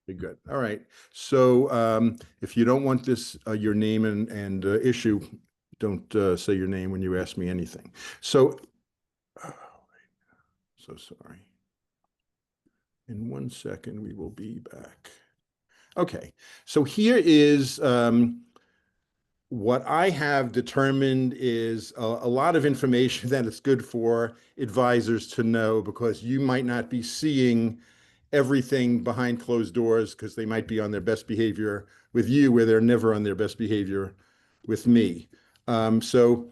Be good. All right. So if you don't want this, your name and issue, don't say your name when you ask me anything. So, oh, so sorry. In 1 second, we will be back. Okay. So here is what I have determined is a lot of information that it's good for advisors to know because you might not be seeing everything behind closed doors because they might be on their best behavior with you where they're never on their best behavior with me. So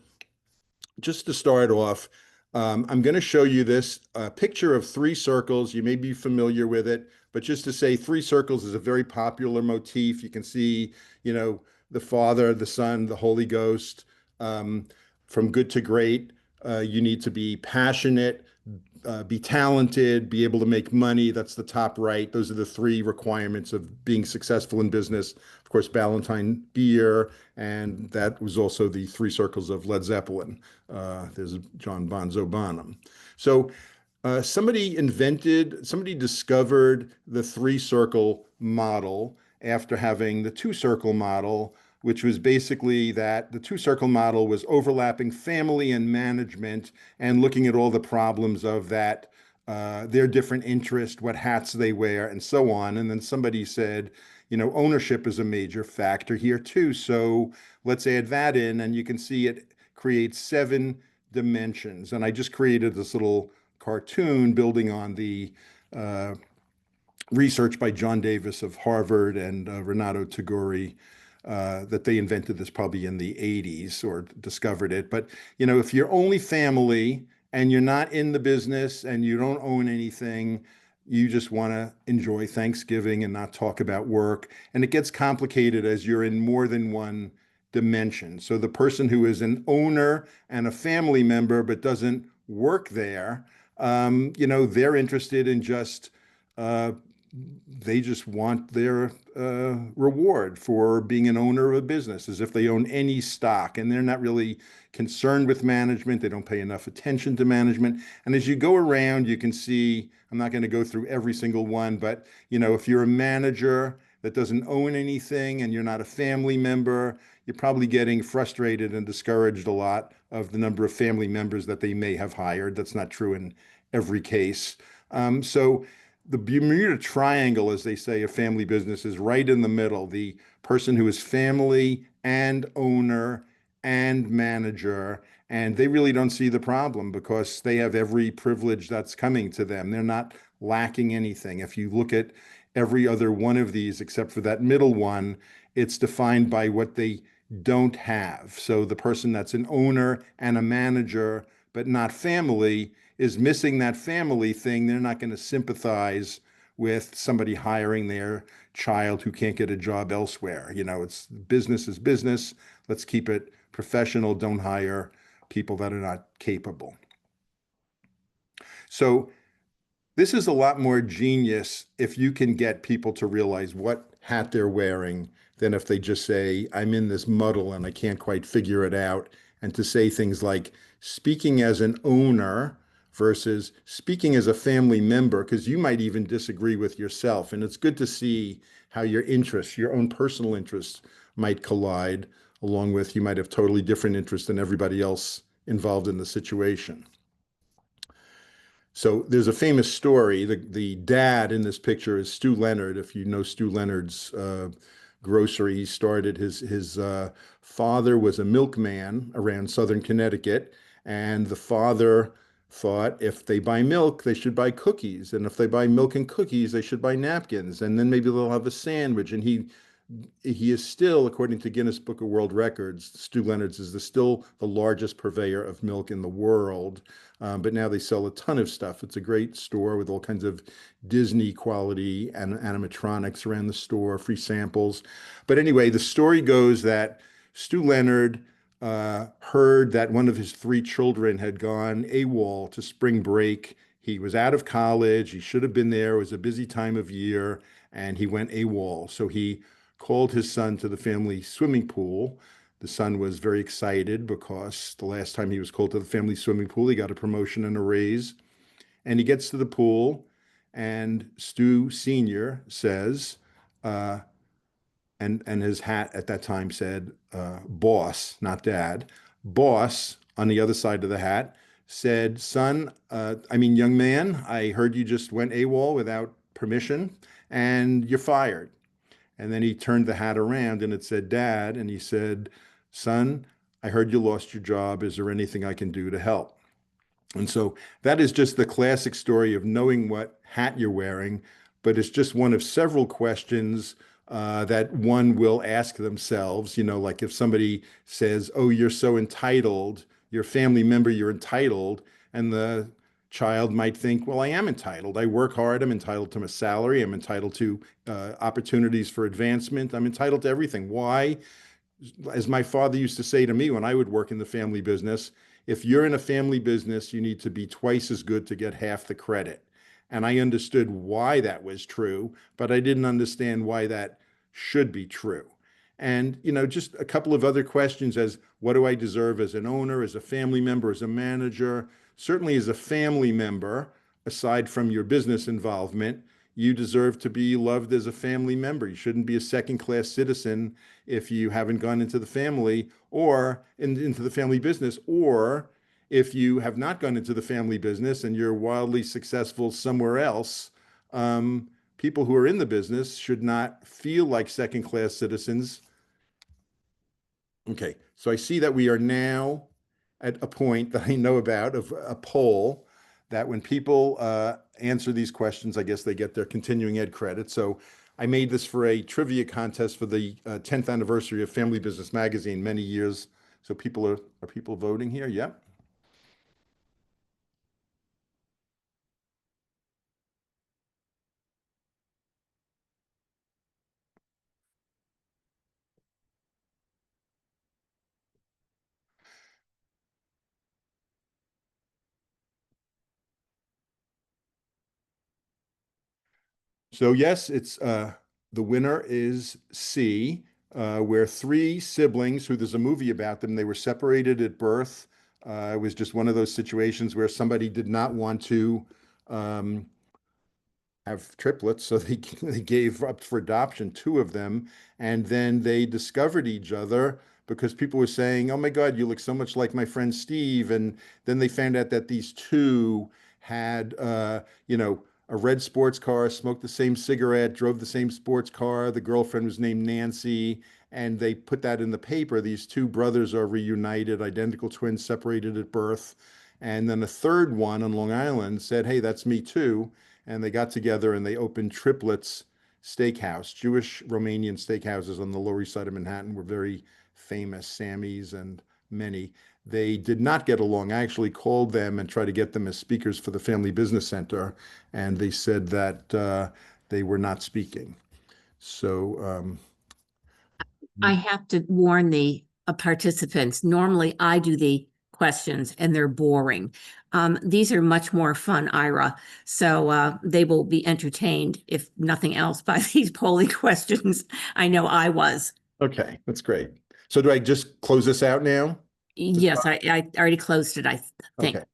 just to start off, I'm going to show you this picture of three circles. You may be familiar with it, but just to say three circles is a very popular motif. You can see, you know, the Father, the Son, the Holy Ghost. Um, from good to great, you need to be passionate, be talented, be able to make money. That's the top right. Those are the three requirements of being successful in business. Of course, Ballantine beer, and that was also the three circles of Led Zeppelin. There's John Bonzo Bonham. So somebody discovered the three circle model after having the two circle model, which was basically that the two circle model was overlapping family and management and looking at all the problems of that, their different interest, what hats they wear, and so on. And then somebody said, you know, ownership is a major factor here too. So let's add that in, and you can see it creates 7 dimensions. And I just created this little cartoon building on the uh, research by John Davis of Harvard and Renato Tagore that they invented this probably in the 80s or discovered it. But, you know, if you're only family and you're not in the business and you don't own anything, you just want to enjoy Thanksgiving and not talk about work. And it gets complicated as you're in more than one dimension. So the person who is an owner and a family member but doesn't work there, you know, they're interested in just uh, they just want their reward for being an owner of a business as if they own any stock, and they're not really concerned with management. They don't pay enough attention to management. And as you go around, you can see, I'm not going to go through every single one, but you know, if you're a manager that doesn't own anything and you're not a family member, you're probably getting frustrated and discouraged a lot of the number of family members that they may have hired. That's not true in every case. So the Bermuda Triangle, as they say, of family business is right in the middle. The person who is family and owner and manager, and they really don't see the problem because they have every privilege that's coming to them. They're not lacking anything. If you look at every other one of these, except for that middle one, it's defined by what they don't have. So the person that's an owner and a manager, but not family, is missing that family thing. They're not going to sympathize with somebody hiring their child who can't get a job elsewhere. You know, it's business is business. Let's keep it professional. Don't hire people that are not capable. So this is a lot more genius if you can get people to realize what hat they're wearing than if they just say, I'm in this muddle and I can't quite figure it out. And to say things like speaking as an owner versus speaking as a family member, because you might even disagree with yourself. And it's good to see how your interests, your own personal interests, might collide, along with you might have totally different interests than everybody else involved in the situation. So there's a famous story. The dad in this picture is Stu Leonard. If you know Stu Leonard's grocery, he started his father was a milkman around Southern Connecticut, and the father thought if they buy milk, they should buy cookies, and if they buy milk and cookies, they should buy napkins, and then maybe they'll have a sandwich. And he is still, according to Guinness Book of World Records, Stu Leonard's is still the largest purveyor of milk in the world. But now they sell a ton of stuff. It's a great store with all kinds of Disney quality and animatronics around the store, free samples. But anyway, the story goes that Stu Leonard heard that one of his three children had gone AWOL to spring break. He was out of college. He should have been there. It was a busy time of year, and he went AWOL. So he called his son to the family swimming pool. The son was very excited because the last time he was called to the family swimming pool, he got a promotion and a raise. And he gets to the pool, and Stu Sr. says, uh, and his hat at that time said boss, not dad. Boss on the other side of the hat said, son, I mean, young man, I heard you just went AWOL without permission and you're fired. And then he turned the hat around and it said, Dad. And he said, son, I heard you lost your job. Is there anything I can do to help? And so that is just the classic story of knowing what hat you're wearing, but it's just one of several questions that one will ask themselves. You know, like if somebody says, "Oh, you're so entitled, you're a family member, you're entitled," and the child might think, "Well, I am entitled. I work hard. I'm entitled to my salary. I'm entitled to opportunities for advancement. I'm entitled to everything. Why?" As my father used to say to me when I would work in the family business, if you're in a family business, you need to be twice as good to get half the credit. And I understood why that was true, but I didn't understand why that should be true. And, you know, just a couple of other questions as what do I deserve as an owner, as a family member, as a manager? Certainly as a family member, aside from your business involvement, you deserve to be loved as a family member. You shouldn't be a second class citizen if you haven't gone into the family or into the family business, or if you have not gone into the family business and you're wildly successful somewhere else. People who are in the business should not feel like second class citizens. Okay, so I see that we are now at a point that I know about of a poll that when people answer these questions, I guess they get their continuing ed credit. So I made this for a trivia contest for the 10th anniversary of Family Business Magazine many years. So people are people voting here? Yep. So yes, it's the winner is C, where three siblings who there's a movie about them. They were separated at birth. It was just one of those situations where somebody did not want to um, have triplets, so they gave up for adoption two of them, and then they discovered each other because people were saying, "Oh my God, you look so much like my friend Steve," and then they found out that these two had, a red sports car, smoked the same cigarette, drove the same sports car. The girlfriend was named Nancy, and they put that in the paper. These two brothers are reunited, identical twins, separated at birth. And then a third one on Long Island said, "Hey, that's me too." And they got together and they opened Triplets Steakhouse. Jewish Romanian steakhouses on the Lower East Side of Manhattan were very famous, Sammy's and many. They did not get along. I actually called them and tried to get them as speakers for the Family Business Center, and they said that they were not speaking. So, I have to warn the participants. Normally, I do the questions and they're boring. These are much more fun, Ira. So they will be entertained, if nothing else, by these polling questions. I know I was. okay, that's great. So, do I just close this out now? Yes, I already closed it, I think. Okay.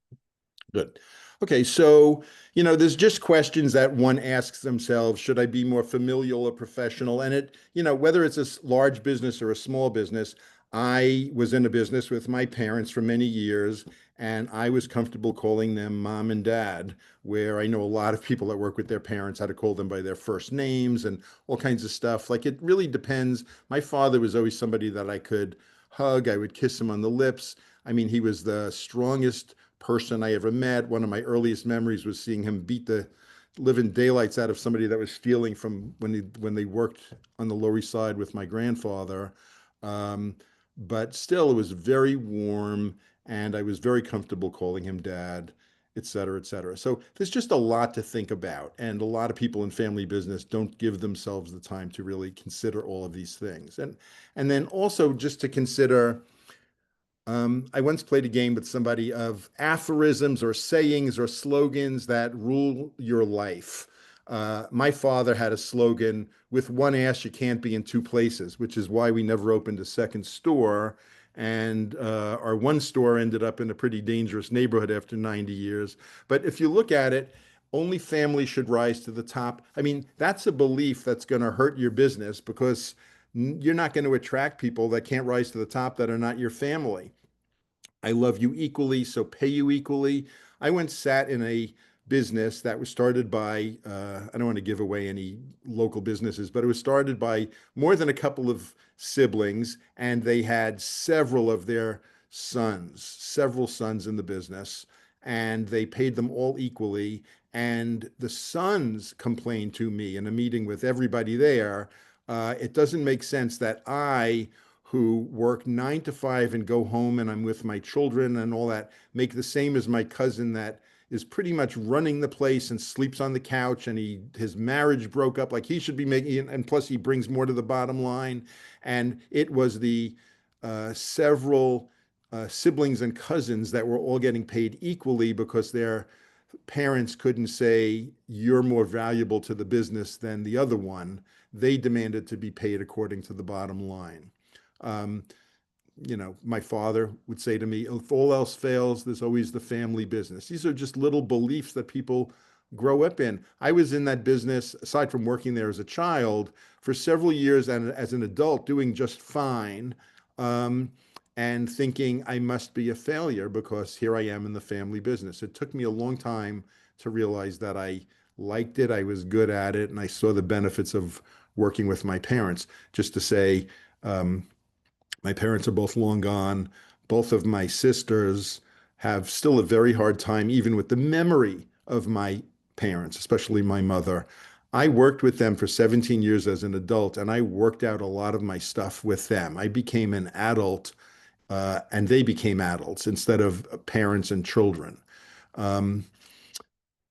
Good. Okay, so, there's just questions that one asks themselves, should I be more familial or professional? And whether it's a large business or a small business, I was in a business with my parents for many years, and I was comfortable calling them mom and dad, where I know a lot of people that work with their parents how to call them by their first names and all kinds of stuff. Like it really depends. My father was always somebody that I could hug, I would kiss him on the lips. I mean, he was the strongest person I ever met. One of my earliest memories was seeing him beat the living daylights out of somebody that was stealing from when they worked on the Lower East Side with my grandfather. Um, but still, it was very warm, and I was very comfortable calling him dad, et cetera, et cetera. So there's just a lot to think about, and a lot of people in family business don't give themselves the time to really consider all of these things, and then also just to consider I once played a game with somebody of aphorisms or sayings or slogans that rule your life. My father had a slogan, with one ass, you can't be in two places, which is why we never opened a second store. And our one store ended up in a pretty dangerous neighborhood after 90 years. But if you look at it, only family should rise to the top. I mean, that's a belief that's going to hurt your business because you're not going to attract people that can't rise to the top that are not your family. I love you equally, so pay you equally. I once sat in a business that was started by, I don't want to give away any local businesses, but it was started by more than a couple of siblings, and they had several of their sons, several sons in the business, and they paid them all equally. And the sons complained to me in a meeting with everybody there. It doesn't make sense that I, who work 9 to 5 and go home and I'm with my children and all that, make the same as my cousin that is pretty much running the place and sleeps on the couch, and his marriage broke up, like he should be making, and plus he brings more to the bottom line. And it was the several siblings and cousins that were all getting paid equally because their parents couldn't say you're more valuable to the business than the other one. They demanded to be paid according to the bottom line. Um, my father would say to me, if all else fails, there's always the family business. These are just little beliefs that people grow up in. I was in that business, aside from working there as a child, for several years and as an adult, doing just fine, um, and thinking I must be a failure because here I am in the family business. It took me a long time to realize that I liked it, I was good at it, and I saw the benefits of working with my parents. Just to say, um, my parents are both long gone. Both of my sisters have still a very hard time, even with the memory of my parents, especially my mother. I worked with them for 17 years as an adult, and I worked out a lot of my stuff with them. I became an adult, and they became adults instead of parents and children. Um,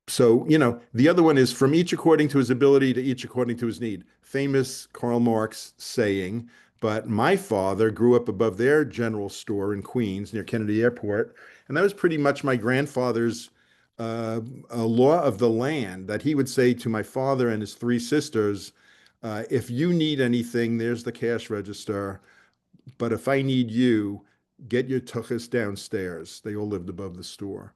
so, the other one is from each according to his ability to each according to his need. Famous Karl Marx saying, but my father grew up above their general store in Queens near Kennedy Airport. And that was pretty much my grandfather's law of the land that he would say to my father and his 3 sisters, if you need anything, there's the cash register. But if I need you, get your tuchus downstairs. They all lived above the store.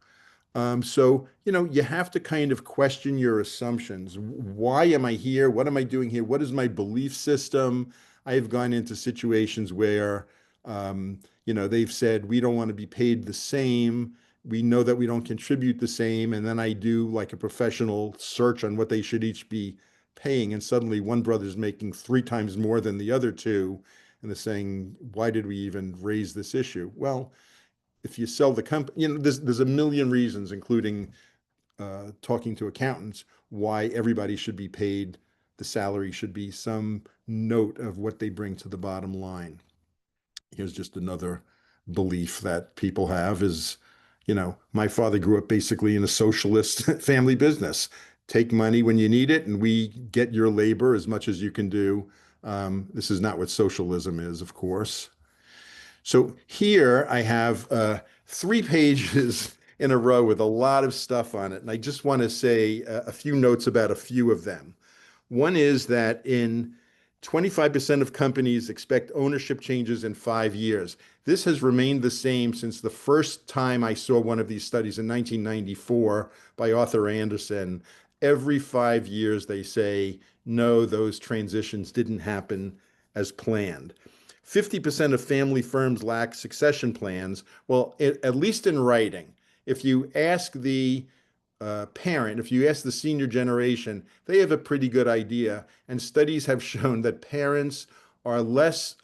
So, you have to kind of question your assumptions. Why am I here? What am I doing here? What is my belief system? I have gone into situations where, they've said we don't want to be paid the same. We know that we don't contribute the same. And then I do like a professional search on what they should each be paying. And suddenly one brother's making 3 times more than the other two. And they're saying, why did we even raise this issue? Well, if you sell the company, there's a million reasons, including talking to accountants, why everybody should be paid. The salary should be some note of what they bring to the bottom line. Here's just another belief that people have is, my father grew up basically in a socialist family business. Take money when you need it, and we get your labor as much as you can do. This is not what socialism is, of course. So here I have 3 pages in a row with a lot of stuff on it. And I just want to say a few notes about a few of them. One is that in 25% of companies expect ownership changes in 5 years. This has remained the same since the first time I saw one of these studies in 1994 by Arthur Anderson. Every 5 years, they say, no, those transitions didn't happen as planned. 50% of family firms lack succession plans. Well, at least in writing, if you ask the parent, if you ask the senior generation, they have a pretty good idea. And studies have shown that parents are less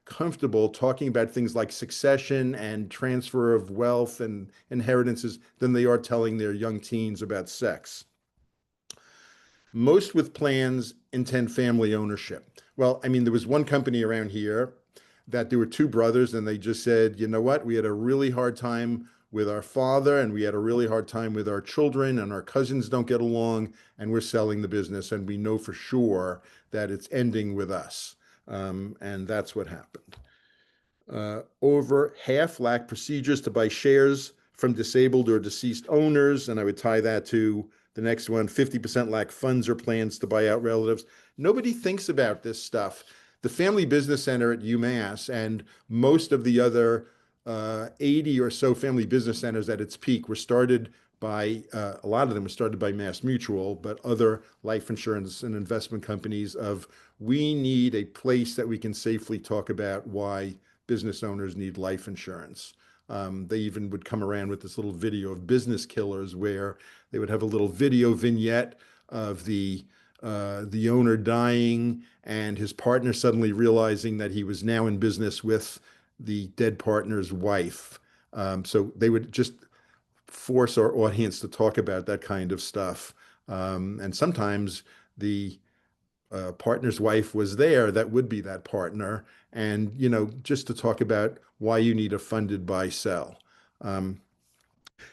comfortable talking about things like succession and transfer of wealth and inheritances than they are telling their young teens about sex. Most with plans intend family ownership. Well, I mean, there was one company around here that there were 2 brothers, and they just said, you know what, we had a really hard time with our father, and we had a really hard time with our children, and our cousins don't get along, and we're selling the business, and we know for sure that it's ending with us. And that's what happened. Over half lack procedures to buy shares from disabled or deceased owners. And I would tie that to the next one. 50% lack funds or plans to buy out relatives. Nobody thinks about this stuff. The Family Business Center at UMass and most of the other 80 or so family business centers at its peak were started by a lot of them were started by Mass Mutual, but other life insurance and investment companies of we need a place that we can safely talk about why business owners need life insurance. They even would come around with this little video of business killers where they would have a little video vignette of the owner dying and his partner suddenly realizing that he was now in business with the dead partner's wife. So they would just force our audience to talk about that kind of stuff. And sometimes the partner's wife was there that would be that partner. And, just to talk about why you need a funded buy sell. Um,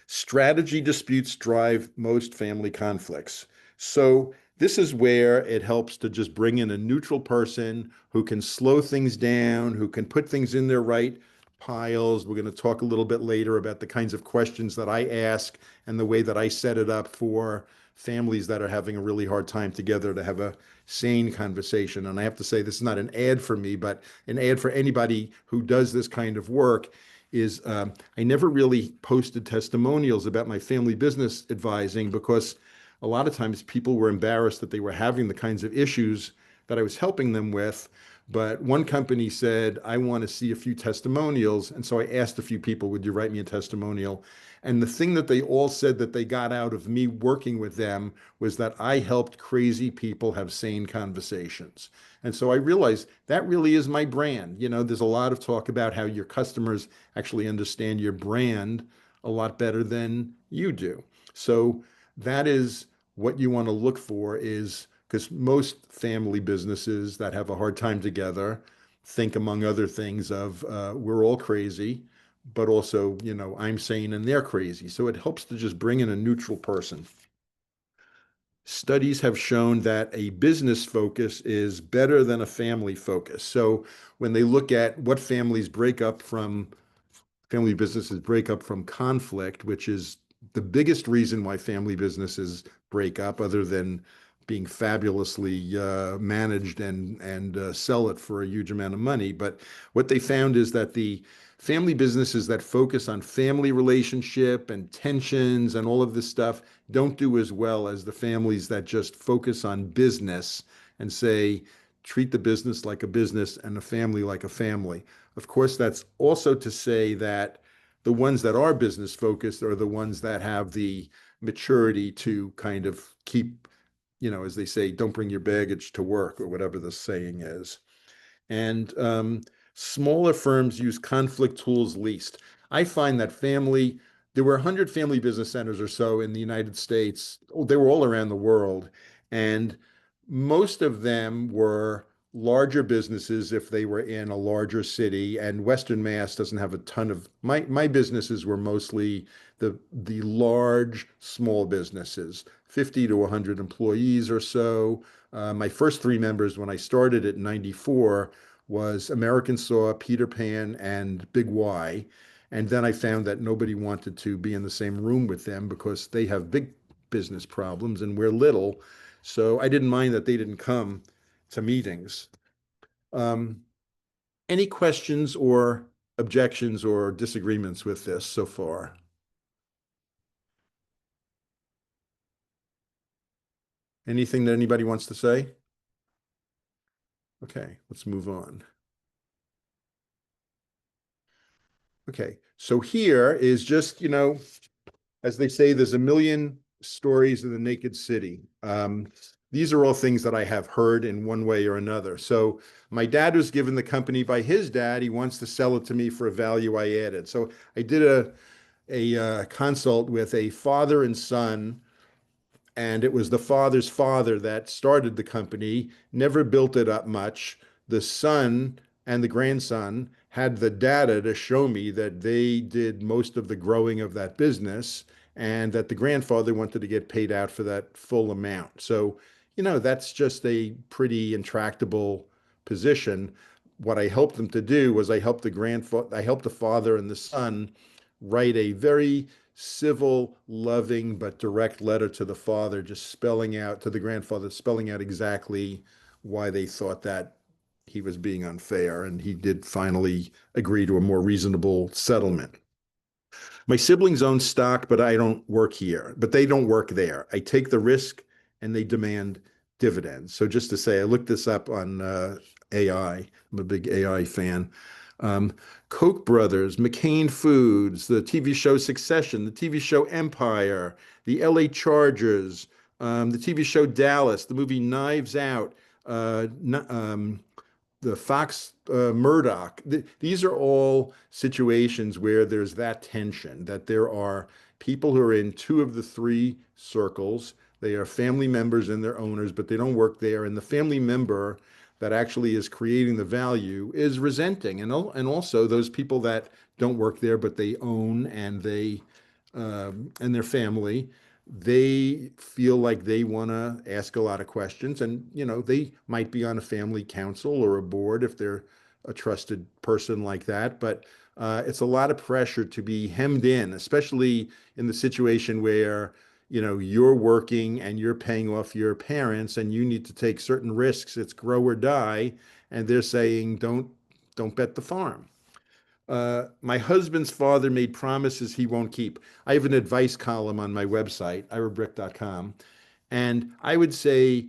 Strategy disputes drive most family conflicts. So this is where it helps to just bring in a neutral person who can slow things down, who can put things in their right piles. We're going to talk a little bit later about the kinds of questions that I ask and the way that I set it up for families that are having a really hard time together to have a sane conversation. And I have to say, this is not an ad for me, but an ad for anybody who does this kind of work is I never really posted testimonials about my family business advising because a lot of times people were embarrassed that they were having the kinds of issues that I was helping them with. But one company said, I want to see a few testimonials. And so I asked a few people, would you write me a testimonial? And the thing that they all said that they got out of me working with them was that I helped crazy people have sane conversations. And so I realized that really is my brand. There's a lot of talk about how your customers actually understand your brand a lot better than you do. So that is what you want to look for is because most family businesses that have a hard time together think, among other things, of we're all crazy, but also, I'm sane and they're crazy. So it helps to just bring in a neutral person. Studies have shown that a business focus is better than a family focus. So when they look at what family businesses break up from conflict, which is the biggest reason why family businesses break up, other than being fabulously managed and sell it for a huge amount of money. But what they found is that the family businesses that focus on family relationship and tensions and all of this stuff don't do as well as the families that just focus on business and say, treat the business like a business and the family like a family. Of course, that's also to say that the ones that are business focused are the ones that have the maturity to kind of keep, as they say, don't bring your baggage to work or whatever the saying is. And smaller firms use conflict tools least. I find that there were 100 family business centers or so in the United States. Oh, they were all around the world. And most of them were larger businesses if they were in a larger city. And Western Mass doesn't have a ton of my businesses were mostly the large small businesses, 50 to 100 employees or so. My first three members when I started at 94 was American Saw, Peter Pan, and Big Y. And then I found that nobody wanted to be in the same room with them because they have big business problems and we're little. So I didn't mind that they didn't come to meetings. Um, any questions or objections or disagreements with this so far? Anything that anybody wants to say? Okay, let's move on. Okay, so here is just, as they say, there's a million stories in the naked city. These are all things that I have heard in one way or another. So my dad was given the company by his dad. He wants to sell it to me for a value I added. So I did a consult with a father and son, and it was the father's father that started the company, never built it up much. The son and the grandson had the data to show me that they did most of the growing of that business and that the grandfather wanted to get paid out for that full amount. So, that's just a pretty intractable position. What I helped them to do was I helped the father and the son write a very civil, loving, but direct letter to the father, just spelling out to the grandfather, spelling out exactly why they thought that he was being unfair. And he did finally agree to a more reasonable settlement. My siblings own stock, but I don't work here, but they don't work there. I take the risk and they demand dividends. So just to say, I looked this up on AI. I'm a big AI fan. Um, Koch brothers, McCain Foods, the TV show Succession, the TV show Empire, the LA Chargers, the TV show Dallas, the movie Knives Out, uh, the Fox Murdoch. These are all situations where there's that tension, that there are people who are in two of the three circles. They are family members and their owners, but they don't work there. And the family member that actually is creating the value is resenting. And also those people that don't work there, but they own and their family, they feel like they want to ask a lot of questions. And, they might be on a family council or a board if they're a trusted person like that. But it's a lot of pressure to be hemmed in, especially in the situation where, you're working and you're paying off your parents and you need to take certain risks. It's grow or die. And they're saying, don't bet the farm. My husband's father made promises he won't keep. I have an advice column on my website, irabryck.com, and I would say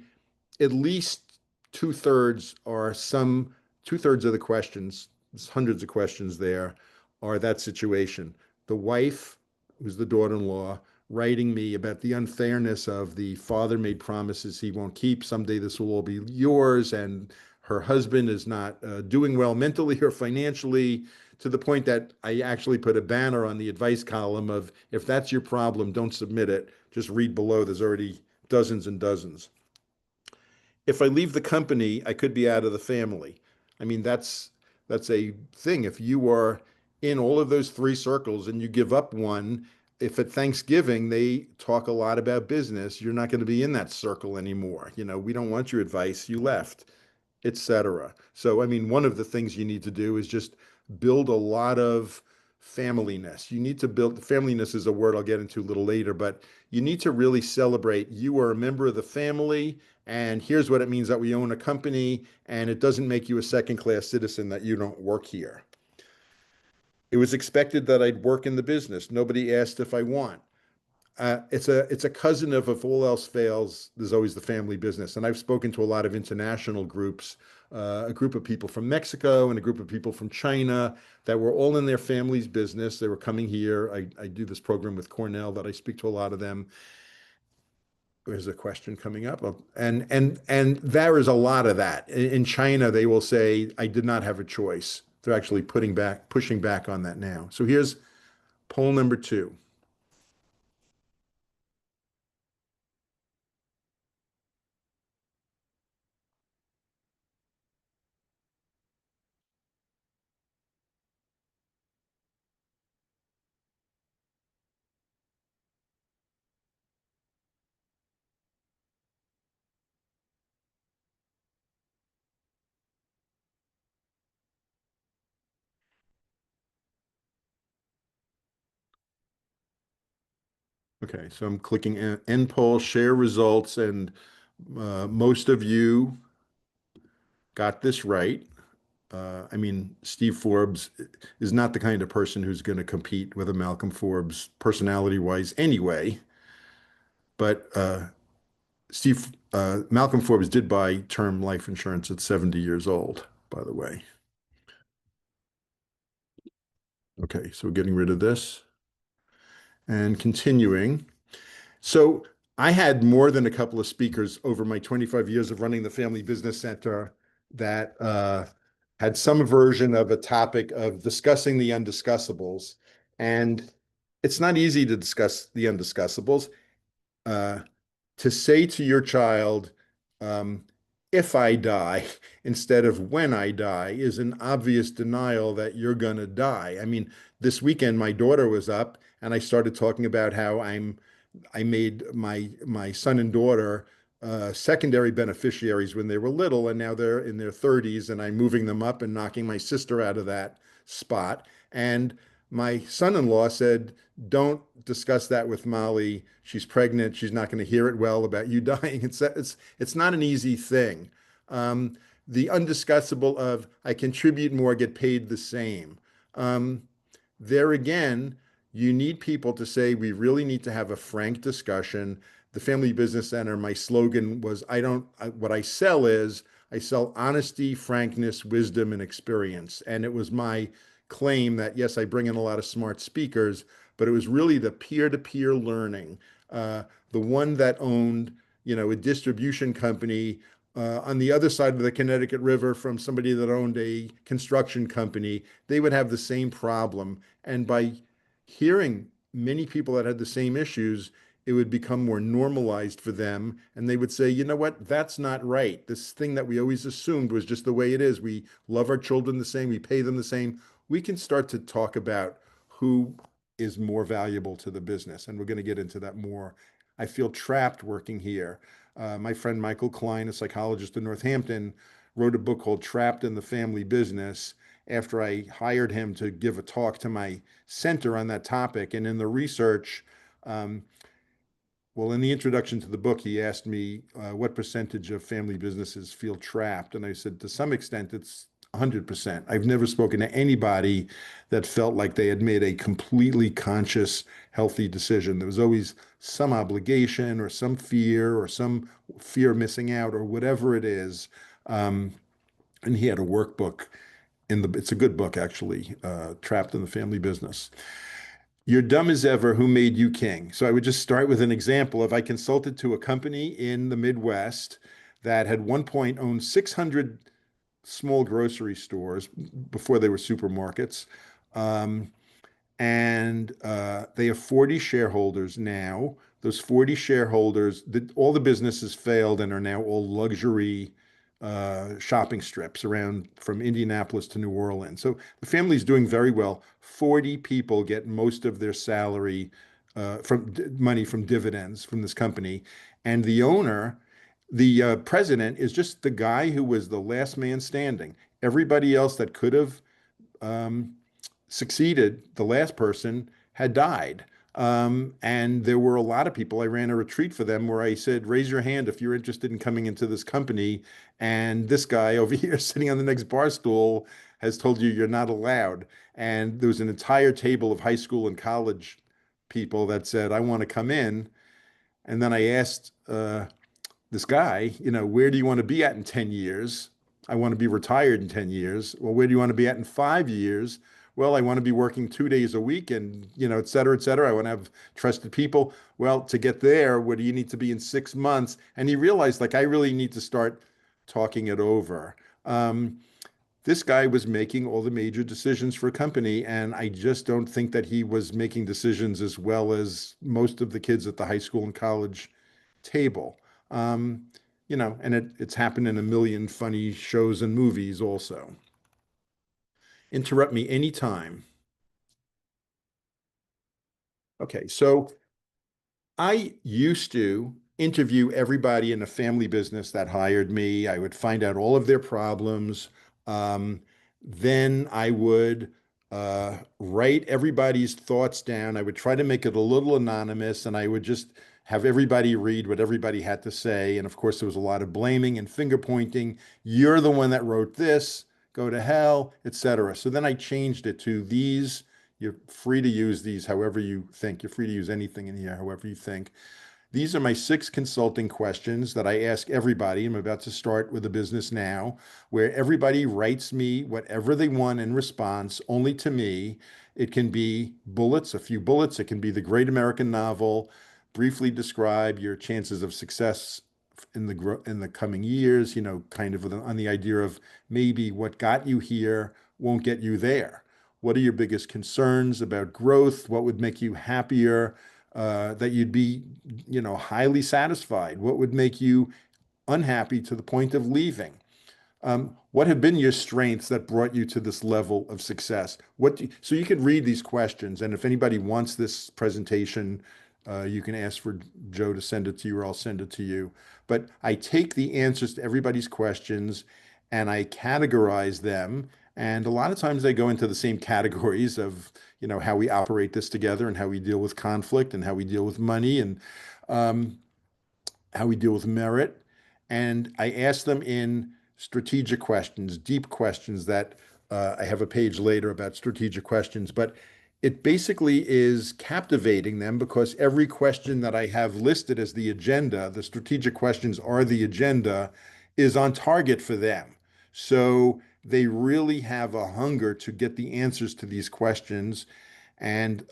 at least two-thirds are some two-thirds of the questions, there's hundreds of questions there, are that situation. The wife, who's the daughter-in-law, writing me about the unfairness of the father made promises he won't keep. Someday this will all be yours, and her husband is not doing well mentally or financially, to the point that I actually put a banner on the advice column of, if that's your problem, don't submit it. Just read below. There's already dozens and dozens. If I leave the company, I could be out of the family. I mean, that's a thing. If you are in all of those three circles and you give up one, if at Thanksgiving they talk a lot about business, you're not going to be in that circle anymore. We don't want your advice. You left, etc. So, I mean, one of the things you need to do is just build a lot of familyness. You need to build familyness is a word I'll get into a little later, but you need to really celebrate you are a member of the family, and here's what it means that we own a company, and it doesn't make you a second-class citizen that you don't work here. It was expected that I'd work in the business. Nobody asked if I want. It's a cousin of, if all else fails, there's always the family business. And I've spoken to a lot of international groups, a group of people from Mexico and a group of people from China that were all in their family's business. They were coming here. I do this program with Cornell that I speak to a lot of them. There's a question coming up, and there is a lot of that. In China, they will say, "I did not have a choice." They're actually pushing back on that now. So here's poll number two. Okay, so I'm clicking end poll, share results, and most of you got this right. I mean, Steve Forbes is not the kind of person who's going to compete with a Malcolm Forbes personality-wise anyway. But Malcolm Forbes did buy term life insurance at 70 years old, by the way. Okay, so we're getting rid of this and continuing. So I had more than a couple of speakers over my 25 years of running the Family Business Center that had some version of a topic of discussing the undiscussables. And it's not easy to discuss the undiscussables. Uh, to say to your child, um, if I die instead of when I die is an obvious denial that you're going to die. I mean, this weekend, my daughter was up and I started talking about how I made my son and daughter secondary beneficiaries when they were little, and now they're in their 30s, and I'm moving them up and knocking my sister out of that spot. And my son-in-law said, "Don't discuss that with Molly. She's pregnant. She's not going to hear it well about you dying." It's not an easy thing. Um, the undiscussable of I contribute more, get paid the same. Um, there again, you need people to say, we really need to have a frank discussion. The Family Business Center, my slogan was, what I sell is, I sell honesty, frankness, wisdom, and experience. And it was my claim that, yes, I bring in a lot of smart speakers, but it was really the peer-to-peer learning. Uh, the one that owned, a distribution company on the other side of the Connecticut River from somebody that owned a construction company, they would have the same problem. And by hearing many people that had the same issues, it would become more normalized for them. And they would say, you know what, that's not right. This thing that we always assumed was just the way it is. We love our children the same, we pay them the same. We can start to talk about who is more valuable to the business. And we're going to get into that more. I feel trapped working here. My friend Michael Klein, a psychologist in Northampton, wrote a book called Trapped in the Family Business after I hired him to give a talk to my center on that topic. And in the research, um, well, in the introduction to the book, he asked me what percentage of family businesses feel trapped. And I said, to some extent, it's 100%. I've never spoken to anybody that felt like they had made a completely conscious, healthy decision. There was always some obligation or some fear of missing out or whatever it is. Um, and he had a workbook it's a good book actually, Trapped in the Family Business. You're dumb as ever. Who made you king? So I would just start with an example of I consulted to a company in the Midwest that had one point owned 600 small grocery stores before they were supermarkets. Um, and they have 40 shareholders now. Those 40 shareholders, all the businesses failed and are now all luxury shopping strips around from Indianapolis to New Orleans. So the family's doing very well. 40 people get most of their salary from money from dividends from this company. And the owner, the president, is just the guy who was the last man standing. Everybody else that could have um, succeeded, the last person had died. And there were a lot of people. I ran a retreat for them where I said, raise your hand if you're interested in coming into this company. And this guy over here sitting on the next bar stool has told you you're not allowed. And there was an entire table of high school and college people that said, I want to come in. And then I asked this guy, where do you want to be at in 10 years? I want to be retired in 10 years. Well, where do you want to be at in 5 years? Well, I want to be working 2 days a week and, et cetera, et cetera. I want to have trusted people. Well, to get there, where do you need to be in 6 months? And he realized, like, I really need to start talking it over. This guy was making all the major decisions for a company, and I just don't think that he was making decisions as well as most of the kids at the high school and college table. Um, and it's happened in a million funny shows and movies also. Interrupt me anytime. Okay, so I used to interview everybody in the family business that hired me. I would find out all of their problems. Um, then I would write everybody's thoughts down. I would try to make it a little anonymous, and I would just have everybody read what everybody had to say. And of course, there was a lot of blaming and finger pointing. You're the one that wrote this. Go to hell, etc. So then I changed it to these. You're free to use these however you think. You're free to use anything in here however you think. These are my 6 consulting questions that I ask everybody. I'm about to start with a business now where everybody writes me whatever they want in response, only to me. It can be bullets, a few bullets. It can be the great American novel. Briefly describe your chances of success in the coming years, kind of on the idea of maybe what got you here won't get you there. What are your biggest concerns about growth? What would make you happier? That you'd be, highly satisfied? What would make you unhappy to the point of leaving? What have been your strengths that brought you to this level of success? So you could read these questions, and if anybody wants this presentation, you can ask for Joe to send it to you, or I'll send it to you. But I take the answers to everybody's questions and I categorize them. And a lot of times they go into the same categories of, how we operate this together and how we deal with conflict and how we deal with money and um, how we deal with merit. And I ask them in strategic questions, deep questions that I have a page later about strategic questions. But it basically is captivating them because every question that I have listed as the agenda, the strategic questions are the agenda, is on target for them. So they really have a hunger to get the answers to these questions. And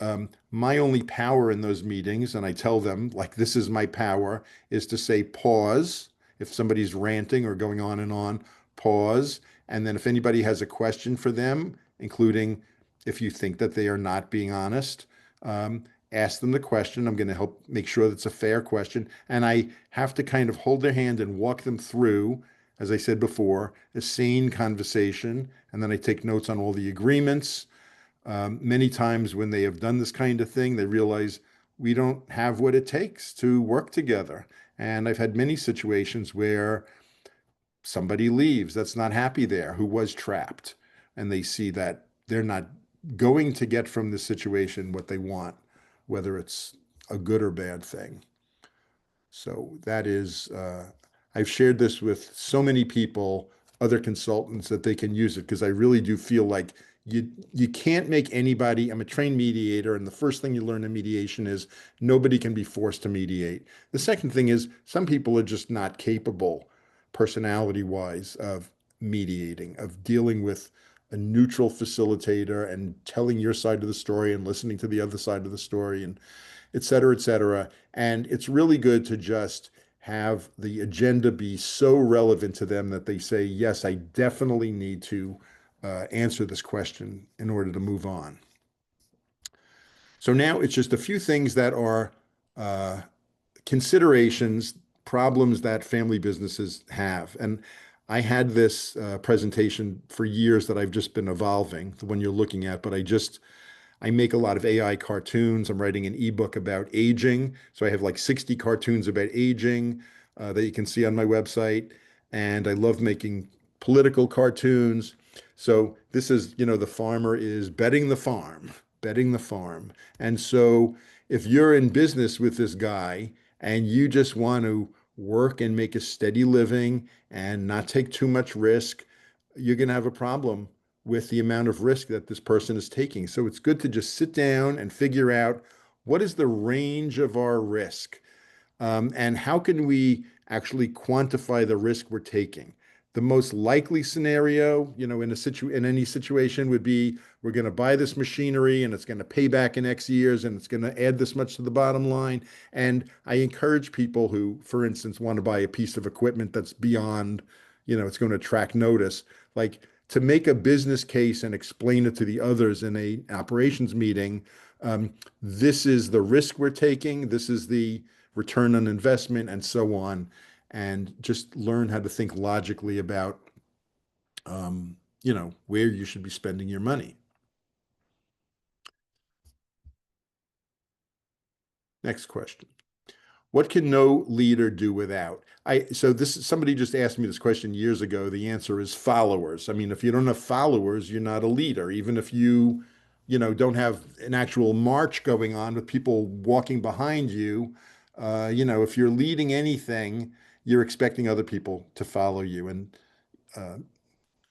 my only power in those meetings, and I tell them, like, this is my power, is to say pause. If somebody's ranting or going on, pause. And then if anybody has a question for them, including if you think that they are not being honest, um, ask them the question. I'm going to help make sure that's a fair question. And I have to kind of hold their hand and walk them through, as I said before, a sane conversation. And then I take notes on all the agreements. Many times when they have done this kind of thing, they realize we don't have what it takes to work together. And I've had many situations where somebody leaves that's not happy there, who was trapped, and they see that they're not going to get from this situation what they want, whether it's a good or bad thing. So that is, I've shared this with so many people, other consultants, that they can use it because I really do feel like you can't make anybody. I'm a trained mediator, and the first thing you learn in mediation is nobody can be forced to mediate. The second thing is some people are just not capable, personality-wise, of mediating, of dealing with a neutral facilitator and telling your side of the story and listening to the other side of the story and et cetera, et cetera. And it's really good to just have the agenda be so relevant to them that they say, yes, I definitely need to answer this question in order to move on. So now it's just a few things that are uh, considerations, problems that family businesses have. And I had this presentation for years that I've just been evolving, the one you're looking at, but I make a lot of AI cartoons. I'm writing an ebook about aging. So I have like 60 cartoons about aging that you can see on my website. And I love making political cartoons. So this is, the farmer is betting the farm, betting the farm. And so if you're in business with this guy and you just want to work and make a steady living and not take too much risk, you're going to have a problem with the amount of risk that this person is taking. So it's good to just sit down and figure out what is the range of our risk, and how can we actually quantify the risk we're taking. The most likely scenario, in any situation would be we're going to buy this machinery and it's going to pay back in X years and it's going to add this much to the bottom line. And I encourage people who, for instance, want to buy a piece of equipment that's beyond, it's going to attract notice, like to make a business case and explain it to the others in a operations meeting. This is the risk we're taking. This is the return on investment, and so on, and just learn how to think logically about, where you should be spending your money. Next question. What can no leader do without? So this somebody just asked me this question years ago. The answer is followers. I mean, if you don't have followers, you're not a leader. Even if don't have an actual march going on with people walking behind you, if you're leading anything, you're expecting other people to follow you. And uh,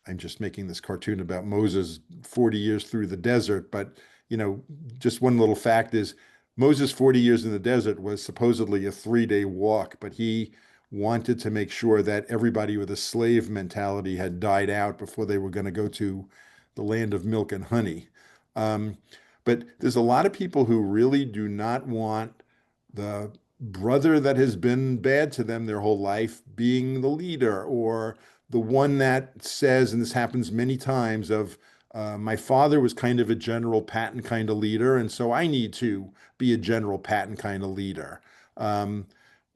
I'm just making this cartoon about Moses 40 years through the desert, but you know, just one little fact is Moses 40 years in the desert was supposedly a 3-day walk, but he wanted to make sure that everybody with a slave mentality had died out before they were going to go to the land of milk and honey. Um, but there's a lot of people who really do not want the brother that has been bad to them their whole life being the leader, or the one that says, and this happens many times, of my father was kind of a General Patton kind of leader, and so I need to be a General Patton kind of leader. Um,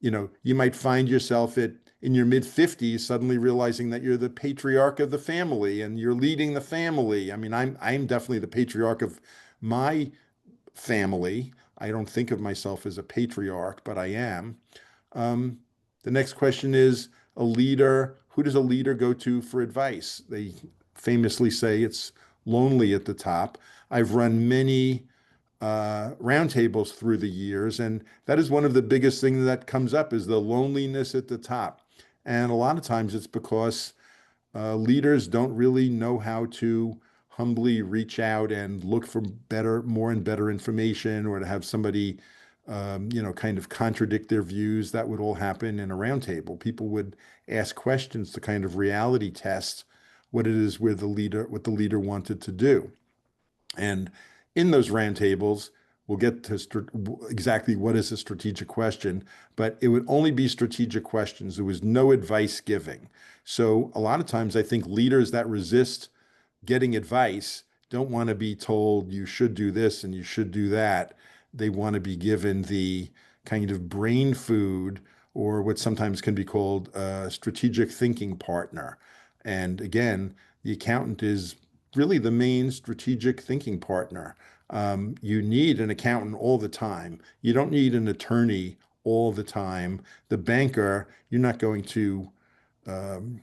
you might find yourself in your mid 50s suddenly realizing that you're the patriarch of the family and you're leading the family. I mean, I'm definitely the patriarch of my family. I don't think of myself as a patriarch, but I am. Um, the next question is a leader. Who does a leader go to for advice? They famously say it's lonely at the top. I've run many roundtables through the years, and that is one of the biggest things that comes up is the loneliness at the top. And a lot of times it's because leaders don't really know how to humbly reach out and look for better, more and better information, or to have somebody, kind of contradict their views, that would all happen in a roundtable. People would ask questions to kind of reality test what it is what the leader wanted to do. And in those roundtables, we'll get to exactly what is a strategic question, but it would only be strategic questions. There was no advice giving. So a lot of times I think leaders that resist getting advice don't want to be told you should do this and you should do that. They want to be given the kind of brain food, or what sometimes can be called a strategic thinking partner. And again, the accountant is really the main strategic thinking partner. You need an accountant all the time. You don't need an attorney all the time. The banker, you're not going to um,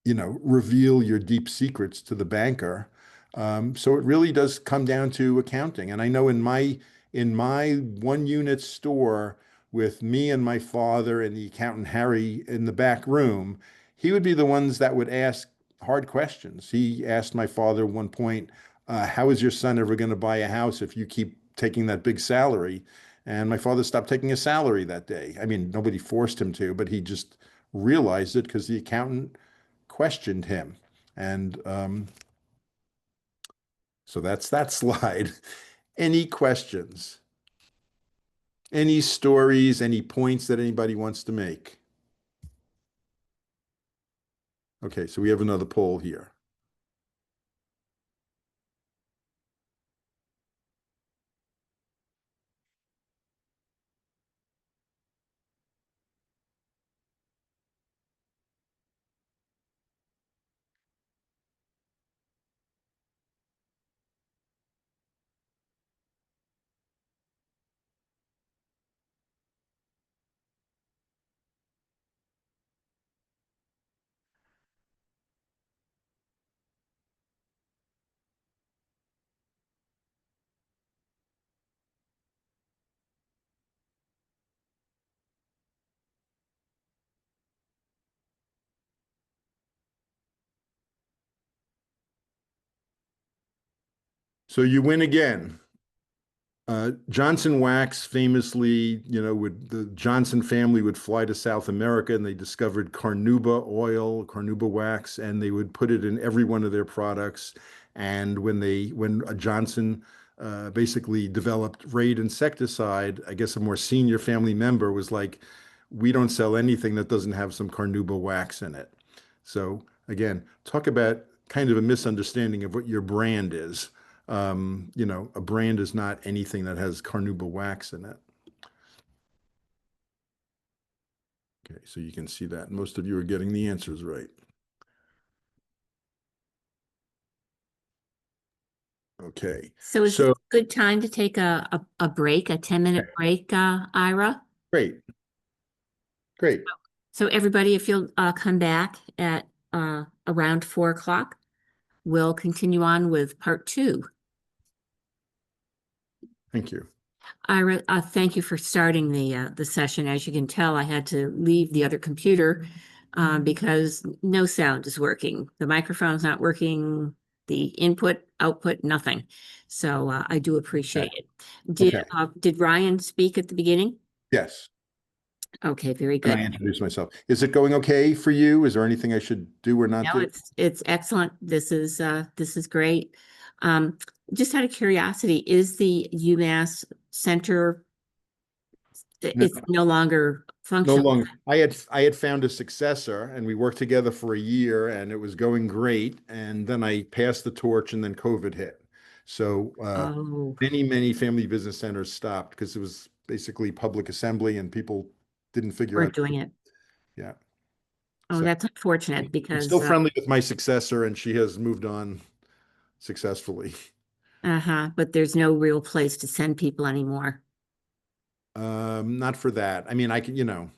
reveal your deep secrets to the banker. So it really does come down to accounting. And I know in my one unit store with me and my father and the accountant Harry in the back room, he would be the ones that would ask hard questions. He asked my father at one point, how is your son ever going to buy a house if you keep taking that big salary? And my father stopped taking a salary that day. I mean, nobody forced him to, but he just realized it because the accountant questioned him. And so that's that slide. Any questions? Any stories? Any points that anybody wants to make? Okay, so we have another poll here. So you win again. Johnson Wax famously, the Johnson family would fly to South America and they discovered carnauba oil, carnauba wax, and they would put it in every one of their products. And when Johnson basically developed Raid insecticide, I guess a more senior family member was like, we don't sell anything that doesn't have some carnauba wax in it. So again, talk about kind of a misunderstanding of what your brand is. A brand is not anything that has carnauba wax in it. Okay, so you can see that. Most of you are getting the answers right. Okay, So is this so a good time to take a break, a 10-minute break, Ira? great, great. So everybody, if you'll come back at around 4 o'clock, we'll continue on with part two. Thank you. Ira, thank you for starting the session. As you can tell, I had to leave the other computer because no sound is working. The microphone's not working, the input, output, nothing. So I do appreciate Okay. it. Okay. Did Ryan speak at the beginning? Yes. Okay, very And I good. introduce myself. Is it going okay for you? Is there anything I should do or not No, do? it's excellent. This is great. Um, just out of curiosity, is the UMass Center No, it's no longer no functional? longer. I had found a successor and we worked together for a year and it was going great. And then I passed the torch and then COVID hit. So Oh, many family business centers stopped because it was basically public assembly and people didn't figure we're out. doing it. Yeah. Oh, So that's unfortunate I'm still because friendly with my successor and she has moved on successfully. but there's no real place to send people anymore. Not for that. I mean, I can,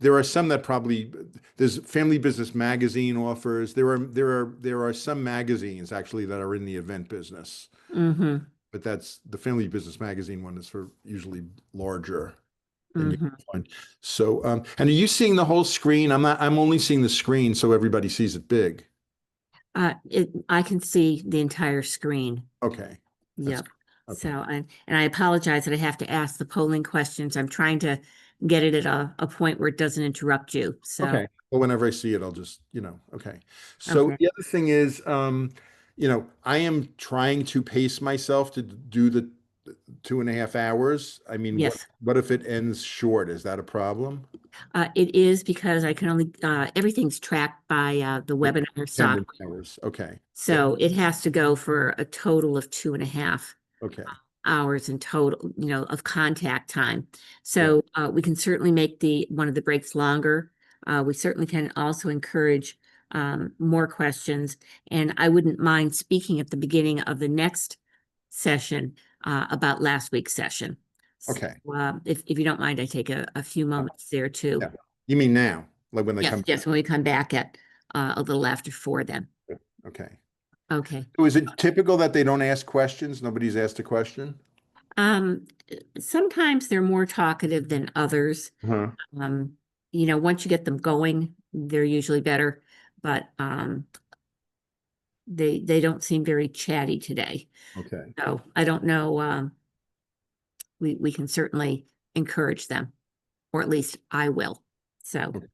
there are some that probably there's Family Business Magazine offers. There are some magazines actually that are in the event business, Mm-hmm. but that's the Family Business Magazine one is for usually larger than you Mm-hmm. can find. So, and are you seeing the whole screen? I'm not. I'm only seeing the screen, so everybody sees it big. I can see the entire screen. Okay, that's Yep. good. So, Okay. and I apologize that I have to ask the polling questions. I'm trying to get it at a point where it doesn't interrupt you. So, Okay. Well, whenever I see it, I'll just, okay. So okay. the other thing is, I am trying to pace myself to do the 2.5 hours. I mean, what Yes. what if it ends short? Is that a problem? It is because I can only, everything's tracked by the Like webinar 10 software. hours. Okay. Good. So it has to go for a total of 2.5 Okay. hours in total, of contact time. Good. So we can certainly make one of the breaks longer. We certainly can also encourage more questions. And I wouldn't mind speaking at the beginning of the next session about last week's session. So, Okay. if you don't mind, I take a few moments there too. Yeah. You mean now, like when they Yes, come yes, when we come back at a little after 4 then. back? Okay. Okay. So is it typical that they don't ask questions? Nobody's asked a question? Um, Sometimes they're more talkative than others. Huh. Um, once you get them going, they're usually better, but they don't seem very chatty today. Okay. So I don't know. We can certainly encourage them, or at least I will. So Okay.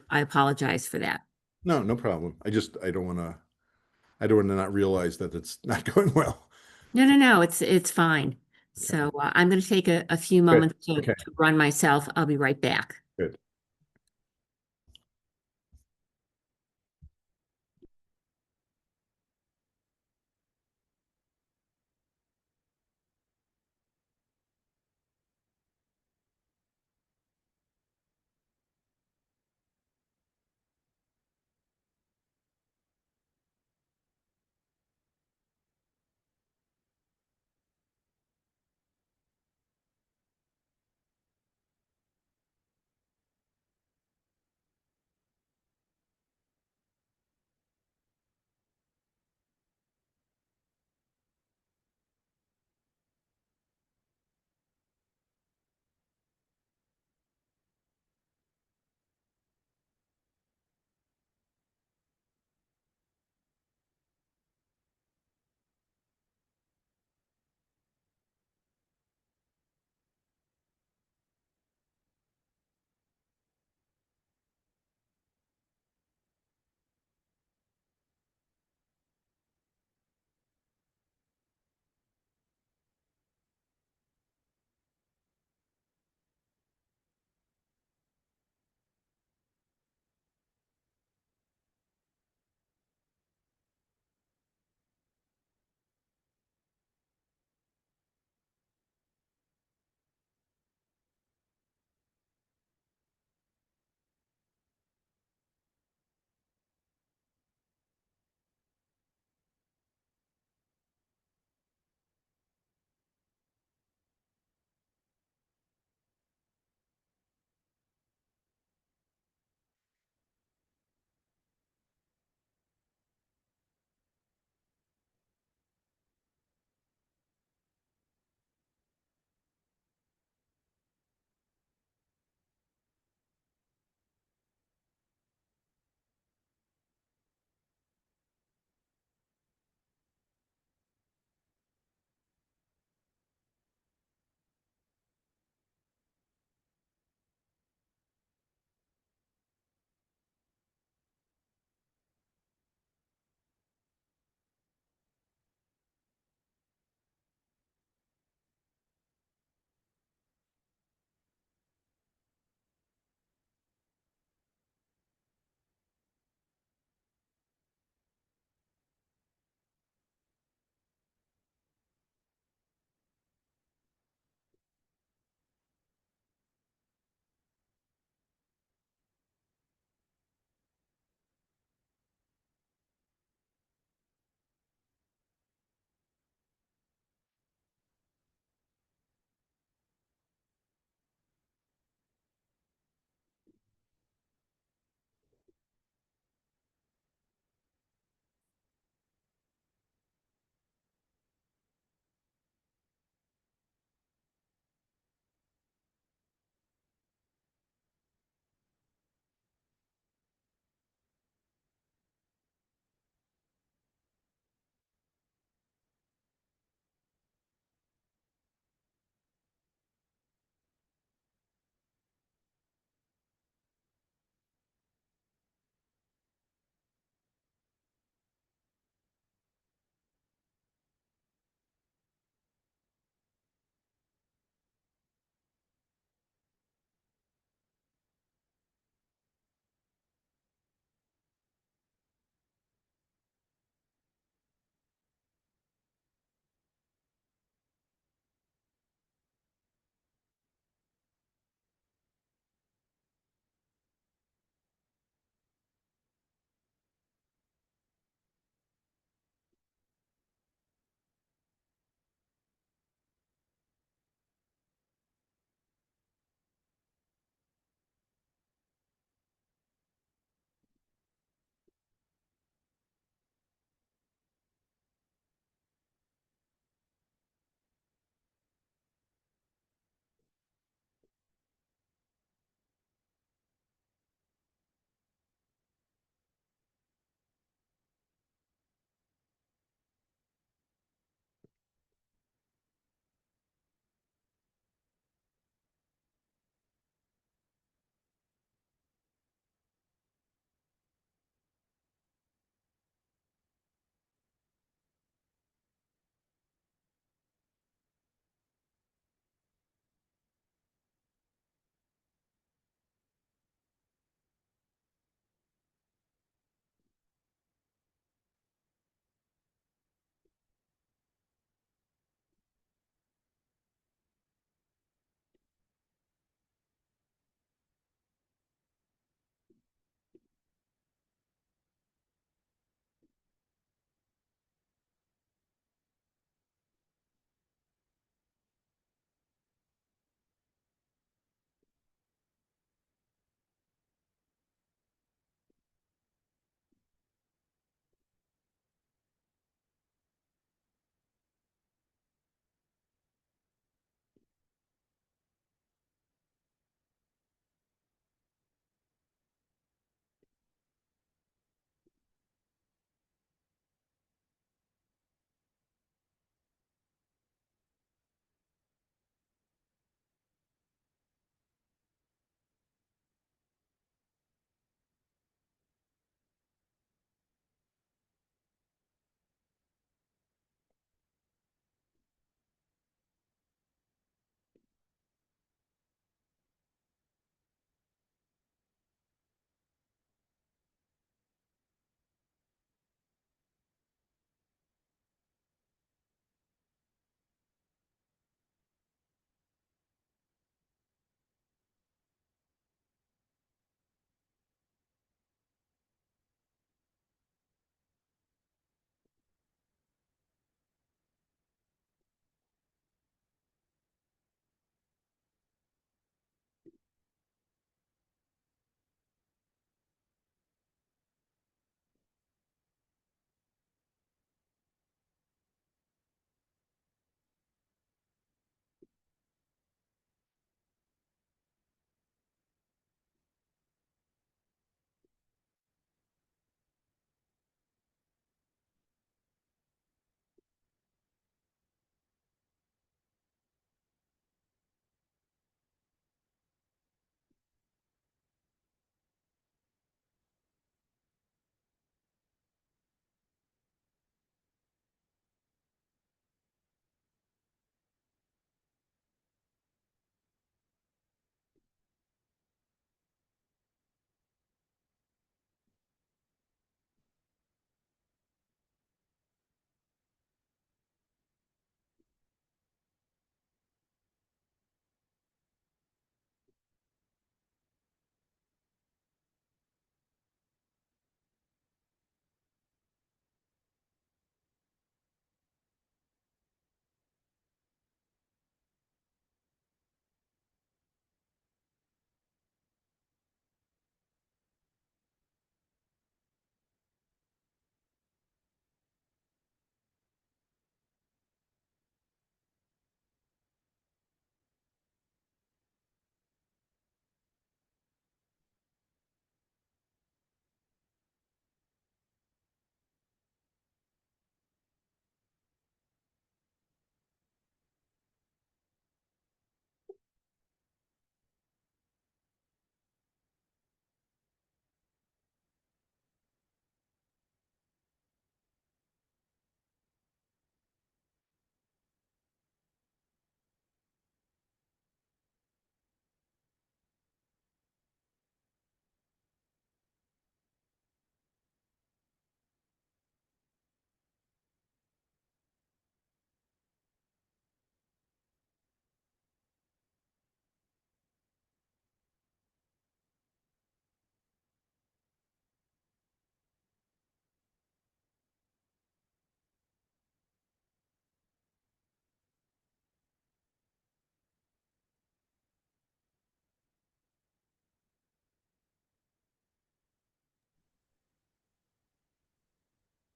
I apologize for that. No, no problem. I don't want to not realize that it's not going well. No, no, no, it's fine. Okay. So I'm going to take a few Good. moments to, Okay. to run myself. I'll be right back. Good.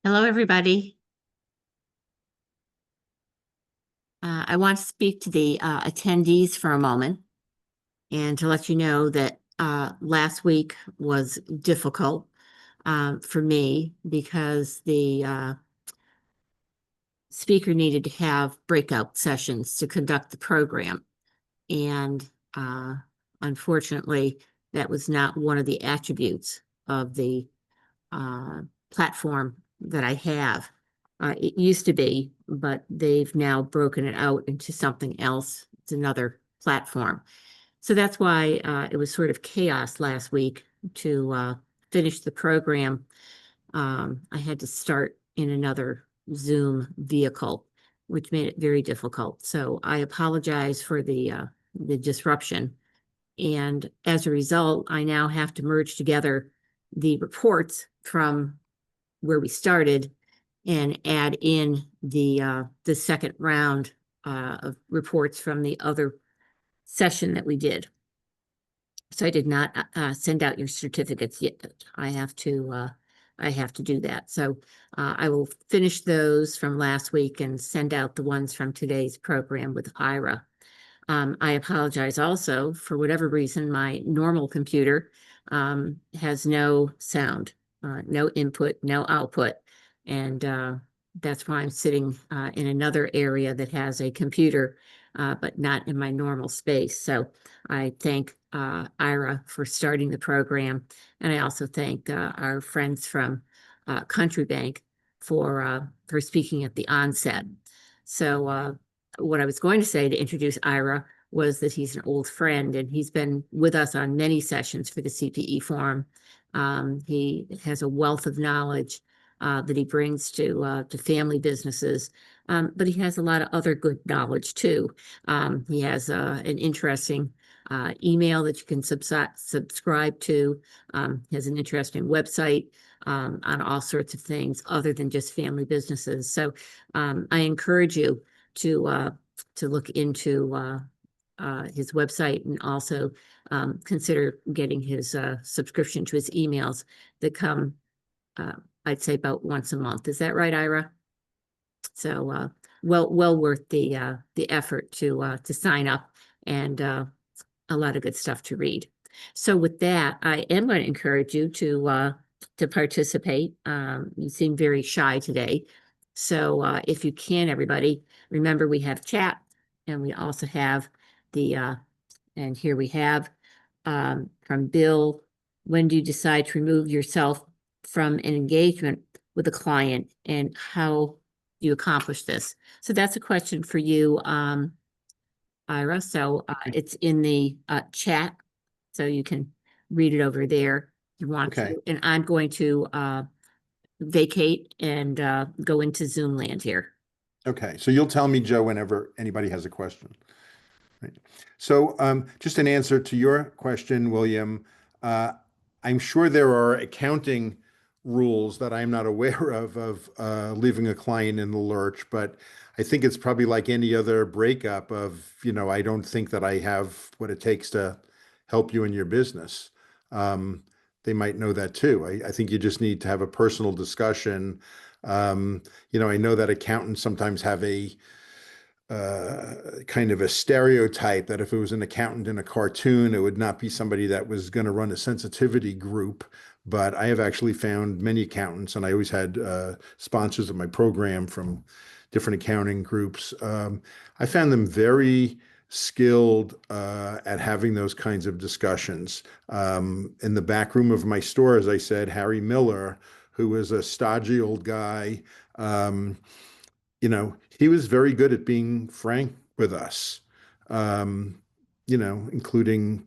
Hello, everybody. I want to speak to the attendees for a moment and to let you know that last week was difficult for me because the speaker needed to have breakout sessions to conduct the program. And uh, unfortunately, that was not one of the attributes of the uh, platform that I have. It used to be, but they've now broken it out into something else. It's another platform. So that's why it was sort of chaos last week to finish the program. I had to start in another Zoom vehicle, which made it very difficult. So I apologize for the disruption. And as a result, I now have to merge together the reports from where we started and add in the second round of reports from the other session that we did. So I did not send out your certificates yet. I have to do that. So I will finish those from last week and send out the ones from today's program with Ira. I apologize also for whatever reason, my normal computer has no sound, no input, no output. And that's why I'm sitting in another area that has a computer, but not in my normal space. So I thank Ira for starting the program. And I also thank our friends from Country Bank for speaking at the onset. So what I was going to say to introduce Ira was that he's an old friend and he's been with us on many sessions for the CPE forum. He has a wealth of knowledge that he brings to family businesses, but he has a lot of other good knowledge too. He has an interesting email that you can subscribe to. He has an interesting website on all sorts of things other than just family businesses. So I encourage you to look into his website and also consider getting his subscription to his emails that come, I'd say about once a month. Is that right, Ira? So well worth the effort to sign up and a lot of good stuff to read. So with that, I am going to encourage you to participate. You seem very shy today. So if you can, everybody, remember we have chat and we also have the and here we have from Bill, when do you decide to remove yourself from an engagement with a client and how do you accomplish this? So that's a question for you, Ira. So it's in the chat, so you can read it over there if you want Okay. to. And I'm going to vacate and go into Zoom land here. Okay. So you'll tell me, Joe, whenever anybody has a question. Right. So, just an answer to your question, William. Uh, I'm sure there are accounting rules that I'm not aware of leaving a client in the lurch, but I think it's probably like any other breakup of, I don't think that I have what it takes to help you in your business. Um, they might know that too. I think you just need to have a personal discussion. I know that accountants sometimes have a kind of a stereotype that if it was an accountant in a cartoon, it would not be somebody that was going to run a sensitivity group. But I have actually found many accountants, and I always had sponsors of my program from different accounting groups. I found them very skilled at having those kinds of discussions. In the back room of my store, as I said, Harry Miller, who was a stodgy old guy, he was very good at being frank with us, um, including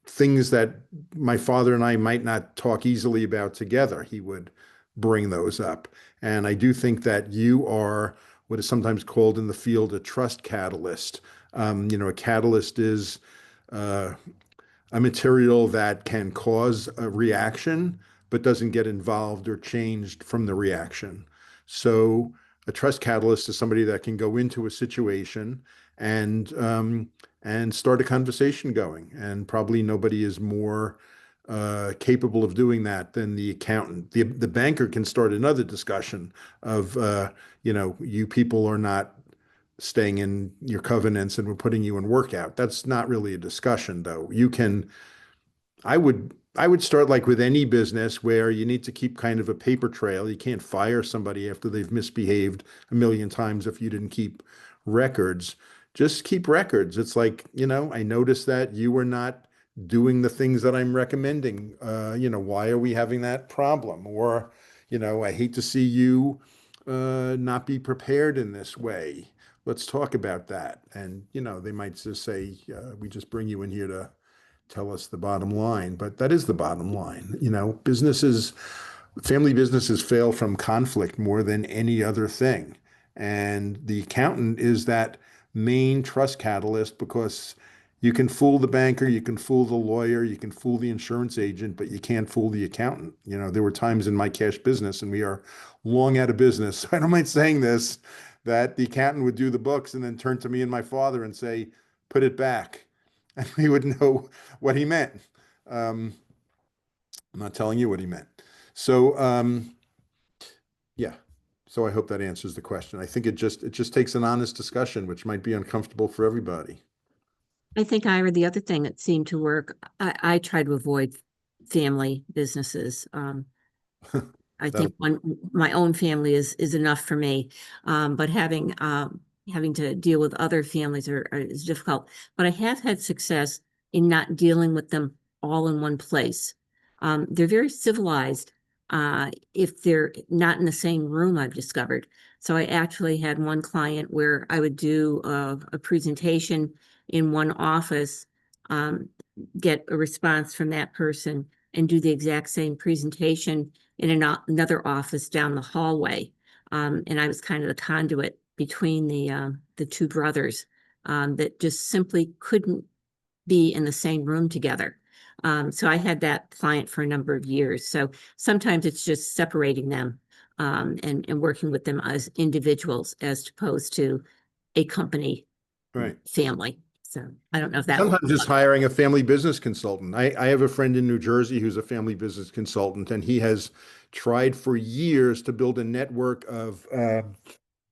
things that my father and I might not talk easily about together. He would bring those up. And I do think that you are what is sometimes called in the field a trust catalyst. A catalyst is uh, a material that can cause a reaction, but doesn't get involved or changed from the reaction. So a trust catalyst is somebody that can go into a situation and start a conversation going. And probably nobody is more capable of doing that than the accountant. The banker can start another discussion of, you people are not staying in your covenants and we're putting you in workout. That's not really a discussion, though. I would start like with any business where you need to keep kind of a paper trail. You can't fire somebody after they've misbehaved a million times if you didn't keep records. Just keep records. It's like, I noticed that you were not doing the things that I'm recommending. Why are we having that problem? Or, I hate to see you not be prepared in this way. Let's talk about that. And, they might just say, we just bring you in here to tell us the bottom line, but that is the bottom line. Family businesses fail from conflict more than any other thing. And the accountant is that main trust catalyst because you can fool the banker, you can fool the lawyer, you can fool the insurance agent, but you can't fool the accountant. There were times in my cash business, and we are long out of business. So I don't mind saying this, that the accountant would do the books and then turn to me and my father and say, put it back. And we would know what he meant. Um, I'm not telling you what he meant. So, yeah. So I hope that answers the question. I think it just takes an honest discussion, which might be uncomfortable for everybody. I think, Ira, the other thing that seemed to work, I try to avoid family businesses. I That think my own family is enough for me. But having to deal with other families is difficult. But I have had success in not dealing with them all in one place. They're very civilized if they're not in the same room, I've discovered. So I actually had one client where I would do a presentation in one office, um, get a response from that person, and do the exact same presentation in another office down the hallway. And I was kind of the conduit between the two brothers that just simply couldn't be in the same room together. So I had that client for a number of years. So sometimes it's just separating them and working with them as individuals as opposed to a company right. family. So I don't know if that will Sometimes just work. hiring a family business consultant. I have a friend in New Jersey who's a family business consultant, and he has tried for years to build a network of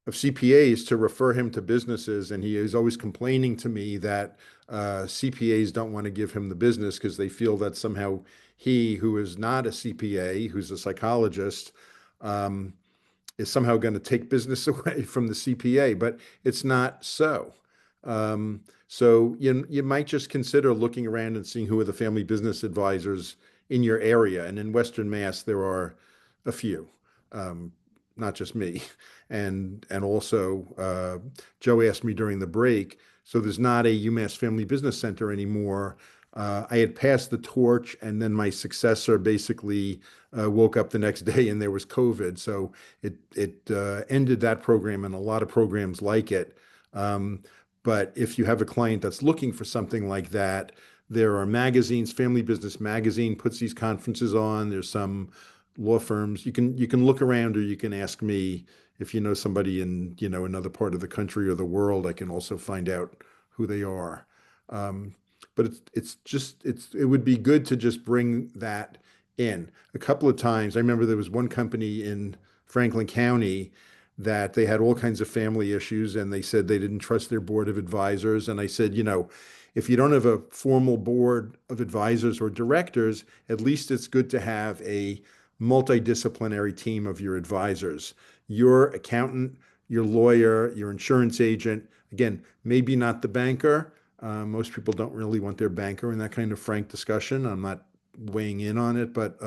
CPAs to refer him to businesses, and he is always complaining to me that CPAs don't want to give him the business because they feel that somehow he, who is not a CPA, who's a psychologist, um, is somehow going to take business away from the CPA, but it's not so. So you might just consider looking around and seeing who are the family business advisors in your area. And in Western Mass, there are a few, um, not just me. And also, Joe asked me during the break, so there's not a UMass Family Business Center anymore. I had passed the torch, and then my successor basically woke up the next day and there was COVID. So it ended that program and a lot of programs like it. Um, but if you have a client that's looking for something like that, there are magazines. Family Business Magazine puts these conferences on. There's some law firms. You can look around, or you can ask me if you know somebody in another part of the country or the world. I can also find out who they are. Um, but it would be good to just bring that in. A couple of times, I remember there was one company in Franklin County that they had all kinds of family issues, and they said they didn't trust their board of advisors. And I said, if you don't have a formal board of advisors or directors, at least it's good to have a multidisciplinary team of your advisors, your accountant, your lawyer, your insurance agent. Again, maybe not the banker. Most people don't really want their banker in that kind of frank discussion. I'm not weighing in on it, but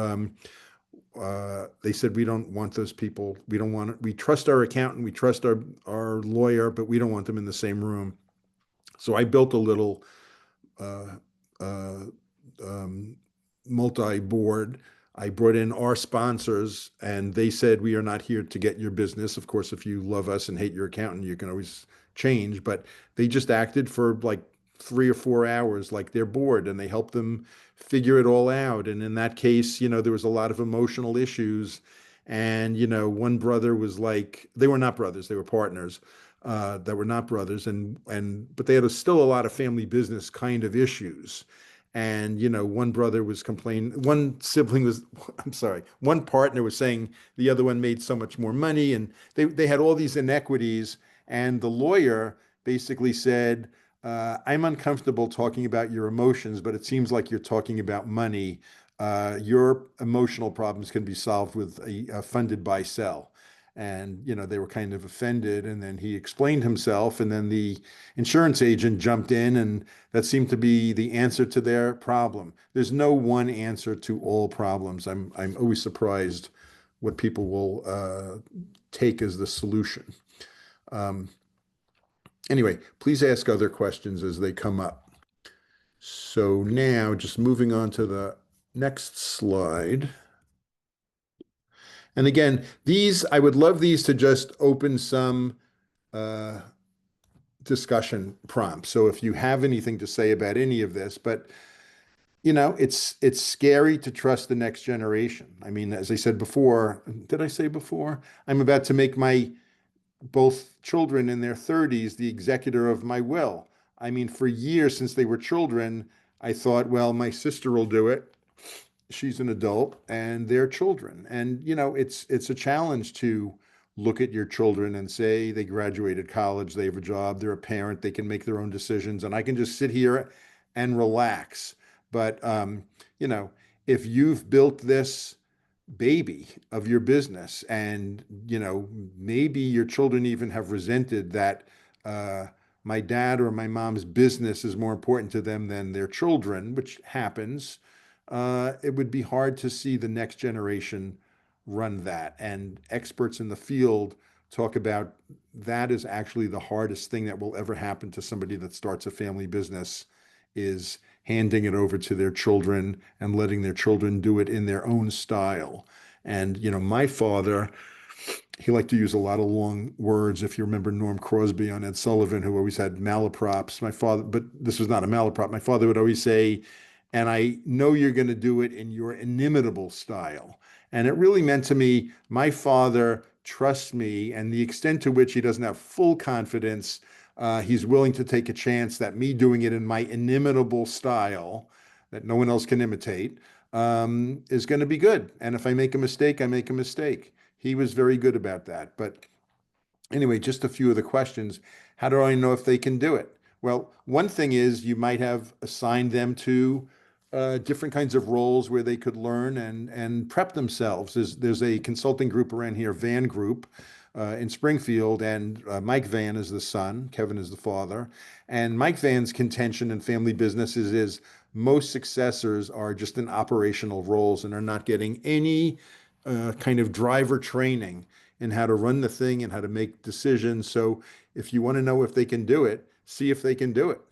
they said we don't want those people. We don't want it. We trust our accountant, we trust our lawyer, but we don't want them in the same room. So I built a little uh, uh, um, multi-board. I brought in our sponsors, and they said, we are not here to get your business. Of course, if you love us and hate your accountant, you can always change. But they just acted for like 3 or 4 hours like they're bored, and they helped them figure it all out. And in that case, there was a lot of emotional issues. And, one brother was like, they were not brothers, they were partners that were not brothers, but they had still a lot of family business kind of issues. And, one brother was complaining, one sibling was, I'm sorry, one partner was saying the other one made so much more money. And they had all these inequities. And the lawyer basically said, I'm uncomfortable talking about your emotions, but it seems like you're talking about money. Your emotional problems can be solved with a funded buy sell. And, they were kind of offended. And then he explained himself. And then the insurance agent jumped in, and that seemed to be the answer to their problem. There's no one answer to all problems. I'm always surprised what people will take as the solution. Um, anyway, please ask other questions as they come up. So now, just moving on to the next slide. And again, I would love these to just open some uh, discussion prompts. So if you have anything to say about any of this, but it's scary to trust the next generation. I mean, as I said before, did I say before? I'm about to make my both children in their 30s the executor of my will. I mean, for years since they were children, I thought, well, my sister will do it. She's an adult and they're children. And it's a challenge to look at your children and say they graduated college, they have a job, they're a parent, they can make their own decisions, and I can just sit here and relax. But you know, if you've built this baby of your business, and maybe your children even have resented that uh, my dad or my mom's business is more important to them than their children, which happens. It would be hard to see the next generation run that. And experts in the field talk about that is actually the hardest thing that will ever happen to somebody that starts a family business, is handing it over to their children and letting their children do it in their own style. And, my father, he liked to use a lot of long words. If you remember Norm Crosby on Ed Sullivan, who always had malaprops, my father, but this was not a malaprop. My father would always say, and I know you're going to do it in your inimitable style. And it really meant to me, my father trusts me, and the extent to which he doesn't have full confidence, he's willing to take a chance that me doing it in my inimitable style that no one else can imitate is going to be good. And if I make a mistake, I make a mistake. He was very good about that. But anyway, just a few of the questions. How do I know if they can do it? Well, one thing is you might have assigned them to different kinds of roles where they could learn and prep themselves. There's a consulting group around here, Van Group, in Springfield, and Mike Van is the son, Kevin is the father. And Mike Van's contention in family businesses is most successors are just in operational roles and are not getting any kind of driver training in how to run the thing and how to make decisions. So if you want to know if they can do it, see if they can do it.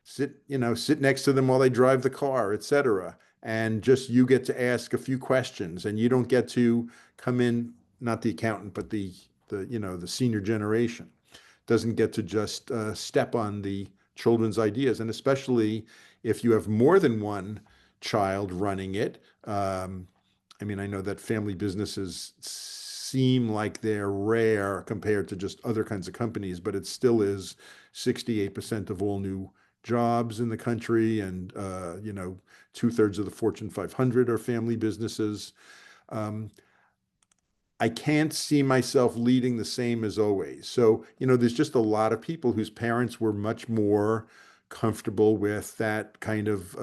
Sit next to them while they drive the car, etc. And just you get to ask a few questions, and you don't get to come in, not the accountant, but the senior generation doesn't get to just step on the children's ideas. And especially if you have more than one child running it. I mean, I know that family businesses seem like they're rare compared to just other kinds of companies, but it still is 68% of all new jobs in the country. And, 2/3 of the Fortune 500 are family businesses. Um, I can't see myself leading the same as always. So, there's just a lot of people whose parents were much more comfortable with that kind of,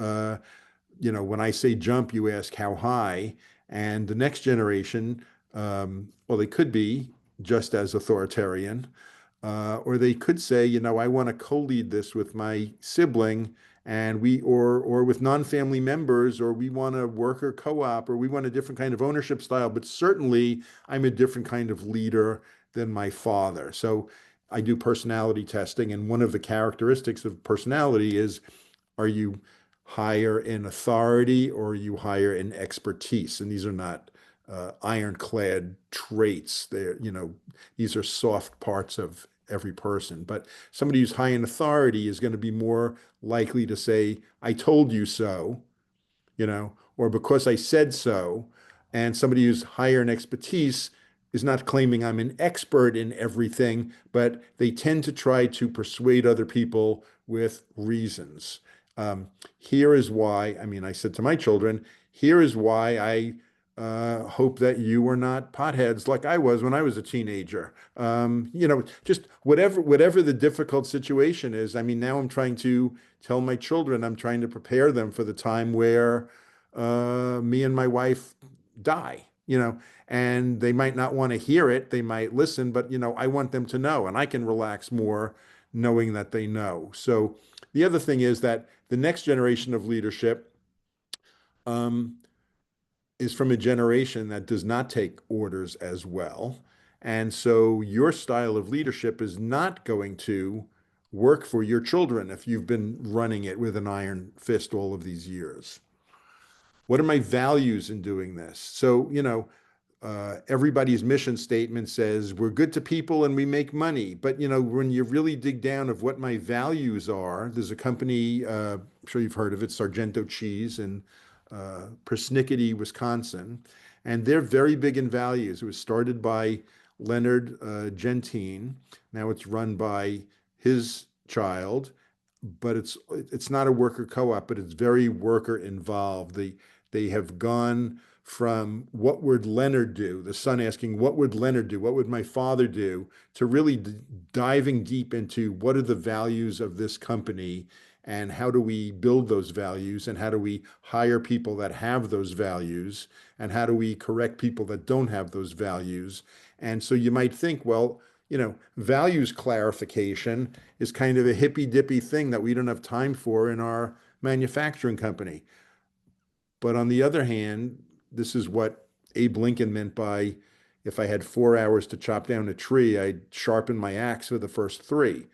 when I say jump, you ask how high. And the next generation, well, they could be just as authoritarian, or they could say, I want to co-lead this with my sibling, and or with non-family members, or we want a worker co-op, or we want a different kind of ownership style. But certainly, I'm a different kind of leader than my father. So I do personality testing, and one of the characteristics of personality is, are you higher in authority or are you higher in expertise? And these are not ironclad traits. These are soft parts of every person. But somebody who's high in authority is going to be more likely to say, I told you so, or because I said so. And somebody who's higher in expertise is not claiming I'm an expert in everything, but they tend to try to persuade other people with reasons. Here is why, I mean, I said to my children, here is why I hope that you were not potheads like I was when I was a teenager. Just whatever the difficult situation is. I mean, now I'm trying to tell my children, I'm trying to prepare them for the time where me and my wife die, and they might not want to hear it. They might listen, but I want them to know, and I can relax more knowing that they know. So the other thing is that the next generation of leadership um, is from a generation that does not take orders as well. And so your style of leadership is not going to work for your children if you've been running it with an iron fist all of these years. What are my values in doing this? So, everybody's mission statement says we're good to people and we make money. But when you really dig down of what my values are, there's a company, I'm sure you've heard of it, Sargento Cheese in Persnickety, Wisconsin, and they're very big in values. It was started by Leonard Gentine. Now it's run by his child, but it's not a worker co-op, but it's very worker involved. They have gone from what would Leonard do, the son asking, what would Leonard do? What would my father do? To really diving deep into what are the values of this company and how do we build those values and how do we hire people that have those values and how do we correct people that don't have those values? And so you might think, well, values clarification is kind of a hippy dippy thing that we don't have time for in our manufacturing company. But on the other hand, this is what Abe Lincoln meant by if I had 4 hours to chop down a tree, I'd sharpen my axe for the first three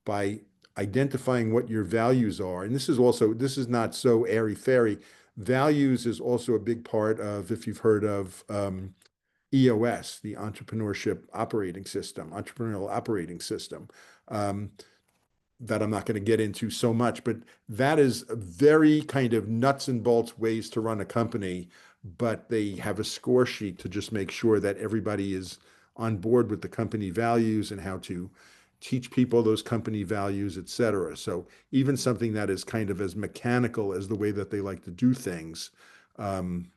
by identifying what your values are. And this is not so airy fairy. Values is also a big part of, if you've heard of EOS, the entrepreneurial operating system. Um, that I'm not going to get into so much, but that is a very kind of nuts and bolts ways to run a company. But they have a score sheet to just make sure that everybody is on board with the company values and how to teach people those company values, et cetera. So even something that is kind of as mechanical as the way that they like to do things, um,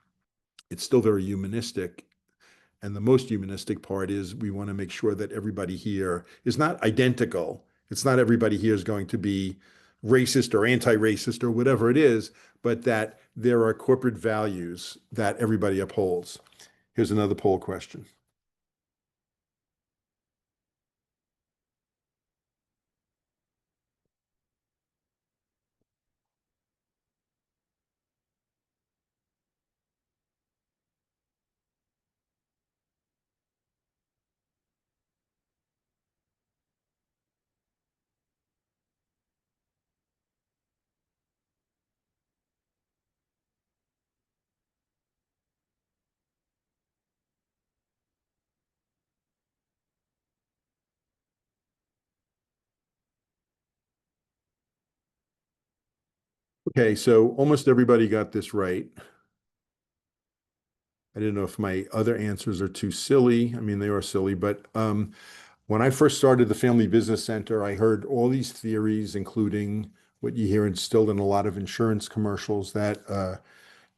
it's still very humanistic. And the most humanistic part is we want to make sure that everybody here is not identical. It's not everybody here is going to be racist or anti-racist or whatever it is, but that there are corporate values that everybody upholds. Here's another poll question. Okay, so almost everybody got this right. I didn't know if my other answers are too silly. I mean, they are silly, but when I first started the Family Business Center, I heard all these theories, including what you hear instilled in a lot of insurance commercials that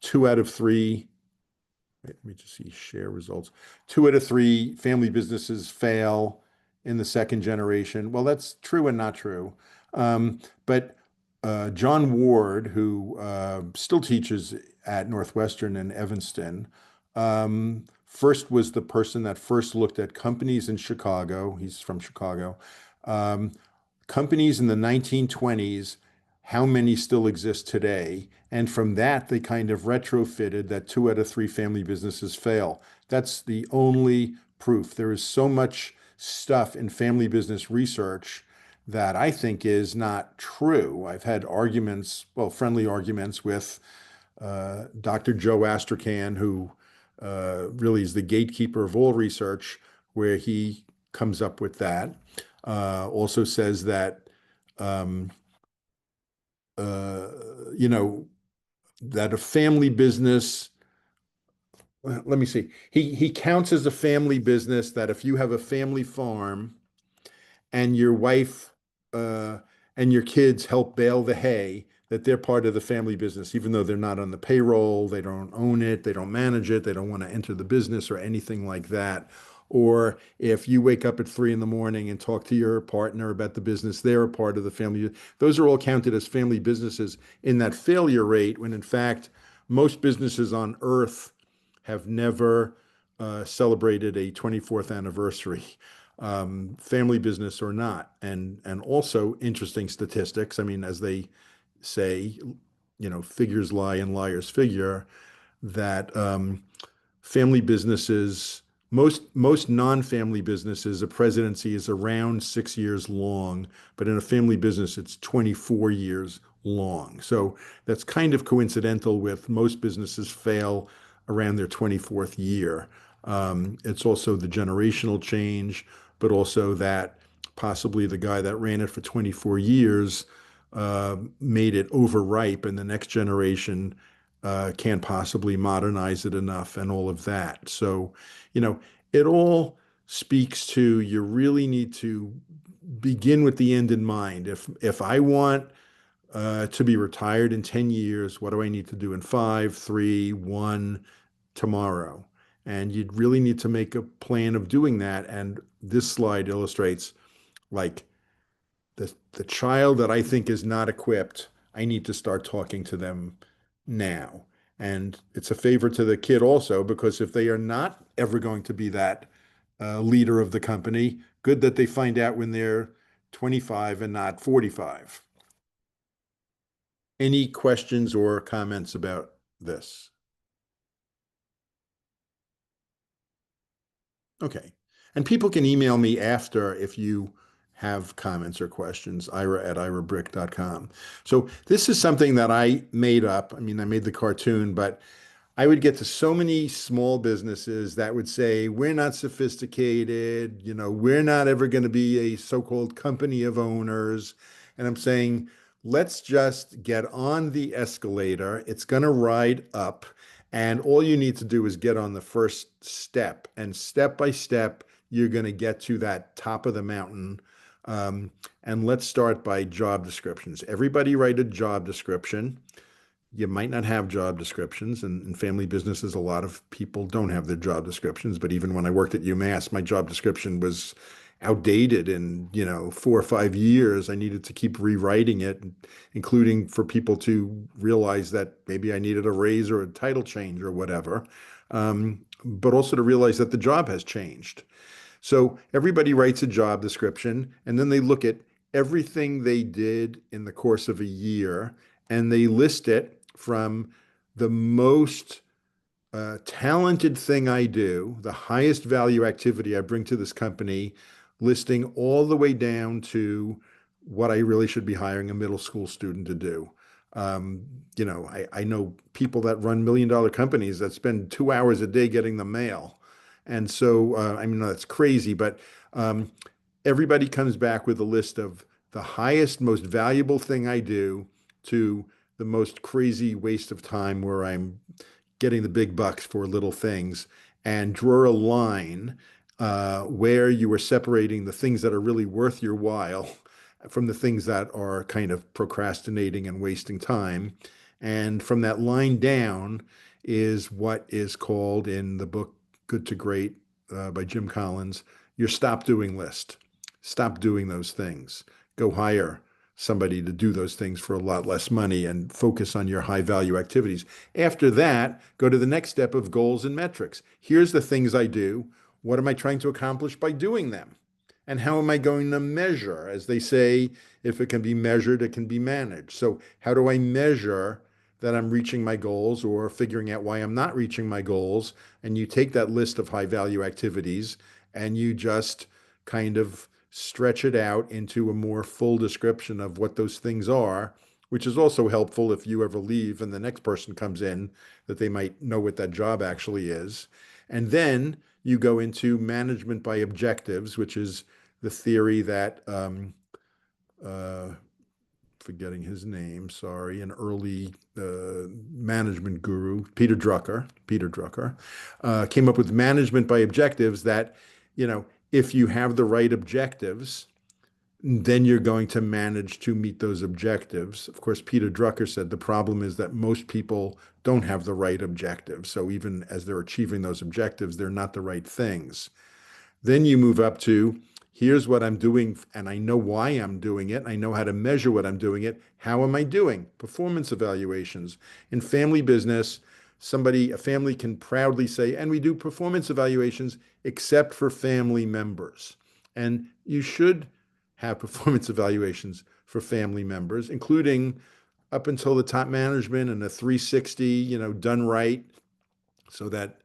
2 out of 3, let me just see, share results. 2 out of 3 family businesses fail in the second generation. Well, that's true and not true. But John Ward, who still teaches at Northwestern in Evanston, first was the person that first looked at companies in Chicago. He's from Chicago. Um, Companies in the 1920s, how many still exist today? And from that, they kind of retrofitted that 2 out of 3 family businesses fail. That's the only proof. There is so much stuff in family business research that I think is not true. I've had arguments, well, friendly arguments with Dr. Joe Astrachan, who really is the gatekeeper of all research, where he comes up with that. Also says that, um, uh, you know, that a family business, well, let me see, he counts as a family business that if you have a family farm and your wife uh, and your kids help bale the hay, that they're part of the family business, even though they're not on the payroll, they don't own it, they don't manage it, they don't want to enter the business or anything like that. Or if you wake up at 3 in the morning and talk to your partner about the business, they're a part of the family. Those are all counted as family businesses in that failure rate, when in fact, most businesses on earth have never celebrated a 24th anniversary, family business or not. And also interesting statistics. I mean, as they say, figures lie and liars figure, that family businesses, most non-family businesses, a presidency is around 6 years long, but in a family business, it's 24 years long. So that's kind of coincidental with most businesses fail around their 24th year. It's also the generational change, but also that possibly the guy that ran it for 24 years made it overripe, and the next generation can't possibly modernize it enough, and all of that. So, it all speaks to, you really need to begin with the end in mind. If I want to be retired in 10 years, what do I need to do in five, three, one, tomorrow? And you'd really need to make a plan of doing that. And this slide illustrates, like, the child that I think is not equipped, I need to start talking to them now. And it's a favor to the kid also, because if they are not ever going to be that leader of the company, good that they find out when they're 25 and not 45. Any questions or comments about this? Okay. And people can email me after if you have comments or questions, ira@irabryck.com. So this is something that I made up. I mean, I made the cartoon, but I would get to so many small businesses that would say, we're not sophisticated, we're not ever going to be a so-called company of owners. And I'm saying, let's just get on the escalator. It's going to ride up. And all you need to do is get on the first step. And step by step, you're going to get to that top of the mountain. And let's start by job descriptions. Everybody write a job description. You might not have job descriptions, and in family businesses, a lot of people don't have their job descriptions. But even when I worked at UMass, my job description was outdated in, 4 or 5 years. I needed to keep rewriting it, including for people to realize that maybe I needed a raise or a title change or whatever. But also to realize that the job has changed. So everybody writes a job description, and then they look at everything they did in the course of a year, and they list it from the most talented thing I do, the highest value activity I bring to this company, listing all the way down to what I really should be hiring a middle school student to do. Um, I know people that run $1 million companies that spend 2 hours a day getting the mail. And so, I mean, that's crazy, but um, everybody comes back with a list of the highest, most valuable thing I do to the most crazy waste of time where I'm getting the big bucks for little things, and draw a line where you are separating the things that are really worth your while from the things that are kind of procrastinating and wasting time. And from that line down is what is called in the book Good to Great by Jim Collins, your stop doing list. Stop doing those things. Go hire somebody to do those things for a lot less money and focus on your high value activities. After that, go to the next step of goals and metrics. Here's the things I do. What am I trying to accomplish by doing them? And how am I going to measure? As they say, if it can be measured, it can be managed. So, how do I measure that I'm reaching my goals, or figuring out why I'm not reaching my goals? And you take that list of high value activities and you just kind of stretch it out into a more full description of what those things are, which is also helpful if you ever leave and the next person comes in, that they might know what that job actually is. And then you go into management by objectives, which is the theory that, uh, forgetting his name, sorry, an early management guru, Peter Drucker, came up with management by objectives, that, if you have the right objectives, then you're going to manage to meet those objectives. Of course, Peter Drucker said the problem is that most people don't have the right objectives. So even as they're achieving those objectives, they're not the right things. Then you move up to here's what I'm doing, and I know why I'm doing it. I know how to measure what I'm doing it. How am I doing? Performance evaluations. In family business, a family can proudly say, and we do performance evaluations except for family members. And you should have performance evaluations for family members, including up until the top management and a 360, done right so that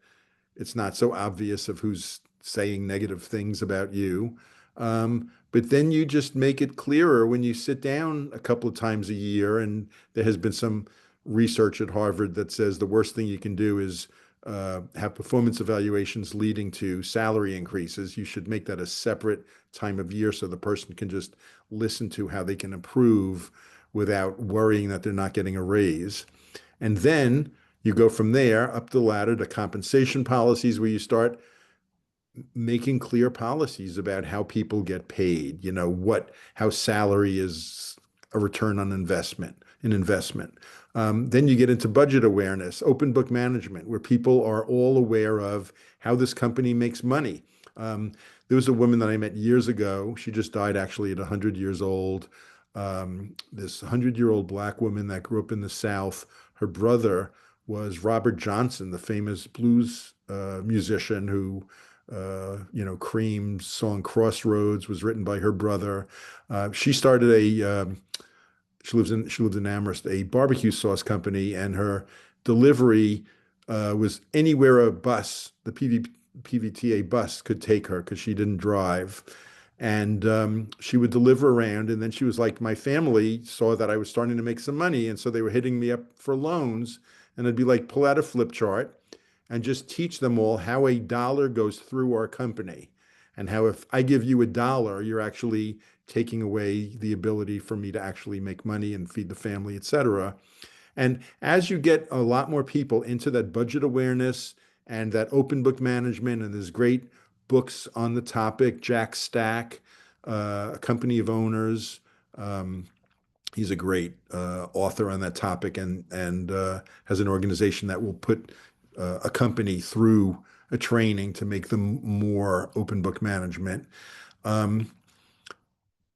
it's not so obvious of who's saying negative things about you. But then you just make it clearer when you sit down a couple of times a year. And there has been some research at Harvard that says the worst thing you can do is have performance evaluations leading to salary increases. You should make that a separate time of year so the person can just listen to how they can improve without worrying that they're not getting a raise. And then you go from there up the ladder to compensation policies, where you start making clear policies about how people get paid, how salary is a return on investment, an investment. Then you get into budget awareness, open book management, where people are all aware of how this company makes money. There was a woman that I met years ago. She just died actually at 100 years old. This 100-year-old Black woman that grew up in the South. Her brother was Robert Johnson, the famous blues musician who, Cream's song Crossroads was written by her brother. She started she lives in Amherst, a barbecue sauce company, and her delivery was anywhere a bus, the PVTA bus could take her because she didn't drive. And she would deliver around. And then she was like, my family saw that I was starting to make some money. And so they were hitting me up for loans. And I'd be like, pull out a flip chart and just teach them all how a dollar goes through our company. And how if I give you a dollar, you're actually taking away the ability for me to actually make money and feed the family, et cetera. And as you get a lot more people into that budget awareness and that open book management, and there's great books on the topic, Jack Stack, A Company of Owners. He's a great author on that topic, and has an organization that will put a company through a training to make them more open book management. Um,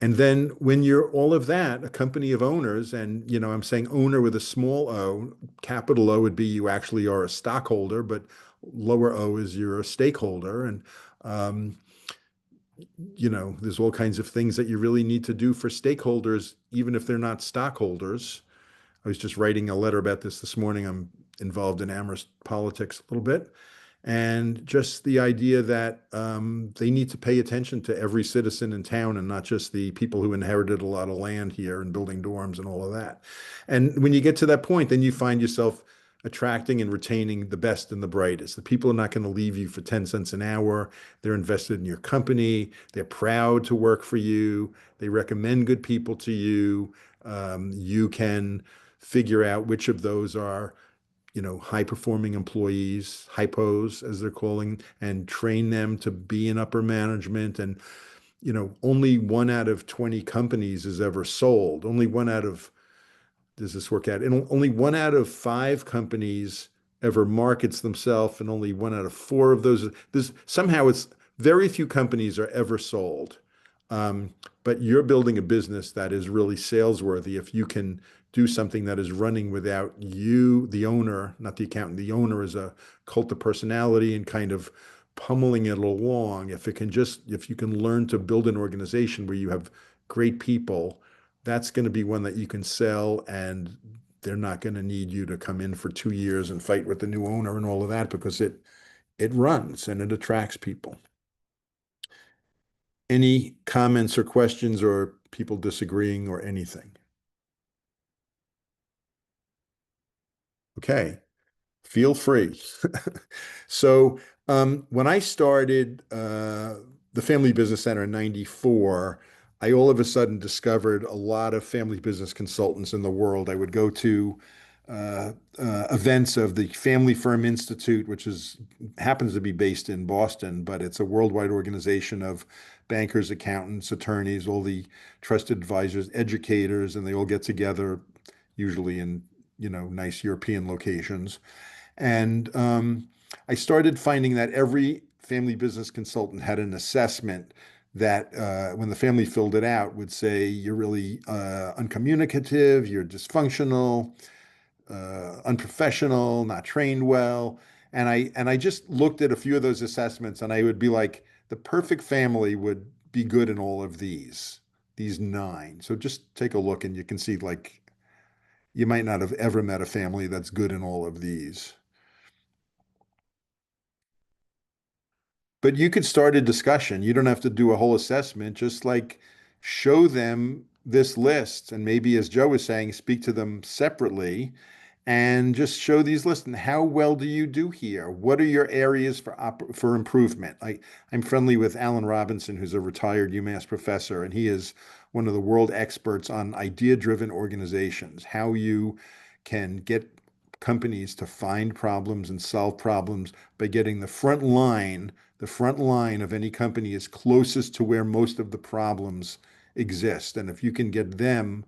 and then when you're all of that, a company of owners, and I'm saying owner with a small o, capital O would be you actually are a stockholder, but lower O is you're a stakeholder. And um, there's all kinds of things that you really need to do for stakeholders, even if they're not stockholders. I was just writing a letter about this morning. I'm involved in Amherst politics a little bit. And just the idea that they need to pay attention to every citizen in town and not just the people who inherited a lot of land here and building dorms and all of that. And when you get to that point, then you find yourself attracting and retaining the best and the brightest. The people are not going to leave you for 10 cents an hour. They're invested in your company. They're proud to work for you. They recommend good people to you. You can figure out which of those are high performing employees, hypos as they're calling, and train them to be in upper management. And, only 1 out of 20 companies is ever sold. Only one out of, does this work out? And only 1 out of 5 companies ever markets themselves, and only 1 out of 4 of those, somehow it's very few companies are ever sold. But you're building a business that is really sales worthy if you can do something that is running without you, the owner, not the accountant. The owner is a cult of personality and kind of pummeling it along. If you can learn to build an organization where you have great people, that's going to be one that you can sell, and they're not going to need you to come in for 2 years and fight with the new owner and all of that, because it runs and it attracts people. Any comments or questions or people disagreeing or anything? Okay, feel free. So when I started the Family Business Center in 94, I all of a sudden discovered a lot of family business consultants in the world. I would go to events of the Family Firm Institute, which is happens to be based in Boston, but it's a worldwide organization of bankers, accountants, attorneys, all the trusted advisors, educators, and they all get together, usually in nice European locations. And I started finding that every family business consultant had an assessment that when the family filled it out would say you're really uncommunicative, you're dysfunctional, unprofessional, not trained well. And I just looked at a few of those assessments and I would be like, the perfect family would be good in all of these nine. So just take a look and you can see like you might not have ever met a family that's good in all of these. But you could start a discussion. You don't have to do a whole assessment. Just like show them this list. And maybe, as Joe was saying, speak to them separately and just show these lists. And how well do you do here? What are your areas for improvement? I'm friendly with Alan Robinson, who's a retired UMass professor, and he is one of the world experts on idea-driven organizations, how you can get companies to find problems and solve problems by getting the front line of any company is closest to where most of the problems exist. And if you can get them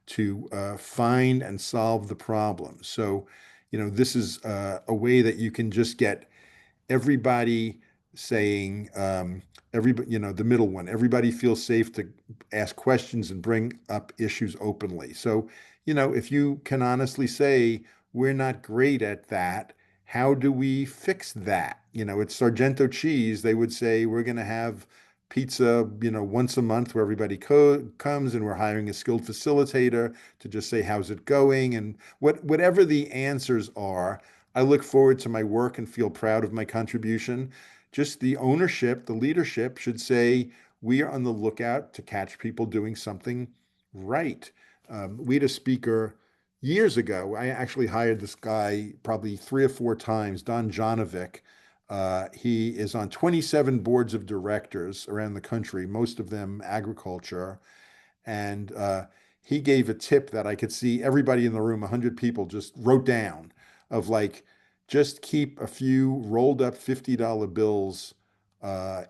to find and solve the problems. So, this is a way that you can just get everybody saying, everybody, the middle one, everybody feels safe to ask questions and bring up issues openly. So, if you can honestly say, we're not great at that, how do we fix that? It's Sargento cheese. They would say, we're going to have pizza, once a month where everybody comes and we're hiring a skilled facilitator to just say, how's it going? And whatever the answers are, I look forward to my work and feel proud of my contribution. Just the ownership, the leadership should say, we are on the lookout to catch people doing something right. We had a speaker years ago. I actually hired this guy probably 3 or 4 times, Don Jonovic. He is on 27 boards of directors around the country, most of them agriculture. And he gave a tip that I could see everybody in the room, 100 people, just wrote down of like, just keep a few rolled up $50 bills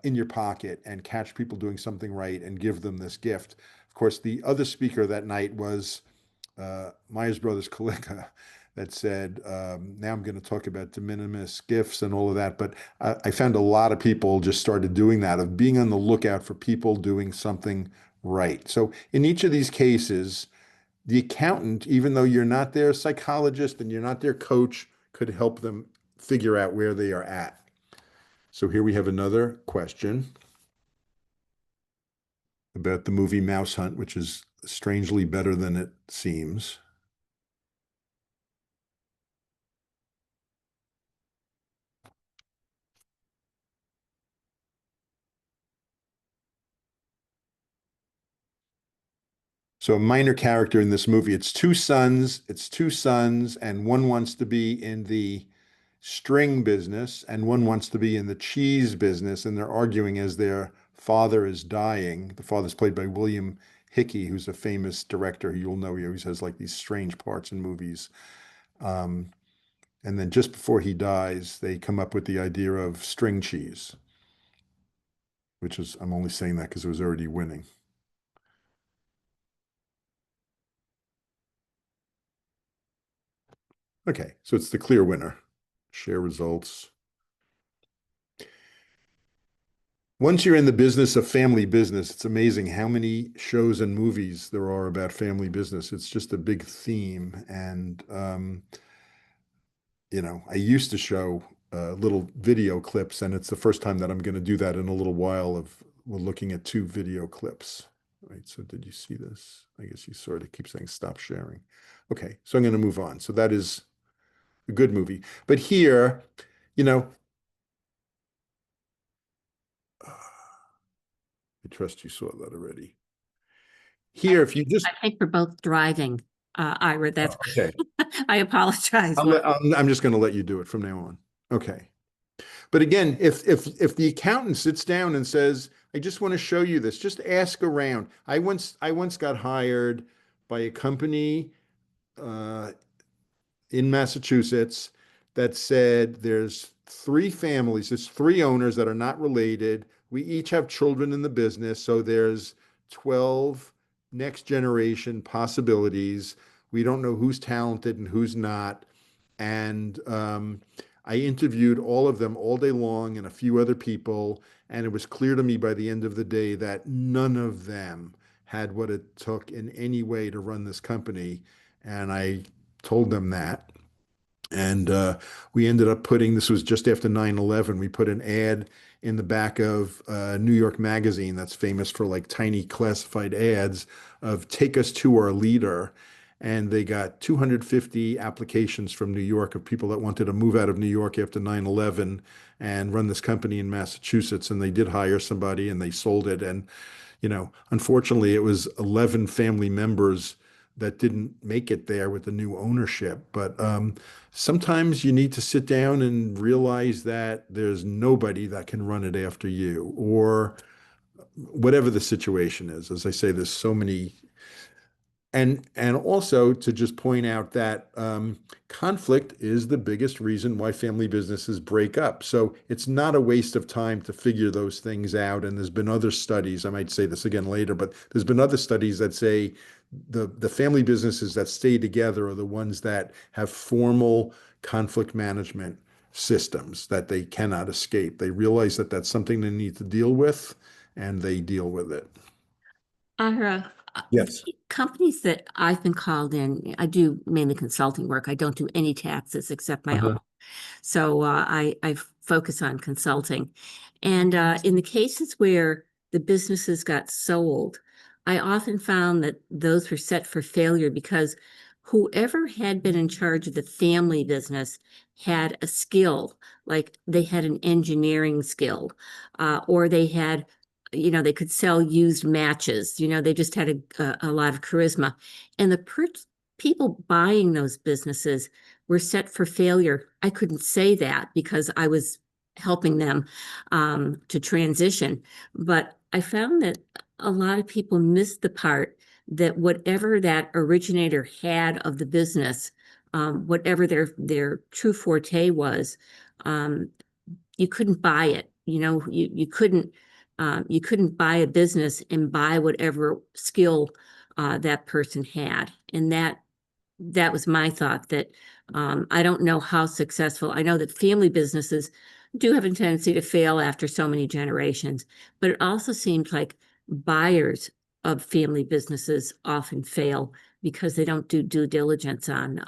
in your pocket and catch people doing something right and give them this gift. Of course, the other speaker that night was Myers Brothers Kalicka that said, now I'm going to talk about de minimis gifts and all of that. But I found a lot of people just started doing that, of being on the lookout for people doing something right. So in each of these cases, the accountant, even though you're not their psychologist and you're not their coach, could help them figure out where they are at. So here we have another question about the movie Mouse Hunt, which is strangely better than it seems. So a minor character in this movie, it's two sons, and one wants to be in the string business and one wants to be in the cheese business, and they're arguing as their father is dying. The father's played by William Hickey, who's a famous director. You'll know he always has like these strange parts in movies. Um, and then just before he dies, they come up with the idea of string cheese, which is, I'm only saying that because it was already winning. Okay, so it's the clear winner. Share results. Once you're in the business of family business, it's amazing how many shows and movies there are about family business. It's just a big theme. And, I used to show little video clips, and it's the first time that I'm going to do that in a little while of we're looking at 2 video clips. Right. So did you see this? I guess you sort of keep saying stop sharing. Okay. So I'm going to move on. So that is a good movie. But here, you know, I trust you saw that already. Here, if you just I think we're both driving, Ira. That's, okay. I apologize. I'm just going to let you do it from now on. Okay. But again, if the accountant sits down and says, "I just want to show you this," just ask around. I once got hired by a company. Uh, in Massachusetts that said there's three families, there's three owners that are not related. We each have children in the business, so there's 12 next generation possibilities. We don't know who's talented and who's not. And I interviewed all of them all day long and a few other people. And it was clear to me by the end of the day that none of them had what it took in any way to run this company. And I told them that. And we ended up putting, this was just after 9/11, we put an ad in the back of New York Magazine that's famous for like tiny classified ads of take us to our leader. And they got 250 applications from New York of people that wanted to move out of New York after 9/11 and run this company in Massachusetts. And they did hire somebody and they sold it. And, unfortunately, it was 11 family members that didn't make it there with the new ownership. But sometimes you need to sit down and realize that there's nobody that can run it after you, or whatever the situation is. As I say, there's so many. And also to just point out that conflict is the biggest reason why family businesses break up. So it's not a waste of time to figure those things out. And there's been other studies, I might say this again later, but there's been other studies that say the family businesses that stay together are the ones that have formal conflict management systems that they cannot escape. They realize that that's something they need to deal with, and they deal with it. Ira, Yes. the companies that I've been called in, I do mainly consulting work. I don't do any taxes except my own. Uh-huh. So I focus on consulting. And in the cases where the businesses got sold, I often found that those were set for failure because whoever had been in charge of the family business had a skill, like they had an engineering skill, or they had, they could sell used matches. They just had a lot of charisma. And the people buying those businesses were set for failure. I couldn't say that because I was helping them to transition. But I found that a lot of people missed the part that whatever that originator had of the business, whatever their true forte was, um, you couldn't buy it. You couldn't buy a business and buy whatever skill that person had. And that was my thought that I don't know how successful. I know that family businesses do have a tendency to fail after so many generations, but it also seems like buyers of family businesses often fail because they don't do due diligence on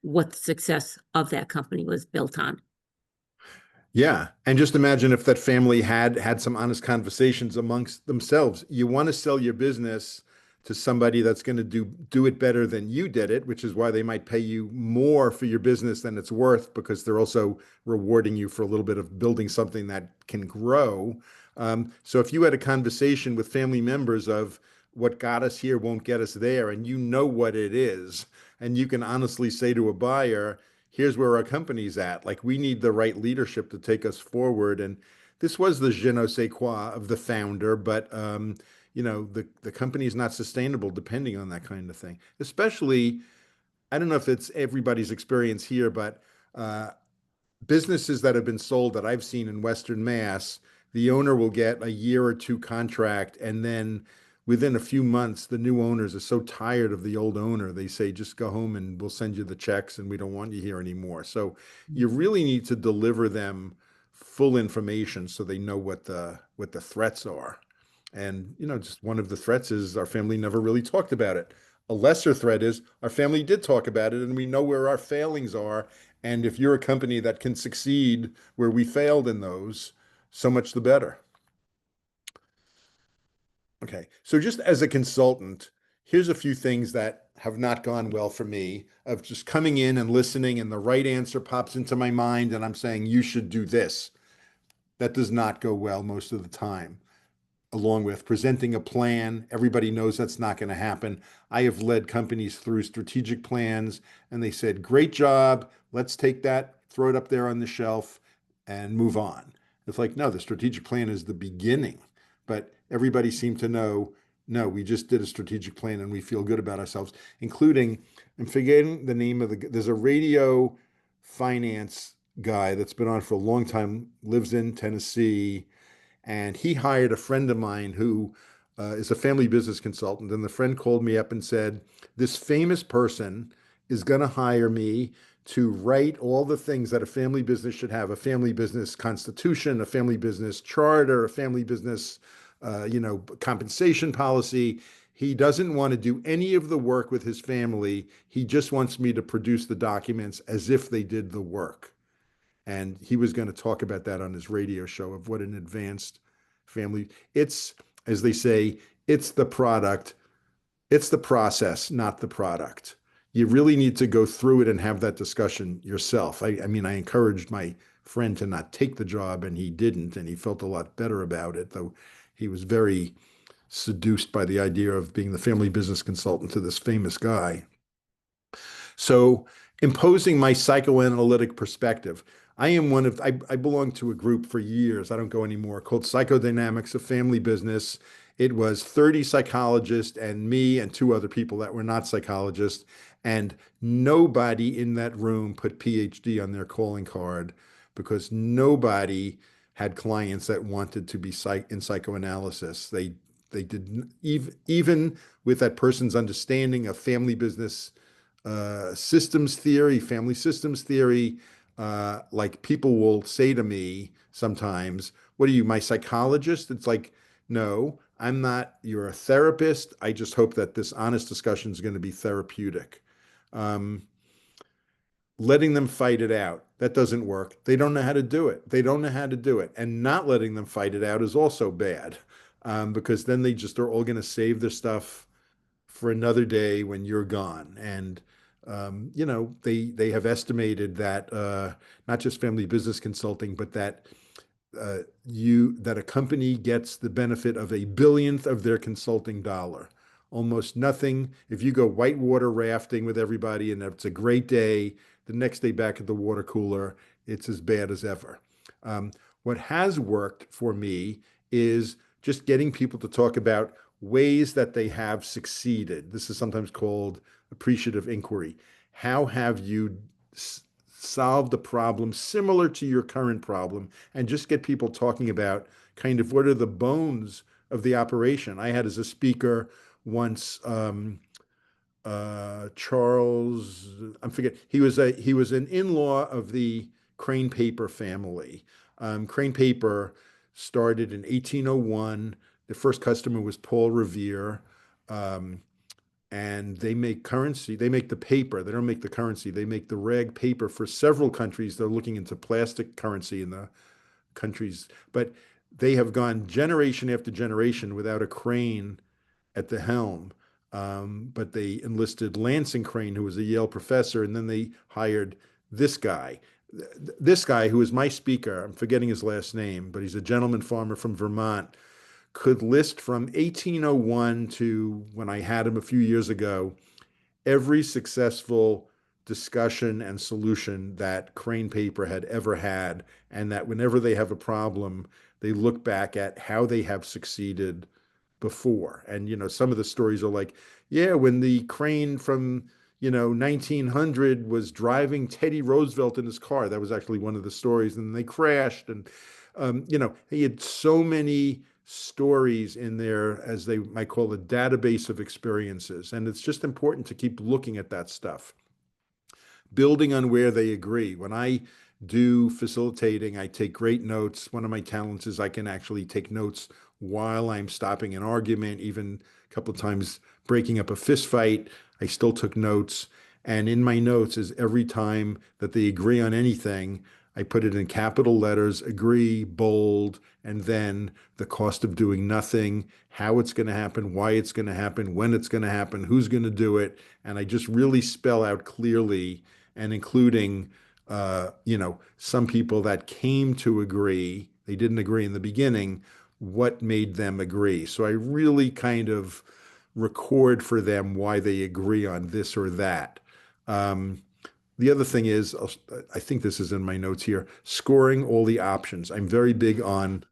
what the success of that company was built on. Yeah. And just imagine if that family had some honest conversations amongst themselves. You want to sell your business to somebody that's going to do it better than you did it, which is why they might pay you more for your business than it's worth, because they're also rewarding you for a little bit of building something that can grow. So if you had a conversation with family members of what got us here won't get us there, and you know what it is, and you can honestly say to a buyer, here's where our company's at. Like, we need the right leadership to take us forward. And this was the je ne sais quoi of the founder, but the company is not sustainable depending on that kind of thing. Especially, I don't know if it's everybody's experience here, but uh, businesses that have been sold that I've seen in Western Mass, the owner will get a year or two contract, and then within a few months, the new owners are so tired of the old owner, they say, just go home and we'll send you the checks and we don't want you here anymore. So you really need to deliver them full information so they know what the threats are. And just one of the threats is our family never really talked about it. A lesser threat is our family did talk about it and we know where our failings are. And if you're a company that can succeed where we failed in those, so much the better. Okay. So just as a consultant, here's a few things that have not gone well for me of just coming in and listening, and the right answer pops into my mind, and I'm saying, you should do this. That does not go well most of the time, along with presenting a plan. Everybody knows that's not going to happen. I have led companies through strategic plans, and they said, great job. Let's take that, throw it up there on the shelf, and move on. It's like, no, the strategic plan is the beginning. But everybody seemed to know No, we just did a strategic plan and we feel good about ourselves, including, I'm forgetting the name of there's a radio finance guy that's been on for a long time, lives in Tennessee, and he hired a friend of mine who is a family business consultant. And the friend called me up and said, "This famous person is going to hire me to write all the things that a family business should have: a family business constitution, a family business charter, a family business, compensation policy." He doesn't want to do any of the work with his family. He just wants me to produce the documents as if they did the work. And he was going to talk about that on his radio show of what an advanced family. It's, as they say, it's the product, it's the process, not the product. You really need to go through it and have that discussion yourself. I mean, I encouraged my friend to not take the job, and he didn't, and he felt a lot better about it, though he was very seduced by the idea of being the family business consultant to this famous guy. So, imposing my psychoanalytic perspective. I belong to a group for years, I don't go anymore, called Psychodynamics of Family Business. It was 30 psychologists and me and two other people that were not psychologists. And nobody in that room put PhD on their calling card because nobody had clients that wanted to be in psychoanalysis. They didn't even with that person's understanding of family business systems theory, family systems theory. Like people will say to me sometimes, "What are you, my psychologist?" It's like, no, I'm not. You're a therapist. I just hope that this honest discussion is going to be therapeutic. Um, Letting them fight it out, that doesn't work. They don't know how to do it. They don't know how to do it. And not letting them fight it out is also bad because then they just are all going to save their stuff for another day when you're gone. And they have estimated that not just family business consulting, but that you that a company gets the benefit of a billionth of their consulting dollar. Almost nothing. If you go whitewater rafting with everybody and it's a great day, the next day back at the water cooler, it's as bad as ever. Um, what has worked for me is just getting people to talk about ways that they have succeeded. This is sometimes called appreciative inquiry. How have you solved a problem similar to your current problem? And just get people talking about kind of what are the bones of the operation. I had as a speaker once Charles, I'm forget. He was an in-law of the Crane Paper family. Crane Paper started in 1801. The first customer was Paul Revere. Um, and they make currency. They make the paper. They don't make the currency. They make the rag paper for several countries. They're looking into plastic currency in the countries, but they have gone generation after generation without a Crane at the helm. But they enlisted Lansing Crane, who was a Yale professor, and then they hired this guy. This guy, who is my speaker, I'm forgetting his last name, but he's a gentleman farmer from Vermont, could list from 1801 to when I had him a few years ago every successful discussion and solution that Crane Paper had ever had, and that whenever they have a problem, they look back at how they have succeeded before. And some of the stories are like, yeah, when the Crane from 1900 was driving Teddy Roosevelt in his car, that was actually one of the stories, and they crashed. And he had so many stories in there, as they might call a database of experiences. And it's just important to keep looking at that stuff, building on where they agree. When I do facilitating, I take great notes. One of my talents is I can actually take notes while I'm stopping an argument, even a couple of times breaking up a fist fight. I still took notes. And in my notes is every time that they agree on anything, I put it in capital letters, agree, bold, and then the cost of doing nothing, how it's going to happen, why it's going to happen, when it's going to happen, who's going to do it. And I just really spell out clearly, and including some people that came to agree, they didn't agree in the beginning, what made them agree. So I really kind of record for them why they agree on this or that. Um, the other thing is, I think this is in my notes here, scoring all the options. I'm very big on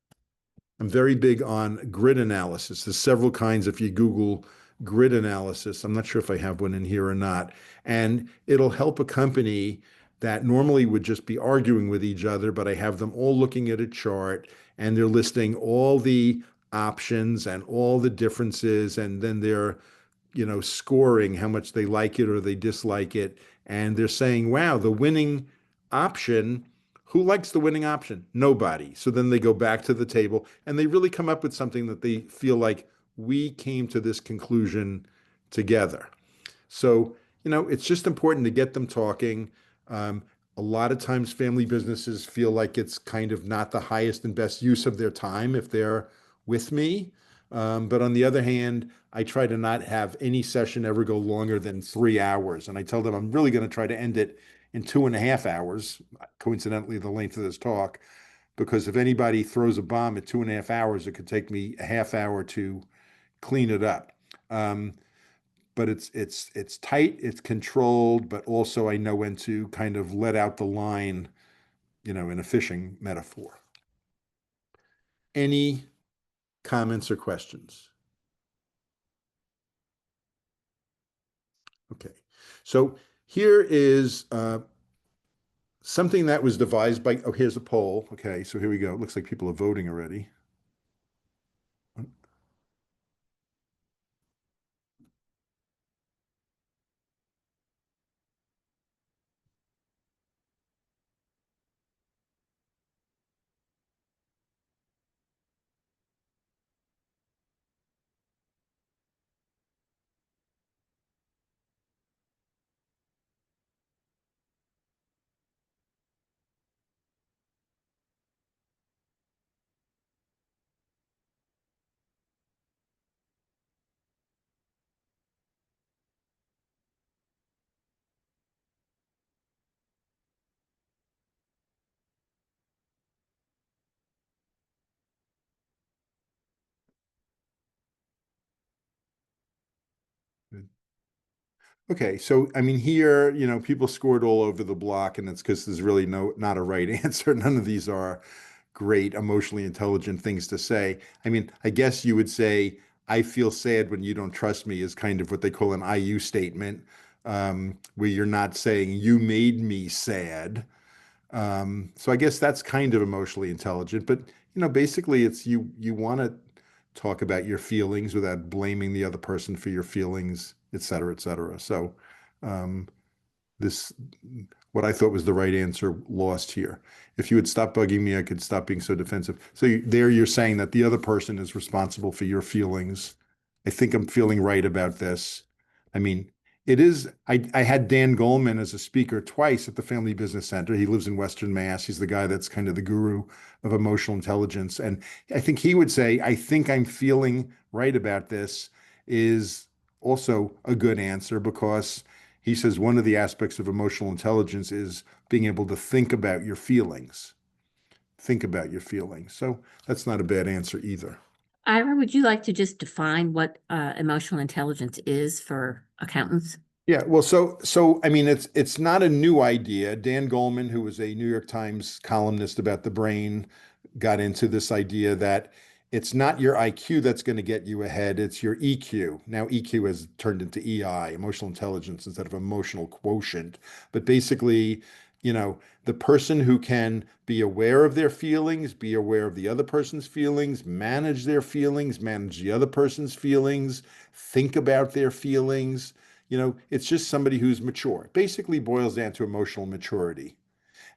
I'm very big on grid analysis. There's several kinds if you Google grid analysis. I'm not sure if I have one in here or not. And it'll help a company that normally would just be arguing with each other, but I have them all looking at a chart and they're listing all the options and all the differences, and then they're scoring how much they like it or they dislike it. And they're saying, wow, the winning option, who likes the winning option? Nobody. So then they go back to the table and they really come up with something that they feel like we came to this conclusion together. So, it's just important to get them talking. A lot of times, family businesses feel like it's kind of not the highest and best use of their time if they're with me. But on the other hand, I try to not have any session ever go longer than 3 hours. And I tell them I'm really going to try to end it in 2.5 hours, coincidentally, the length of this talk, because if anybody throws a bomb at 2.5 hours, it could take me a half hour to clean it up. But it's tight, it's controlled, but also I know when to kind of let out the line, in a fishing metaphor. Any comments or questions? Okay. So here is something that was devised by, oh, here's a poll. Okay, so here we go. It looks like people are voting already. Okay, so I mean here, people scored all over the block, and it's because there's really not a right answer. None of these are great, emotionally intelligent things to say. I mean, I guess you would say, I feel sad when you don't trust me is kind of what they call an IU statement, where you're not saying you made me sad. So I guess that's kind of emotionally intelligent, but basically it's you want to talk about your feelings without blaming the other person for your feelings, et cetera, et cetera. So um, this what I thought was the right answer lost here. If you would stop bugging me, I could stop being so defensive. So there you're saying that the other person is responsible for your feelings. I think I'm feeling right about this. I mean, it is, I had Dan Goleman as a speaker twice at the Family Business Center. He lives in Western Mass. He's the guy that's kind of the guru of emotional intelligence. And I think he would say, I think I'm feeling right about this is also a good answer because he says one of the aspects of emotional intelligence is being able to think about your feelings. Think about your feelings. So that's not a bad answer either. Ira, would you like to just define what emotional intelligence is for accountants? Yeah, well, so I mean, it's not a new idea. Dan Goleman, who was a New York Times columnist about the brain, got into this idea that it's not your IQ that's going to get you ahead, it's your EQ. Now, EQ has turned into EI, emotional intelligence, instead of emotional quotient. But basically, the person who can be aware of their feelings, be aware of the other person's feelings, manage their feelings, manage the other person's feelings, think about their feelings. It's just somebody who's mature. It basically boils down to emotional maturity.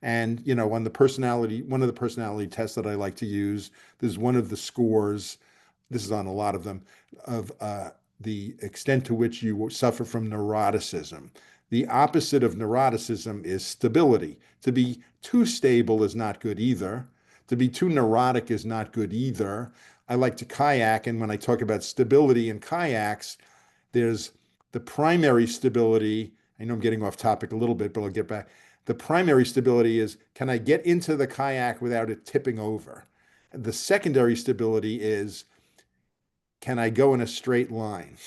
And, on the personality, one of the personality tests that I like to use, there's one of the scores, this is on a lot of them, of the extent to which you suffer from neuroticism. The opposite of neuroticism is stability. To be too stable is not good either. To be too neurotic is not good either. I like to kayak, and when I talk about stability in kayaks, there's the primary stability. I know I'm getting off topic a little bit, but I'll get back. The primary stability is, can I get into the kayak without it tipping over? The secondary stability is, can I go in a straight line?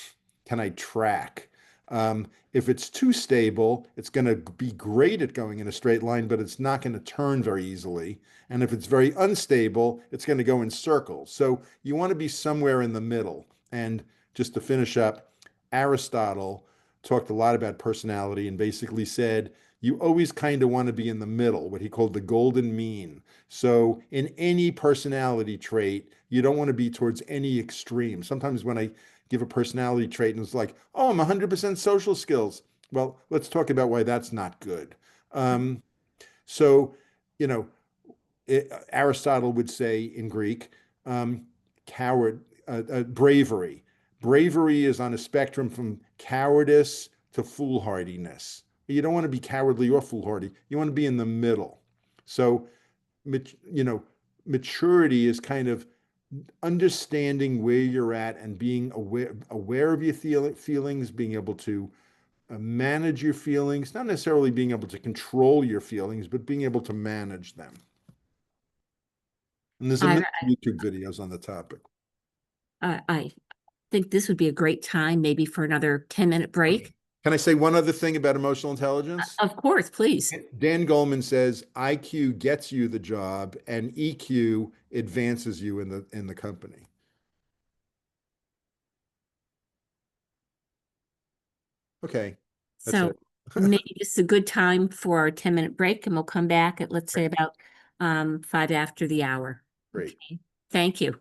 Can I track? If it's too stable, it's going to be great at going in a straight line, but it's not going to turn very easily. And if it's very unstable, it's going to go in circles. So you want to be somewhere in the middle. And just to finish up, Aristotle talked a lot about personality and basically said you always kind of want to be in the middle, what he called the golden mean. So in any personality trait, you don't want to be towards any extreme. Sometimes when I give a personality trait and it's like, oh, I'm 100% social skills. Well, let's talk about why that's not good. Um, so, you know, Aristotle would say in Greek, um, coward, bravery. Bravery is on a spectrum from cowardice to foolhardiness. You don't want to be cowardly or foolhardy. You want to be in the middle. So, you know, maturity is kind of understanding where you're at and being aware of your feelings, being able to manage your feelings, not necessarily being able to control your feelings, but being able to manage them. And there's a I, million YouTube videos on the topic. I think this would be a great time, maybe for another 10-minute Okay. break. Can I say one other thing about emotional intelligence? Of course, please. Dan Goleman says IQ gets you the job and EQ advances you in the company. Okay, that's So it. maybe this is a good time for our 10-minute break, and we'll come back at, let's say, Great. about 5 after the hour. Great. Okay. Thank you.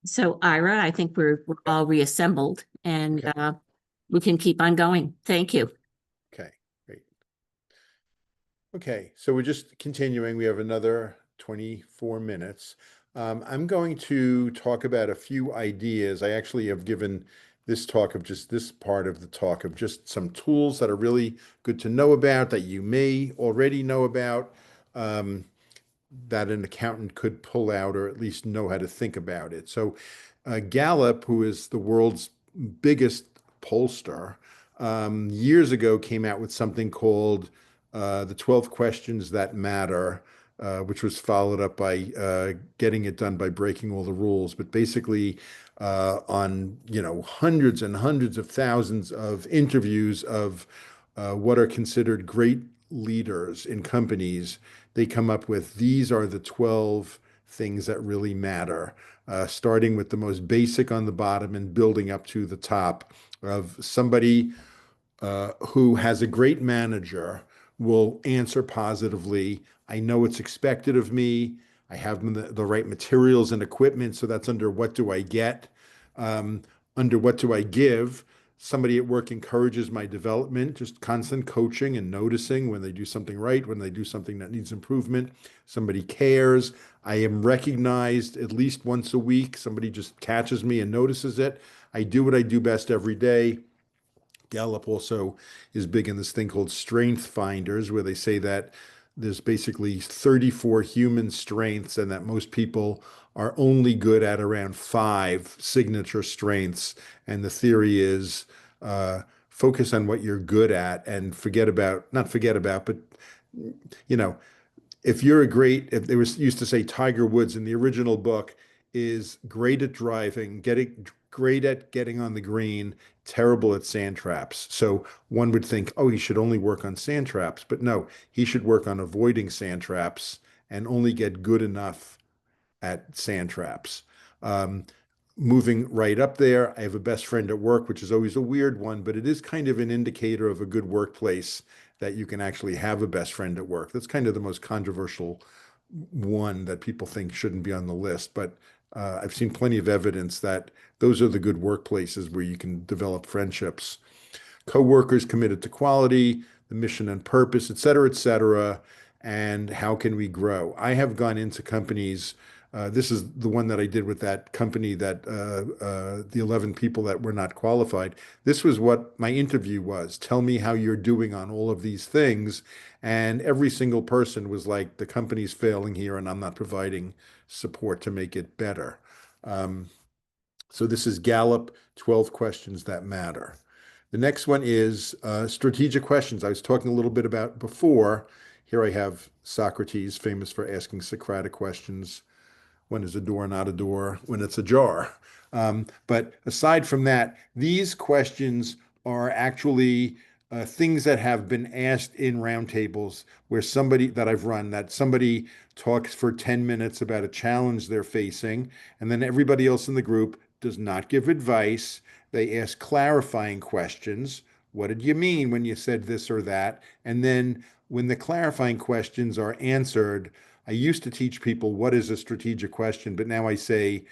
So Ira, I think we're all reassembled and Okay. we can keep on going. Thank you. Okay. Great. Okay. So we're just continuing. We have another 24 minutes. I'm going to talk about a few ideas. I actually have given this talk of just this part of the talk of just some tools that are really good to know about that you may already know about. Um, that an accountant could pull out or at least know how to think about it. So, Gallup, who is the world's biggest pollster, years ago came out with something called the 12 Questions That Matter, which was followed up by getting it done by breaking all the rules. But basically, on hundreds and hundreds of thousands of interviews of what are considered great leaders in companies, they come up with these are the 12 things that really matter, starting with the most basic on the bottom and building up to the top of somebody who has a great manager will answer positively. I know it's expected of me. I have the right materials and equipment. So that's under what do I get? Um, Under what do I give? Somebody at work encourages my development, just constant coaching and noticing when they do something right, when they do something that needs improvement. Somebody cares. I am recognized at least once a week. Somebody just catches me and notices it. I do what I do best every day. Gallup also is big in this thing called strength finders, where they say that there's basically 34 human strengths and that most people are only good at around five signature strengths. And the theory is focus on what you're good at and forget about, not forget about, but you know, if you're a great, if they was used to say Tiger Woods in the original book is great at driving, getting great at getting on the green, terrible at sand traps. So one would think, oh, he should only work on sand traps, but no, he should work on avoiding sand traps and only get good enough at sand traps. Um, Moving right up there, I have a best friend at work, which is always a weird one, but it is kind of an indicator of a good workplace that you can actually have a best friend at work. That's kind of the most controversial one that people think shouldn't be on the list, but I've seen plenty of evidence that those are the good workplaces where you can develop friendships. Coworkers committed to quality, the mission and purpose, et cetera, et cetera, and how can we grow? I have gone into companies. This is the one that I did with that company that the 11 people that were not qualified. This was what my interview was. Tell me how you're doing on all of these things. And every single person was like, the company's failing here and I'm not providing support to make it better. Um, so this is Gallup 12 questions that matter. The next one is strategic questions. I was talking a little bit about before. Here I have Socrates, famous for asking Socratic questions. When is a door not a door? When it's a jar. But aside from that, these questions are actually things that have been asked in roundtables where somebody that I've run, that somebody talks for 10 minutes about a challenge they're facing, and then everybody else in the group does not give advice. They ask clarifying questions. What did you mean when you said this or that? And then when the clarifying questions are answered, I used to teach people what is a strategic question, but now I say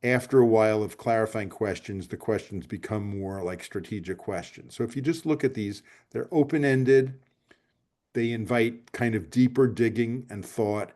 after a while of clarifying questions, the questions become more like strategic questions. So if you just look at these, they're open-ended. They invite kind of deeper digging and thought.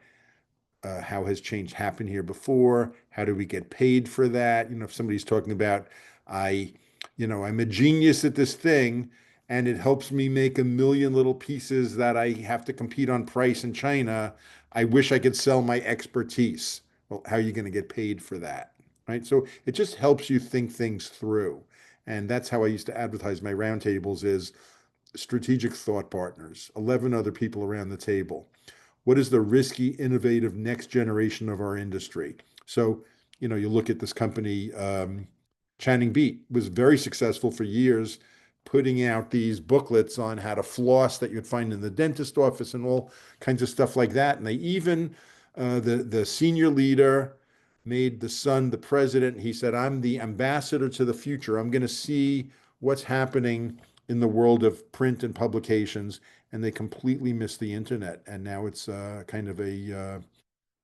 How has change happened here before? How do we get paid for that? If somebody's talking about, I, I'm a genius at this thing and it helps me make a million little pieces that I have to compete on price in China. I wish I could sell my expertise. Well, how are you going to get paid for that? Right. So it just helps you think things through. And that's how I used to advertise my roundtables is strategic thought partners, 11 other people around the table. What is the risky, innovative next generation of our industry? So, you look at this company, Channing Beat was very successful for years, putting out these booklets on how to floss that you'd find in the dentist office and all kinds of stuff like that. And they even, the senior leader made the son the president. He said, I'm the ambassador to the future. I'm going to see what's happening in the world of print and publications, and they completely missed the internet. And now it's kind of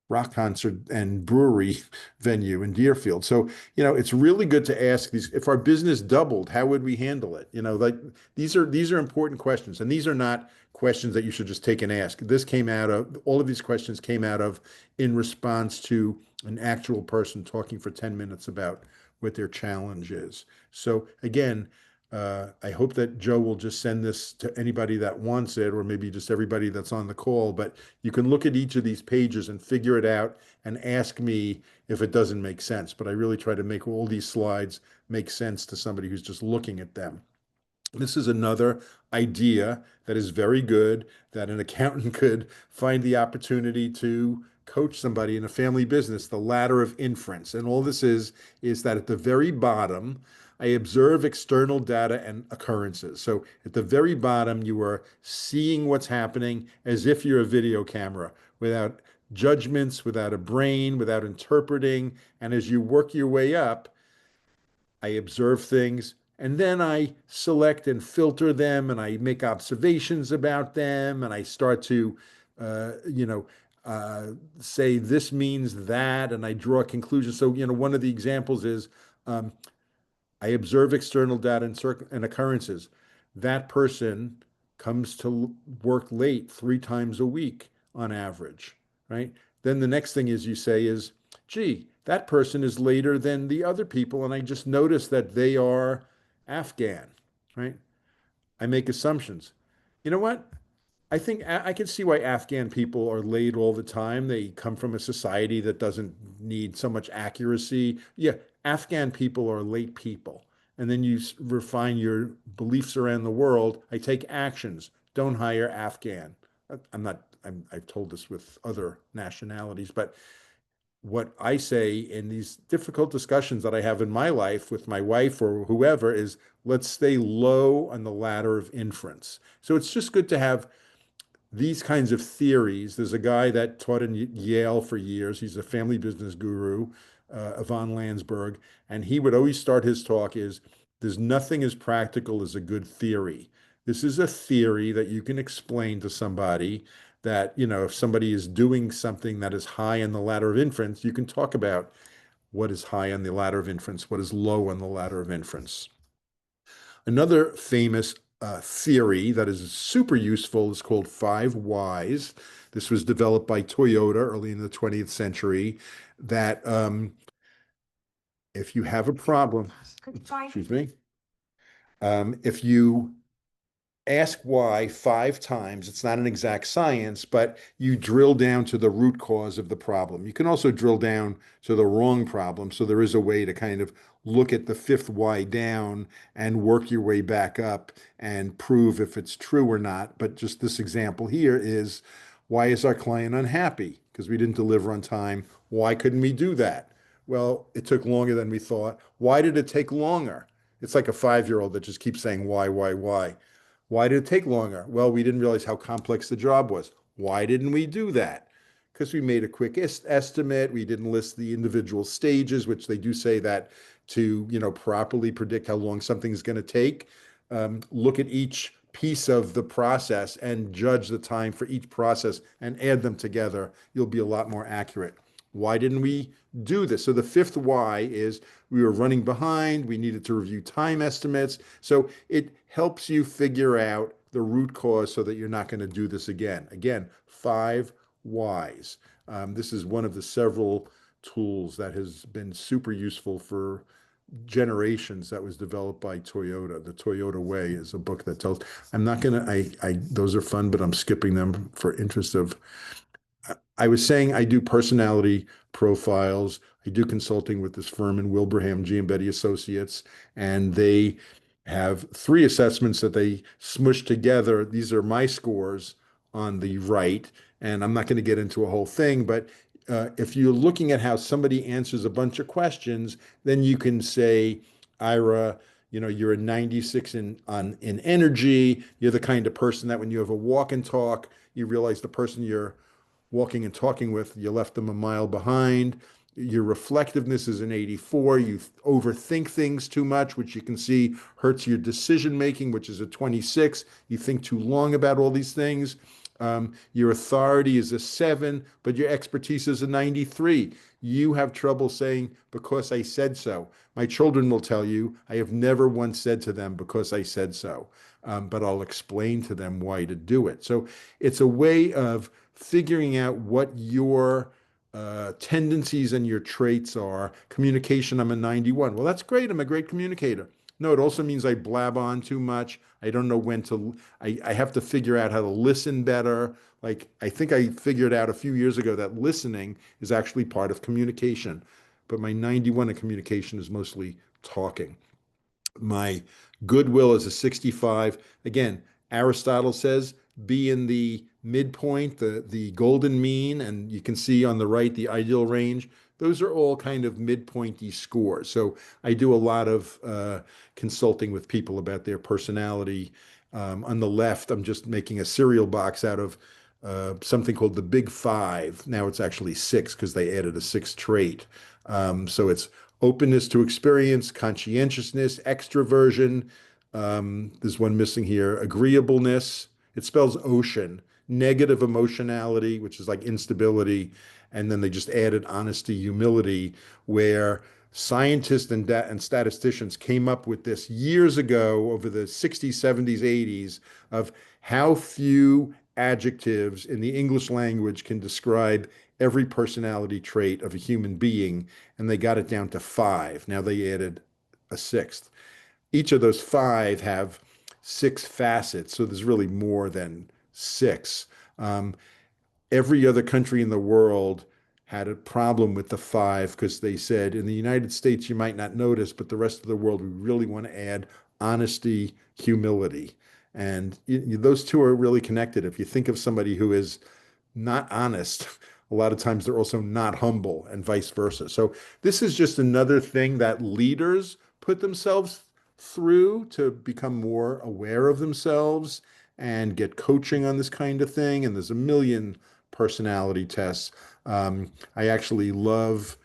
rock concert and brewery venue in Deerfield. So, it's really good to ask these, if our business doubled, how would we handle it? Like these are important questions, and these are not questions that you should just take and ask. All of these questions came out of in response to an actual person talking for 10 minutes about what their challenge is. So again, I hope that Joe will just send this to anybody that wants it, or maybe just everybody that's on the call. But you can look at each of these pages and figure it out and ask me if it doesn't make sense. But I really try to make all these slides make sense to somebody who's just looking at them. This is another idea that is very good, that an accountant could find the opportunity to coach somebody in a family business, the ladder of inference. And all this is that at the very bottom, I observe external data and occurrences. So at the very bottom, you are seeing what's happening as if you're a video camera, without judgments, without a brain, without interpreting. And as you work your way up, I observe things, and then I select and filter them, and I make observations about them, and I start to, uh, you know, say this means that, and I draw conclusions. So, one of the examples is, um, I observe external data and occurrences. That person comes to work late 3 times a week on average, right? Then the next thing is you say is, gee, that person is later than the other people, and I just noticed that they are Afghan, right? I make assumptions. You know what? I think I can see why Afghan people are late all the time. They come from a society that doesn't need so much accuracy. Yeah, Afghan people are late people. And then you refine your beliefs around the world. I take actions. Don't hire Afghan. I'm not, I've told this with other nationalities, but what I say in these difficult discussions that I have in my life with my wife or whoever is, let's stay low on the ladder of inference. So it's just good to have these kinds of theories. There's a guy that taught in Yale for years. He's a family business guru, Yvonne Landsberg, and he would always start his talk is, there's nothing as practical as a good theory. This is a theory that you can explain to somebody that, if somebody is doing something that is high on the ladder of inference, you can talk about what is high on the ladder of inference, what is low on the ladder of inference. Another famous theory that is super useful is called 5 Whys. This was developed by Toyota early in the 20th century. That if you have a problem, excuse me, if you ask why 5 times. It's not an exact science, but you drill down to the root cause of the problem. You can also drill down to the wrong problem. So there is a way to kind of look at the fifth why down and work your way back up and prove if it's true or not. But just this example here is, why is our client unhappy? Because we didn't deliver on time. Why couldn't we do that? Well, it took longer than we thought. Why did it take longer? It's like a 5-year-old that just keeps saying, why, why, why? Why did it take longer? Well, we didn't realize how complex the job was. Why didn't we do that? Because we made a quick estimate. We didn't list the individual stages, which they do say that to, properly predict how long something's going to take. Look at each piece of the process and judge the time for each process and add them together. You'll be a lot more accurate. Why didn't we do this? So the fifth why is, we were running behind. We needed to review time estimates. So it helps you figure out the root cause so that you're not going to do this again. Again, 5 Whys. This is one of the several tools that has been super useful for generations, that was developed by Toyota. The Toyota Way is a book that tells, I'm not going to, those are fun, but I'm skipping them for interest of, I was saying I do personality profiles. I do consulting with this firm in Wilbraham, Giambetti Associates, and they have 3 assessments that they smush together. These are my scores on the right, and I'm not going to get into a whole thing, but if you're looking at how somebody answers a bunch of questions, then you can say, Ira, you're a 96 in energy. You're the kind of person that when you have a walk and talk, you realize the person you're walking and talking with, you left them a mile behind. Your reflectiveness is an 84. You overthink things too much, which you can see hurts your decision making, which is a 26. You think too long about all these things. Your authority is a 7, but your expertise is a 93. You have trouble saying, because I said so. My children will tell you, I have never once said to them, because I said so. But I'll explain to them why to do it. So it's a way of figuring out what your tendencies and your traits are. Communication, I'm a 91. Well, that's great. I'm a great communicator. No, it also means I blab on too much. I don't know when to, I have to figure out how to listen better. Like, I think I figured out a few years ago that listening is actually part of communication. But my 91 in communication is mostly talking. My goodwill is a 65. Again, Aristotle says be in the midpoint, the golden mean, and you can see on the right the ideal range. Those are all kind of midpointy scores. So I do a lot of consulting with people about their personality. On the left, I'm just making a cereal box out of something called the Big Five. Now it's actually six because they added a sixth trait. So it's openness to experience, conscientiousness, extroversion. There's one missing here, agreeableness. It spells ocean, negative emotionality, which is like instability. And then they just added honesty, humility, where scientists and statisticians came up with this years ago over the 60s, 70s, 80s of how few adjectives in the English language can describe every personality trait of a human being, and they got it down to 5. Now they added a sixth. Each of those 5 have 6 facets, so there's really more than 6. Um, every other country in the world had a problem with the 5 because they said in the United States you might not notice, but the rest of the world we really want to add honesty, humility. And those two are really connected. If you think of somebody who is not honest, a lot of times they're also not humble and vice versa. So this is just another thing that leaders put themselves through to become more aware of themselves and get coaching on this kind of thing. And there's a million personality tests. I actually love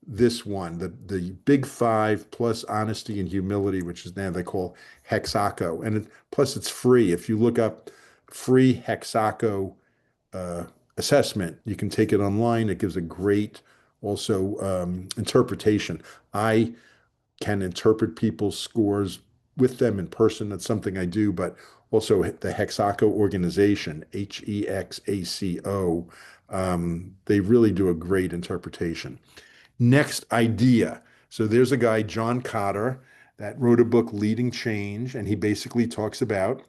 this one, the Big Five plus honesty and humility, which is now they call Hexaco. And plus it's free. If you look up free Hexaco uh, assessment. You can take it online. It gives a great also interpretation. I can interpret people's scores with them in person. That's something I do, but also the Hexaco organization, Hexaco, they really do a great interpretation. Next idea. So there's a guy, John Cotter, that wrote a book, Leading Change, and he basically talks about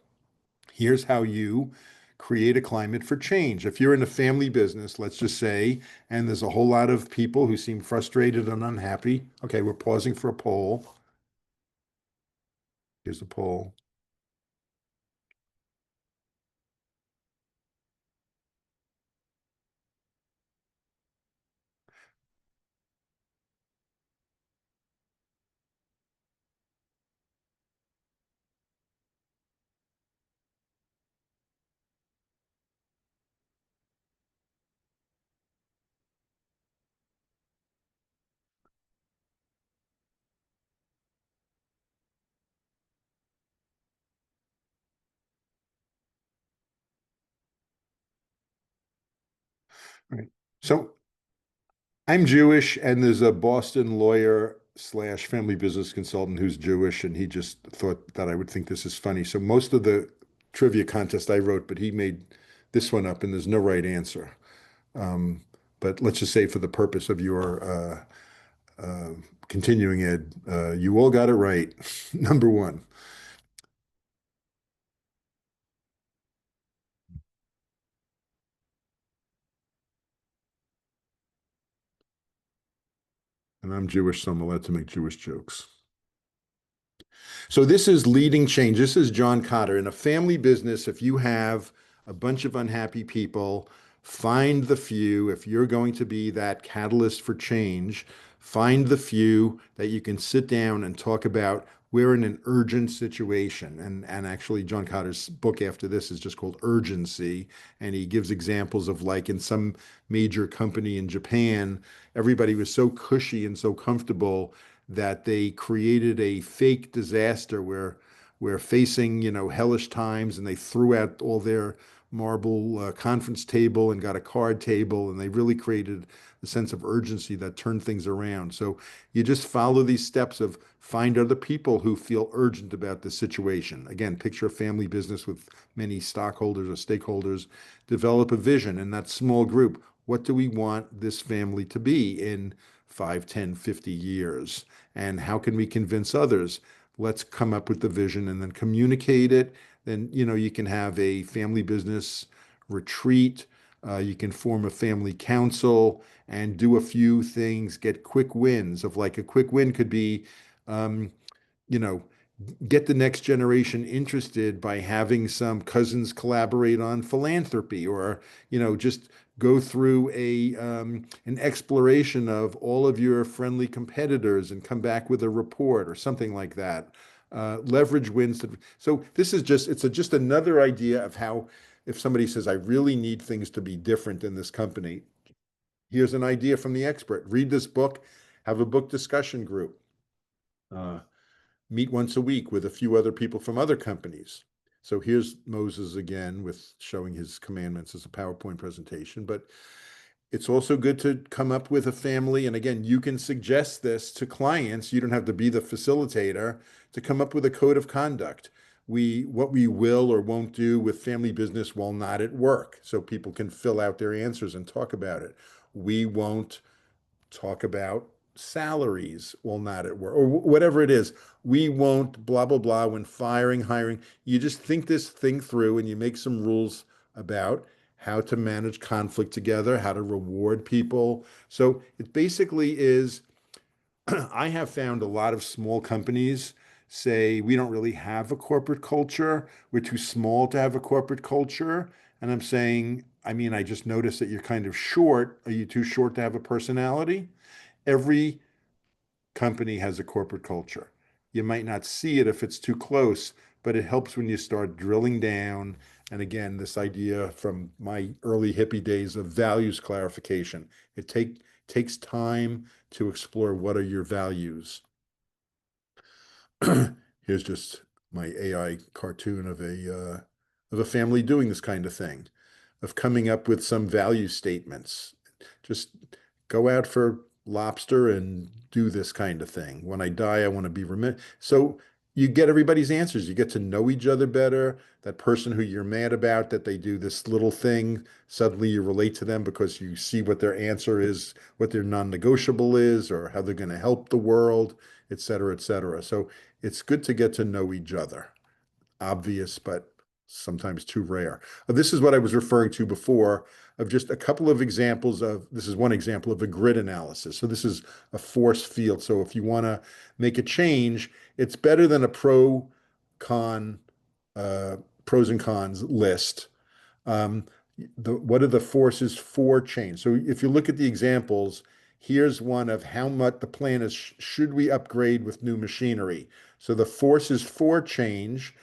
here's how you create a climate for change. If you're in a family business, let's just say, and there's a whole lot of people who seem frustrated and unhappy. Okay, we're pausing for a poll. Here's a poll. Right. So I'm Jewish, and there's a Boston lawyer slash family business consultant who's Jewish, and he just thought that I would think this is funny. So most of the trivia contest I wrote, but he made this one up, and there's no right answer. Um, but let's just say for the purpose of your continuing ed, you all got it right. Number one. And I'm Jewish, so I'm allowed to make Jewish jokes. So this is leading change. This is John Cotter. In a family business, if you have a bunch of unhappy people, find the few. If you're going to be that catalyst for change, find the few that you can sit down and talk about. We're in an urgent situation. And actually, John Cotter's book after this is just called Urgency. And he gives examples of like in some major company in Japan, everybody was so cushy and so comfortable that they created a fake disaster where we're facing, hellish times, and they threw out all their marble conference table and got a card table, and they really created a sense of urgency that turned things around. So you just follow these steps of find other people who feel urgent about the situation. Again, picture a family business with many stockholders or stakeholders, develop a vision in that small group. What do we want this family to be in 5, 10, 50 years? And how can we convince others? Let's come up with the vision and then communicate it. Then, you can have a family business retreat. You can form a family council and do a few things, get quick wins of like a quick win could be, um, you know, get the next generation interested by having some cousins collaborate on philanthropy, or just go through a an exploration of all of your friendly competitors and come back with a report or something like that. Leverage wins. So this is just another idea of how, if somebody says, I really need things to be different in this company, here's an idea from the expert. Read this book, have a book discussion group. Uh, Meet once a week with a few other people from other companies. So here's Moses again with showing his commandments as a PowerPoint presentation. But it's also good to come up with a family. And again, you can suggest this to clients. You don't have to be the facilitator to come up with a code of conduct. What we will or won't do with family business while not at work. So people can fill out their answers and talk about it. We won't talk about salaries while not at work or whatever it is. We won't blah, blah, blah when firing, hiring. You just think this thing through and you make some rules about how to manage conflict together, how to reward people. So it basically is, I have found a lot of small companies say, we don't really have a corporate culture. We're too small to have a corporate culture. And I'm saying, I mean, I just noticed that you're kind of short. Are you too short to have a personality? Every company has a corporate culture. You might not see it if it's too close, but it helps when you start drilling down. And again, this idea from my early hippie days of values clarification. Takes time to explore what are your values. Here's just my AI cartoon of a family doing this kind of thing, of coming up with some value statements. Just go out for lobster and do this kind of thing. When I die, I want to be remembered. So you get everybody's answers. You get to know each other better. That person who you're mad about that they do this little thing, suddenly you relate to them because you see what their answer is, what their non-negotiable is, or how they're going to help the world, et cetera, et cetera. So it's good to get to know each other. Obvious, but sometimes too rare. This is what I was referring to before, of just a couple of examples of, this is one example of a grid analysis. So this is a force field. So if you want to make a change, it's better than a con, uh, pros and cons list. Um, what are the forces for change? So if you look at the examples, here's one of how much the plan is, should we upgrade with new machinery? So the forces for change,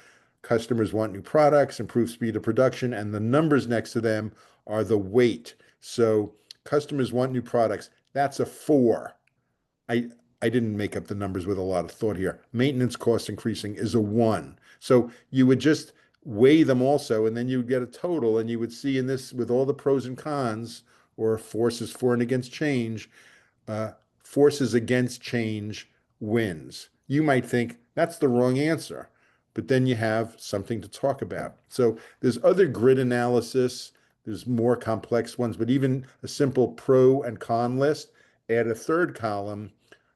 customers want new products, improve speed of production, and the numbers next to them are the weight. So customers want new products. That's a 4. I I didn't make up the numbers with a lot of thought here. Maintenance cost increasing is a 1. So you would just weigh them also, and then you would get a total, and you would see in this with all the pros and cons or forces for and against change, uh, forces against change wins. You might think that's the wrong answer, but then you have something to talk about. So there's other grid analysis, there's more complex ones, but even a simple pro and con list, add a third column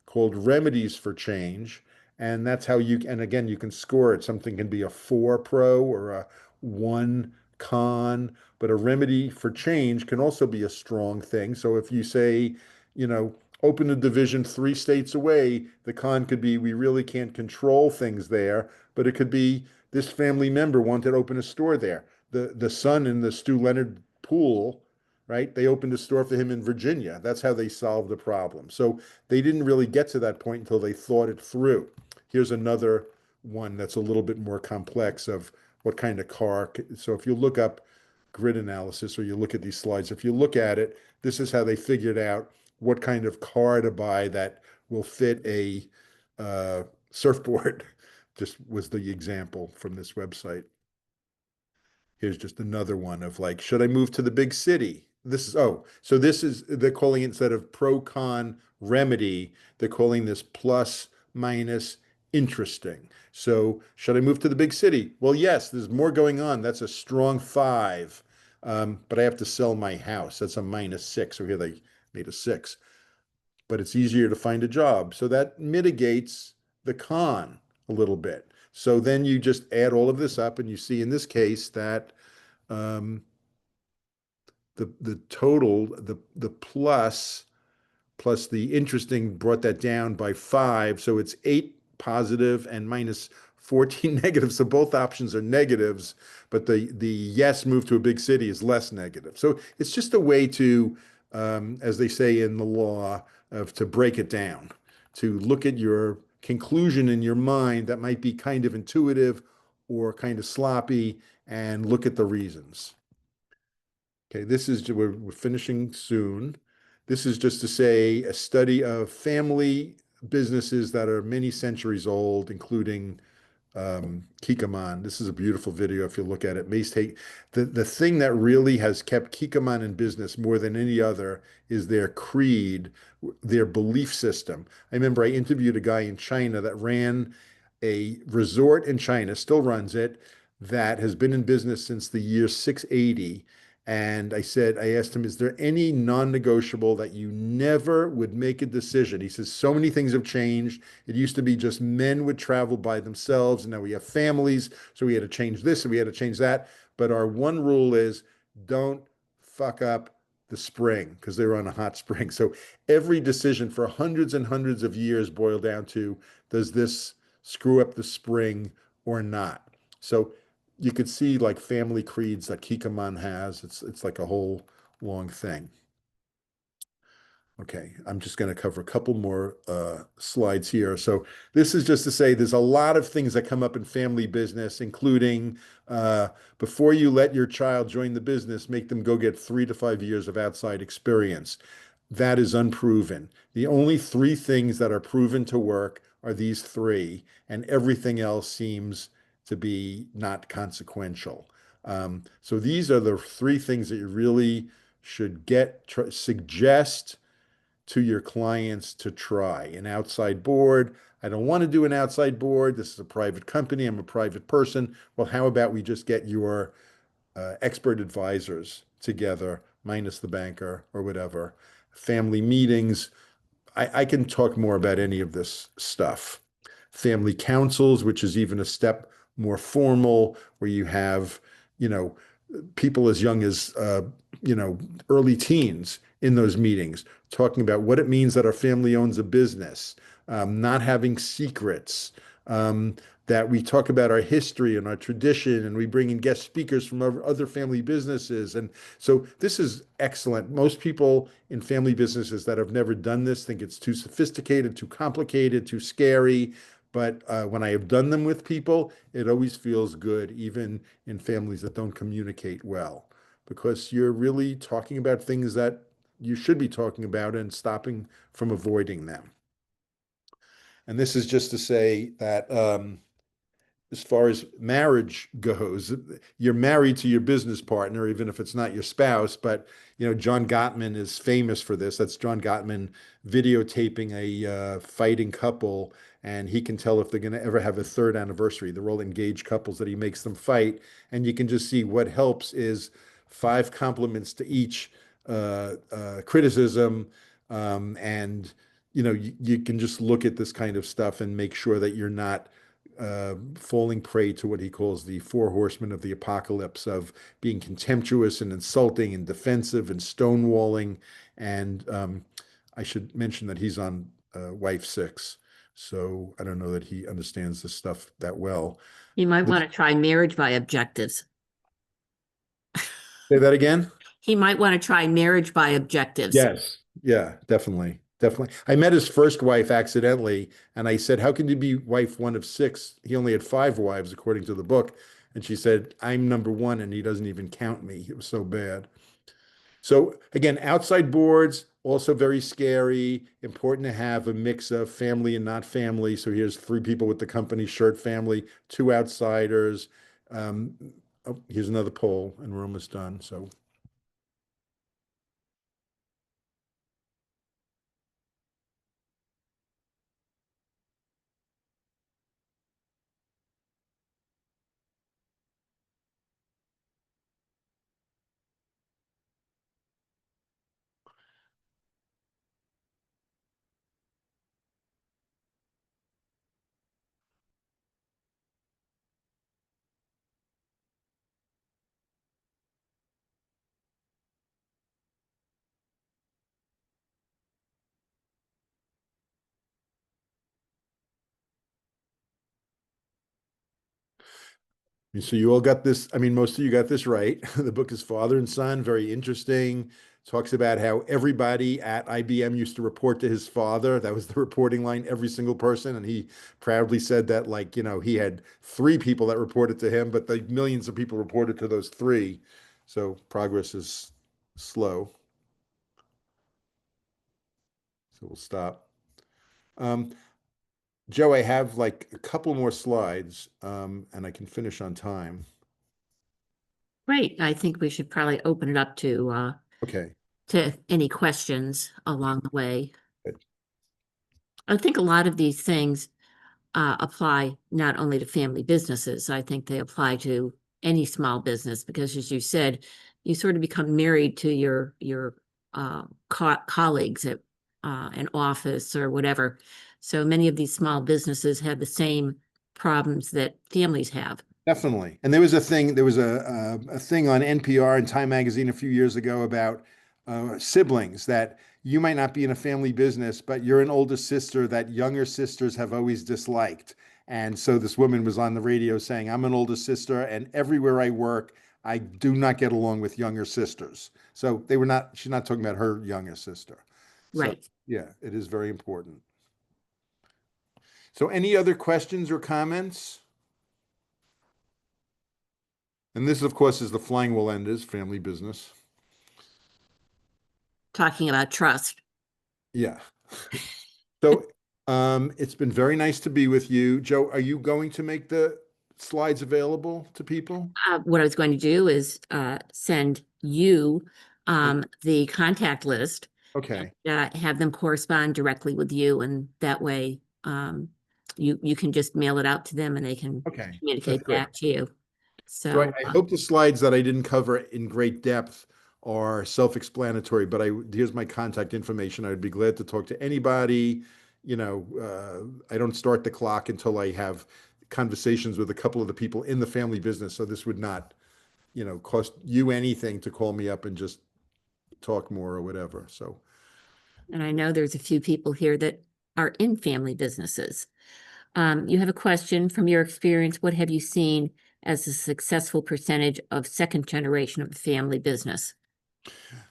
called remedies for change. And that's how and again, you can score it. Something can be a 4 pro or a 1 con, but a remedy for change can also be a strong thing. So if you say, you know, open a division 3 states away, the con could be we really can't control things there, but it could be this family member wanted to open a store there. The son in the Stu Leonard pool, right? They opened a store for him in Virginia. That's how they solved the problem. So they didn't really get to that point until they thought it through. Here's another one that's a little bit more complex of what kind of car. So if you look up grid analysis or you look at these slides, if you look at it, this is how they figured out what kind of car to buy that will fit a surfboard. Just was the example from this website. Here's just another one of like, should I move to the big city? This is, oh, so this is, they're calling it, instead of pro con remedy, they're calling this plus minus interesting. So should I move to the big city? Well, yes, there's more going on. That's a strong five. But I have to sell my house. That's a -6. So here they made a six, but it's easier to find a job. So that mitigates the con a little bit. So then you just add all of this up and you see in this case that um, the total, the plus the interesting brought that down by five. So it's eight positive and -14 negative. So both options are negatives, but the yes move to a big city is less negative. So it's just a way to, as they say in the law, of to break it down, to look at your conclusion in your mind that might be kind of intuitive or kind of sloppy and look at the reasons. Okay, this is, we're finishing soon. This is just to say a study of family businesses that are many centuries old, including Kikkoman. This is a beautiful video if you look at it. May take the thing that really has kept Kikkoman in business more than any other is their creed, their belief system. I remember I interviewed a guy in China that ran a resort in China, still runs it, that has been in business since the year 680. And I asked him, is there any non-negotiable that you never would make a decision? He says, so many things have changed. It used to be just men would travel by themselves, and now we have families. So we had to change this and we had to change that. But our one rule is don't fuck up the spring because they were on a hot spring. So every decision for hundreds and hundreds of years boiled down to, does this screw up the spring or not? So you could see like family creeds that Kikkoman has. It's like a whole long thing. Okay, I'm just going to cover a couple more slides here. So this is just to say there's a lot of things that come up in family business, including before you let your child join the business, make them go get 3 to 5 years of outside experience. That is unproven. The only three things that are proven to work are these three, and everything else seems to be not consequential. So these are the three things that you really should suggest to your clients to try. An outside board. I don't want to do an outside board. This is a private company. I'm a private person. Well, how about we just get your expert advisors together, minus the banker or whatever, family meetings. I can talk more about any of this stuff. Family councils, which is even a step more formal, where you have, you know, people as young as, early teens in those meetings, talking about what it means that our family owns a business, not having secrets, that we talk about our history and our tradition, and we bring in guest speakers from other family businesses. And so this is excellent. Most people in family businesses that have never done this think it's too sophisticated, too complicated, too scary. But when I have done them with people, it always feels good, even in families that don't communicate well, because you're really talking about things that you should be talking about and stopping from avoiding them. And this is just to say that as far as marriage goes, you're married to your business partner, even if it's not your spouse. But John Gottman is famous for this. That's John Gottman videotaping a fighting couple, and he can tell if they're going to ever have a third anniversary. They're all engaged couples that he makes them fight, and you can just see what helps is 5 compliments to each criticism, and you can just look at this kind of stuff and make sure that you're not falling prey to what he calls the 4 horsemen of the apocalypse of being contemptuous and insulting and defensive and stonewalling. And I should mention that he's on wife 6. So I don't know that he understands this stuff that well. You might want to try marriage by objectives. Say that again? He might want to try marriage by objectives. Yes. Yeah, definitely. Definitely. I met his first wife accidentally, and I said, how can you be wife 1 of 6? He only had 5 wives, according to the book. And she said, I'm number 1, and he doesn't even count me. It was so bad. So again, outside boards, also very scary. Important to have a mix of family and not family. So here's 3 people with the company shirt family, 2 outsiders. Um, Oh, here's another poll, and we're almost done. So, so you all got this. I mean, most of you got this right. The book is Father and Son, very interesting. Talks about how everybody at IBM used to report to his father. That was the reporting line, every single person. And he proudly said that, like, he had three people that reported to him, but the millions of people reported to those three. So progress is slow. So we'll stop. Um, Joe, I have like a couple more slides, and I can finish on time. Great. I think we should probably open it up Okay. to any questions along the way. Good. I think a lot of these things apply not only to family businesses, I think they apply to any small business because, as you said, you sort of become married to your colleagues at an office or whatever. So many of these small businesses have the same problems that families have. Definitely. And there was a thing on NPR and Time Magazine a few years ago about siblings that you might not be in a family business, but you're an older sister that younger sisters have always disliked. And so this woman was on the radio saying, I'm an older sister, and everywhere I work, I do not get along with younger sisters. So she's not talking about her younger sister. So Right. yeah, it is very important. So any other questions or comments? And this, of course, is the Flying Will Enders family business. Talking about trust. Yeah. So it's been very nice to be with you. Joe, are you going to make the slides available to people? What I was going to do is send you the contact list and Okay. have them correspond directly with you, and that way you can just mail it out to them and they can Okay. That's communicate great. back to you. So So I hope the slides that I didn't cover in great depth are self-explanatory, but here's my contact information. I would be glad to talk to anybody. I don't start the clock until I have conversations with a couple of the people in the family business. So this would not, cost you anything to call me up and just talk more or whatever. So and I know there's a few people here that are in family businesses. You have a question from your experience. What have you seen as a successful percentage of second generation of the family business?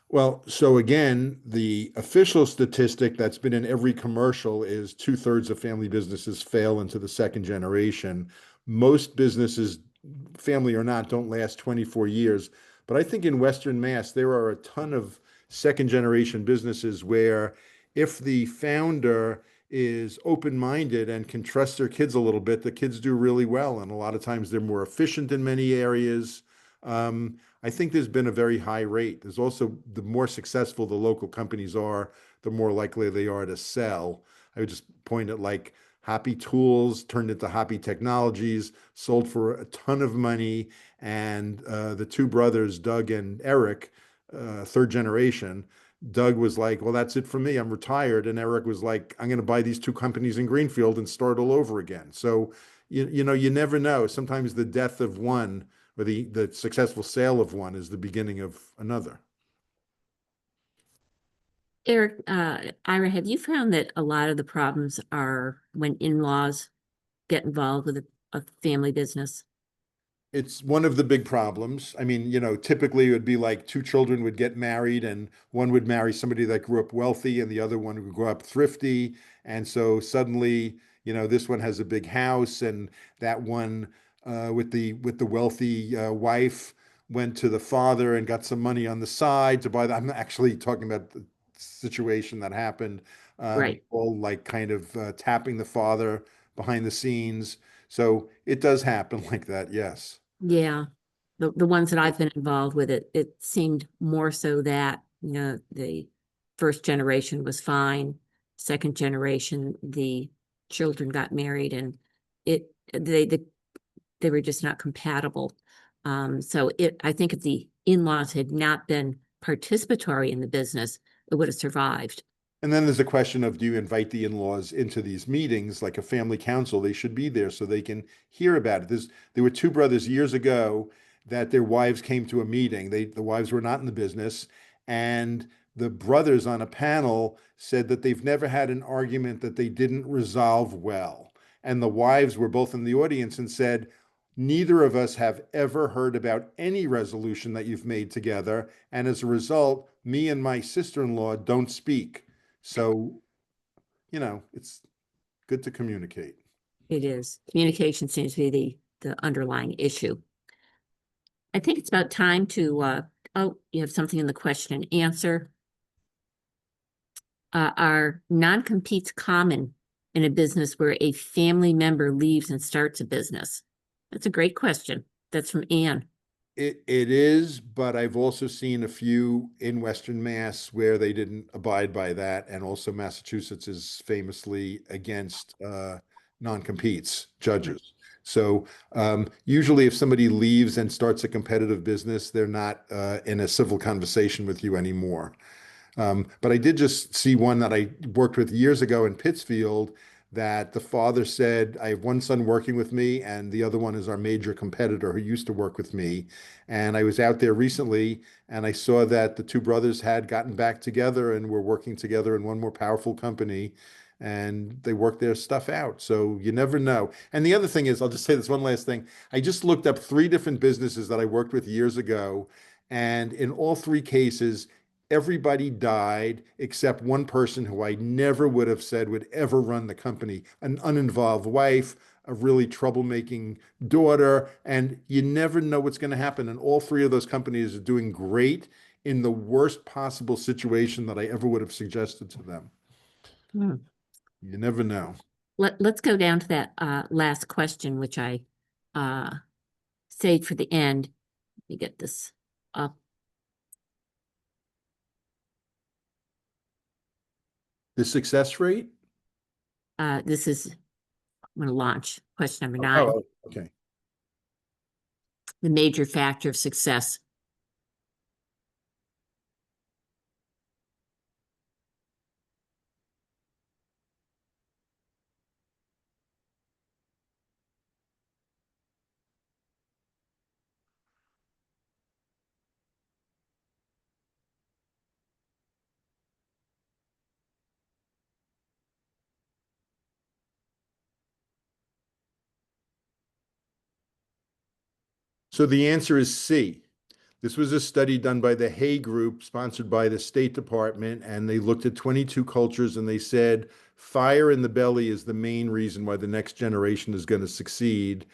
Well, so again, the official statistic that's been in every commercial is two-thirds of family businesses fail into the second generation. Most businesses, family or not, don't last 24 years. But I think in Western Mass, there are a ton of second generation businesses where if the founder is open-minded and can trust their kids a little bit, the kids do really well. And a lot of times they're more efficient in many areas. I think there's been a very high rate. There's also the more successful the local companies are, the more likely they are to sell. I would just point at like Happy Tools turned into Happy Technologies, sold for a ton of money, and the two brothers, Doug and Eric, third generation. Doug was like, "Well, that's it for me. I'm retired," and Eric was like, "I'm going to buy these two companies in Greenfield and start all over again." So, you never know. Sometimes the death of one or the successful sale of one is the beginning of another. Eric, Ira, have you found that a lot of the problems are when in-laws get involved with a family business? It's one of the big problems. I mean, typically it would be like two children would get married and one would marry somebody that grew up wealthy and the other one would grow up thrifty. And so suddenly, this one has a big house and that one with the wealthy wife went to the father and got some money on the side to buy that. I'm actually talking about the situation that happened, Right. all like kind of tapping the father behind the scenes. So it does happen like that, yes. Yeah. the ones that I've been involved with, it seemed more so that, the first generation was fine. Second generation, the children got married and they were just not compatible. So I think if the in-laws had not been participatory in the business, it would have survived. And then there's a question of, do you invite the in-laws into these meetings like a family council? They should be there so they can hear about it. There were two brothers years ago that their wives came to a meeting. The wives were not in the business, and the brothers on a panel said that they've never had an argument that they didn't resolve well. And the wives were both in the audience and said, neither of us have ever heard about any resolution that you've made together. And as a result, me and my sister-in-law don't speak. So, it's good to communicate. It is. Communication seems to be the underlying issue. I think it's about time to, oh, you have something in the question and answer. Are non-competes common in a business where a family member leaves and starts a business? That's a great question. That's from Anne. It is, but I've also seen a few in Western Mass where they didn't abide by that, and also Massachusetts is famously against non-competes judges. So usually, if somebody leaves and starts a competitive business, they're not in a civil conversation with you anymore. But I did just see one that I worked with years ago in Pittsfield that the father said, I have one son working with me, and the other one is our major competitor who used to work with me. And I was out there recently and I saw that the two brothers had gotten back together and were working together in one more powerful company. And they worked their stuff out. So you never know. And the other thing is, I'll just say this one last thing. I just looked up three different businesses that I worked with years ago. And in all three cases, everybody died except one person who I never would have said would ever run the company, an uninvolved wife, a really troublemaking daughter, and you never know what's going to happen. And all three of those companies are doing great in the worst possible situation that I ever would have suggested to them. Hmm. You never know. Let's go down to that last question, which I saved for the end. Let me get this up. The success rate? This is, I'm going to launch question number 9. Oh, okay. The major factor of success. So the answer is C. This was a study done by the Hay Group, sponsored by the State Department, and they looked at 22 cultures and they said fire in the belly is the main reason why the next generation is going to succeed.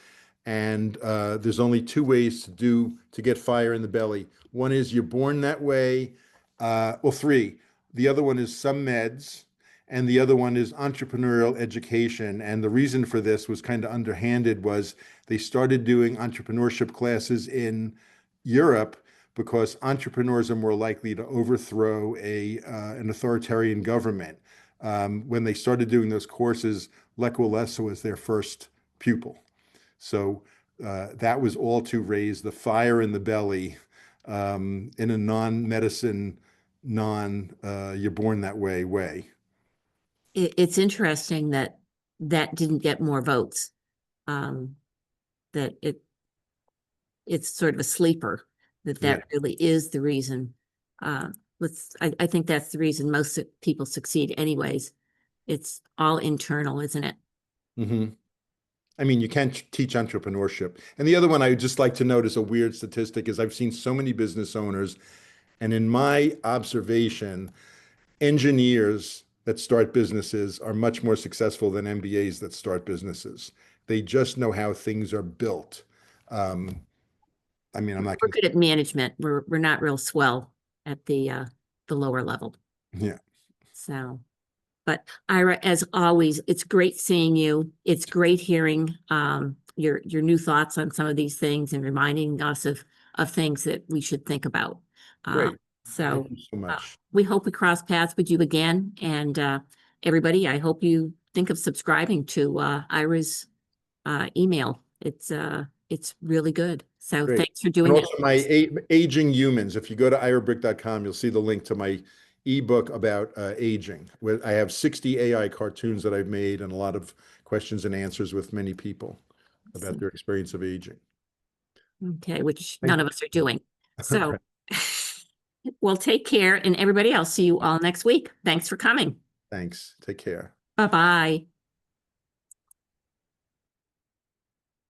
And there's only two ways to get fire in the belly. One is you're born that way, well, three. The other one is some meds, and the other one is entrepreneurial education. And the reason for this was kind of underhanded was they started doing entrepreneurship classes in Europe because entrepreneurs are more likely to overthrow an authoritarian government. When they started doing those courses, Lech Walesa was their first pupil. So that was all to raise the fire in the belly in a non-medicine, you're born that way. It's interesting that didn't get more votes. That it's sort of a sleeper, that Yeah. really is the reason. I think that's the reason most people succeed anyways. It's all internal, isn't it? hmm I mean, you can't teach entrepreneurship. And the other one I would just like to note is a weird statistic is I've seen so many business owners, and in my observation, engineers that start businesses are much more successful than MBAs that start businesses. They just know how things are built. Um, I mean, I'm not We're going good at management. We're not real swell at the lower level. to, yeah. So, but Ira, as always, it's great seeing you. It's great hearing your new thoughts on some of these things and reminding us of things that we should think about. Great. So Thank you so much. we hope we cross paths with you again. And everybody, I hope you think of subscribing to Ira's email. It's really good. So Great. thanks for doing And that. also my aging humans. If you go to irabryck.com, you'll see the link to my ebook about aging. Where I have 60 AI cartoons that I've made and a lot of questions and answers with many people about their experience of aging. Okay, which Thank none of you. us are doing. So well, take care, and everybody else, see you all next week. Thanks for coming. Thanks. Take care. Bye-bye.